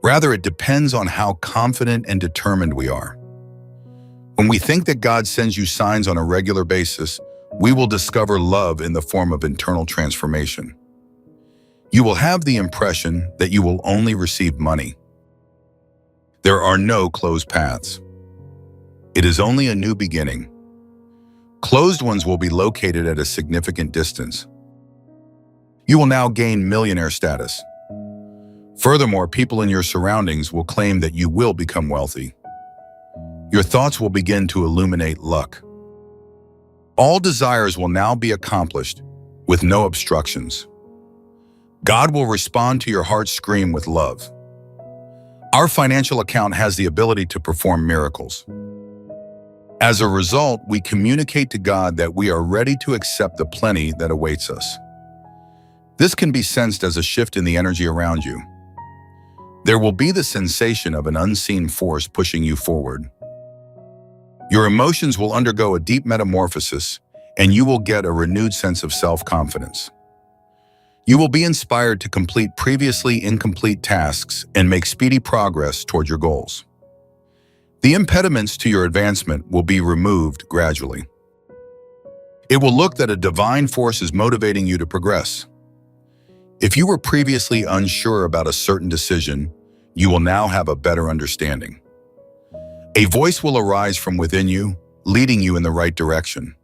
Rather, it depends on how confident and determined we are. When we think that God sends you signs on a regular basis, we will discover love in the form of internal transformation. You will have the impression that you will only receive money. There are no closed paths. It is only a new beginning. Closed ones will be located at a significant distance. You will now gain millionaire status. Furthermore, people in your surroundings will claim that you will become wealthy. Your thoughts will begin to illuminate luck. All desires will now be accomplished with no obstructions. God will respond to your heart's scream with love. Our financial account has the ability to perform miracles. As a result, we communicate to God that we are ready to accept the plenty that awaits us. This can be sensed as a shift in the energy around you. There will be the sensation of an unseen force pushing you forward. Your emotions will undergo a deep metamorphosis, and you will get a renewed sense of self-confidence. You will be inspired to complete previously incomplete tasks and make speedy progress toward your goals. The impediments to your advancement will be removed gradually. It will look that a divine force is motivating you to progress. If you were previously unsure about a certain decision, you will now have a better understanding. A voice will arise from within you, leading you in the right direction.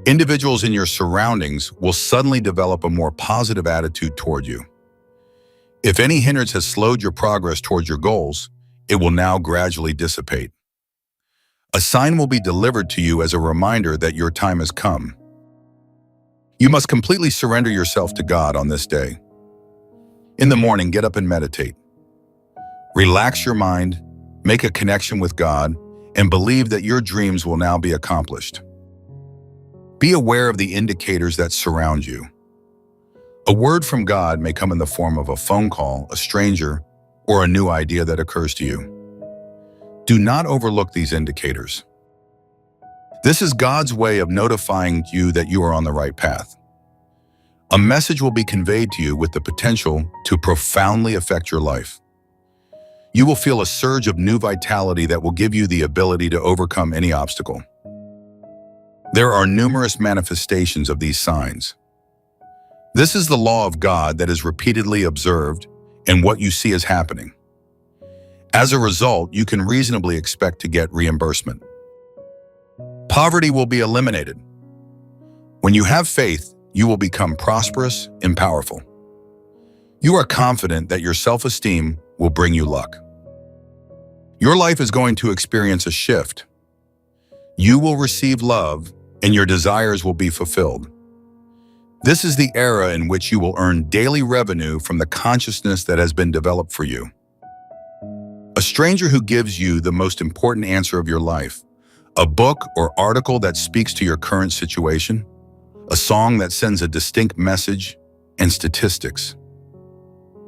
Individuals in your surroundings will suddenly develop a more positive attitude toward you. If any hindrance has slowed your progress toward your goals, it will now gradually dissipate. A sign will be delivered to you as a reminder that your time has come. You must completely surrender yourself to God on this day. In the morning, get up and meditate. Relax your mind, make a connection with God, and believe that your dreams will now be accomplished. Be aware of the indicators that surround you. A word from God may come in the form of a phone call, a stranger, or a new idea that occurs to you. Do not overlook these indicators. This is God's way of notifying you that you are on the right path. A message will be conveyed to you with the potential to profoundly affect your life. You will feel a surge of new vitality that will give you the ability to overcome any obstacle. There are numerous manifestations of these signs. This is the law of God that is repeatedly observed and what you see is happening. As a result, you can reasonably expect to get reimbursement. Poverty will be eliminated. When you have faith, you will become prosperous and powerful. You are confident that your self-esteem will bring you luck. Your life is going to experience a shift. You will receive love, and your desires will be fulfilled. This is the era in which you will earn daily revenue from the consciousness that has been developed for you. A stranger who gives you the most important answer of your life, a book or article that speaks to your current situation, a song that sends a distinct message, and statistics.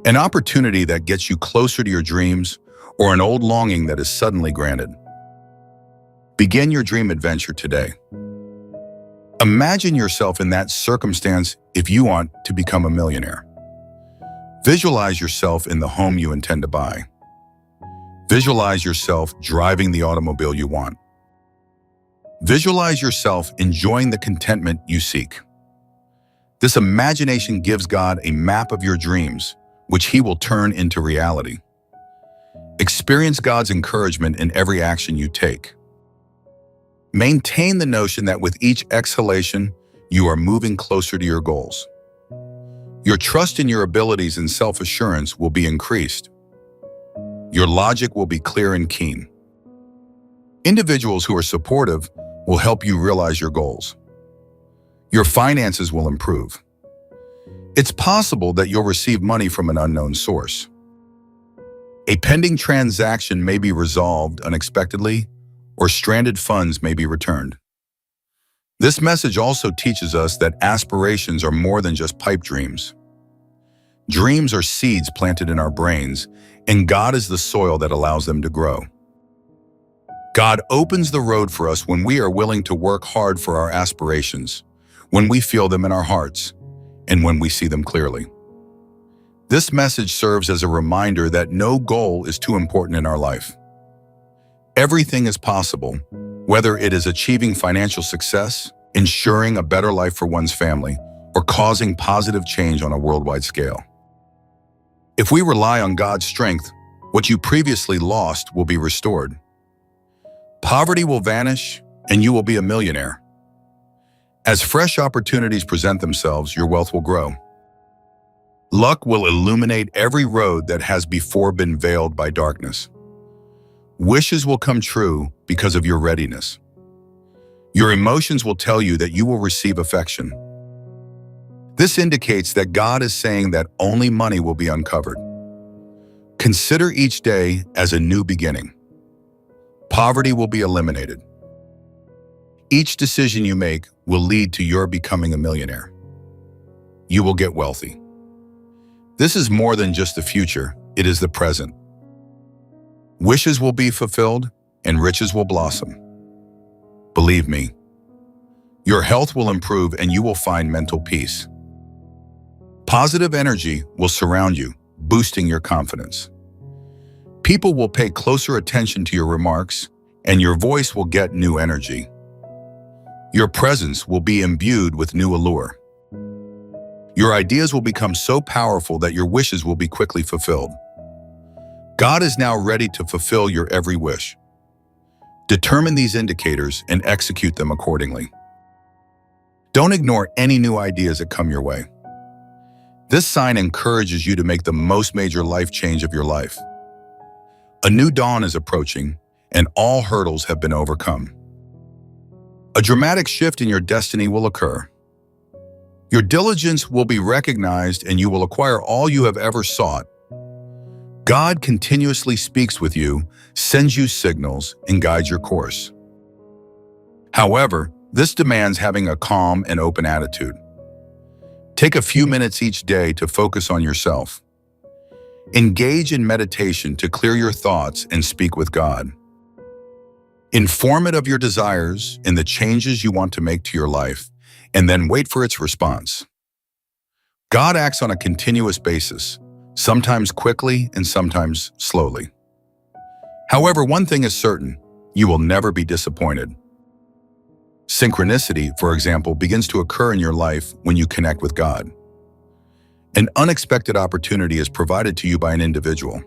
An opportunity that gets you closer to your dreams, or an old longing that is suddenly granted. Begin your dream adventure today. Imagine yourself in that circumstance if you want to become a millionaire. Visualize yourself in the home you intend to buy. Visualize yourself driving the automobile you want. Visualize yourself enjoying the contentment you seek. This imagination gives God a map of your dreams, which He will turn into reality. Experience God's encouragement in every action you take. Maintain the notion that with each exhalation, you are moving closer to your goals. Your trust in your abilities and self-assurance will be increased. Your logic will be clear and keen. Individuals who are supportive will help you realize your goals. Your finances will improve. It's possible that you'll receive money from an unknown source. A pending transaction may be resolved unexpectedly, or stranded funds may be returned. This message also teaches us that aspirations are more than just pipe dreams. Dreams are seeds planted in our brains, and God is the soil that allows them to grow. God opens the road for us when we are willing to work hard for our aspirations, when we feel them in our hearts, and when we see them clearly. This message serves as a reminder that no goal is too important in our life. Everything is possible, whether it is achieving financial success, ensuring a better life for one's family, or causing positive change on a worldwide scale. If we rely on God's strength, what you previously lost will be restored. Poverty will vanish, and you will be a millionaire. As fresh opportunities present themselves, your wealth will grow. Luck will illuminate every road that has before been veiled by darkness. Wishes will come true because of your readiness. Your emotions will tell you that you will receive affection. This indicates that God is saying that only money will be uncovered. Consider each day as a new beginning. Poverty will be eliminated. Each decision you make will lead to your becoming a millionaire. You will get wealthy. This is more than just the future, it is the present. Wishes will be fulfilled and riches will blossom. Believe me, your health will improve and you will find mental peace. Positive energy will surround you, boosting your confidence. People will pay closer attention to your remarks, and your voice will get new energy. Your presence will be imbued with new allure. Your ideas will become so powerful that your wishes will be quickly fulfilled. God is now ready to fulfill your every wish. Determine these indicators and execute them accordingly. Don't ignore any new ideas that come your way. This sign encourages you to make the most major life change of your life. A new dawn is approaching, and all hurdles have been overcome. A dramatic shift in your destiny will occur. Your diligence will be recognized and you will acquire all you have ever sought. God continuously speaks with you, sends you signals, and guides your course. However, this demands having a calm and open attitude. Take a few minutes each day to focus on yourself. Engage in meditation to clear your thoughts and speak with God. Inform it of your desires and the changes you want to make to your life, and then wait for its response. God acts on a continuous basis, sometimes quickly and sometimes slowly. However, one thing is certain, you will never be disappointed. Synchronicity, for example, begins to occur in your life when you connect with God. An unexpected opportunity is provided to you by an individual.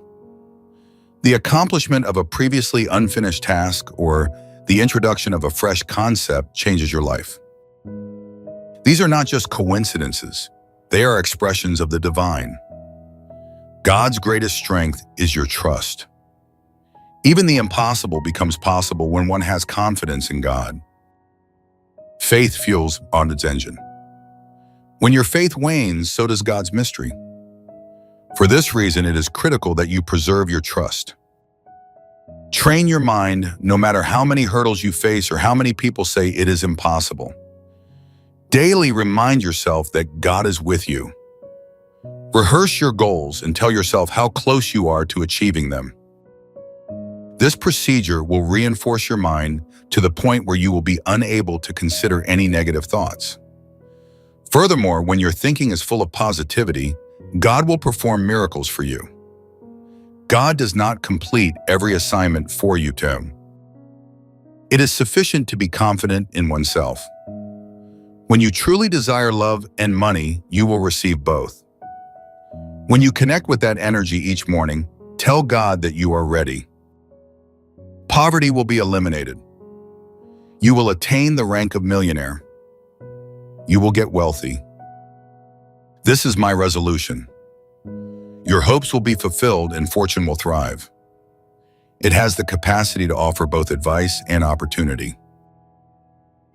The accomplishment of a previously unfinished task or the introduction of a fresh concept changes your life. These are not just coincidences, they are expressions of the divine. God's greatest strength is your trust. Even the impossible becomes possible when one has confidence in God. Faith fuels God's engine. When your faith wanes, so does God's mystery. For this reason, it is critical that you preserve your trust. Train your mind, no matter how many hurdles you face or how many people say it is impossible. Daily remind yourself that God is with you. Rehearse your goals and tell yourself how close you are to achieving them. This procedure will reinforce your mind to the point where you will be unable to consider any negative thoughts. Furthermore, when your thinking is full of positivity, God will perform miracles for you. God does not complete every assignment for you, Tim. It is sufficient to be confident in oneself. When you truly desire love and money, you will receive both. When you connect with that energy each morning, tell God that you are ready. Poverty will be eliminated. You will attain the rank of millionaire. You will get wealthy. This is my resolution. Your hopes will be fulfilled and fortune will thrive. It has the capacity to offer both advice and opportunity.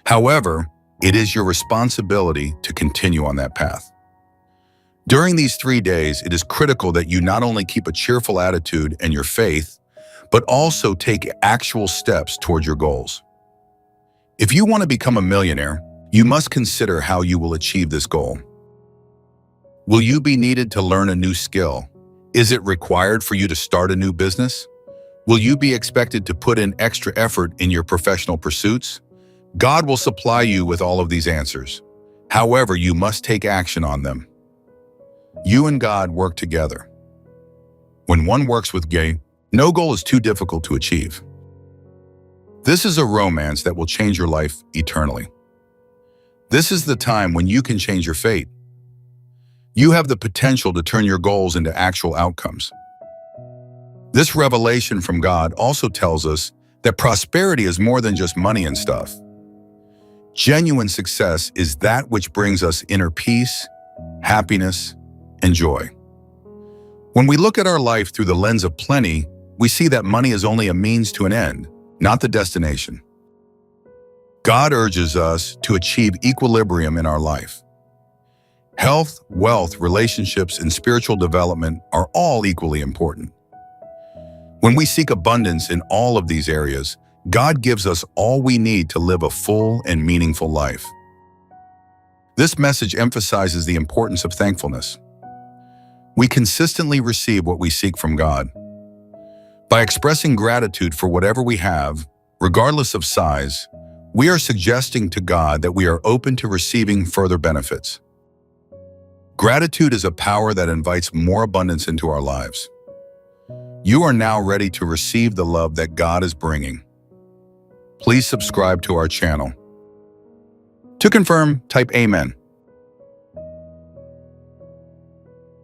However, it is your responsibility to continue on that path. During these 3 days, it is critical that you not only keep a cheerful attitude and your faith, but also take actual steps toward your goals. If you want to become a millionaire, you must consider how you will achieve this goal. Will you be needed to learn a new skill? Is it required for you to start a new business? Will you be expected to put in extra effort in your professional pursuits? God will supply you with all of these answers. However, you must take action on them. You and God work together. When one works with God, no goal is too difficult to achieve. This is a romance that will change your life eternally. This is the time when you can change your fate. You have the potential to turn your goals into actual outcomes. This revelation from God also tells us that prosperity is more than just money and stuff. Genuine success is that which brings us inner peace, happiness, and joy. When we look at our life through the lens of plenty, we see that money is only a means to an end, not the destination. God urges us to achieve equilibrium in our life. Health, wealth, relationships, and spiritual development are all equally important. When we seek abundance in all of these areas, God gives us all we need to live a full and meaningful life. This message emphasizes the importance of thankfulness. We consistently receive what we seek from God. By expressing gratitude for whatever we have, regardless of size, we are suggesting to God that we are open to receiving further benefits. Gratitude is a power that invites more abundance into our lives. You are now ready to receive the love that God is bringing. Please subscribe to our channel. To confirm, type Amen.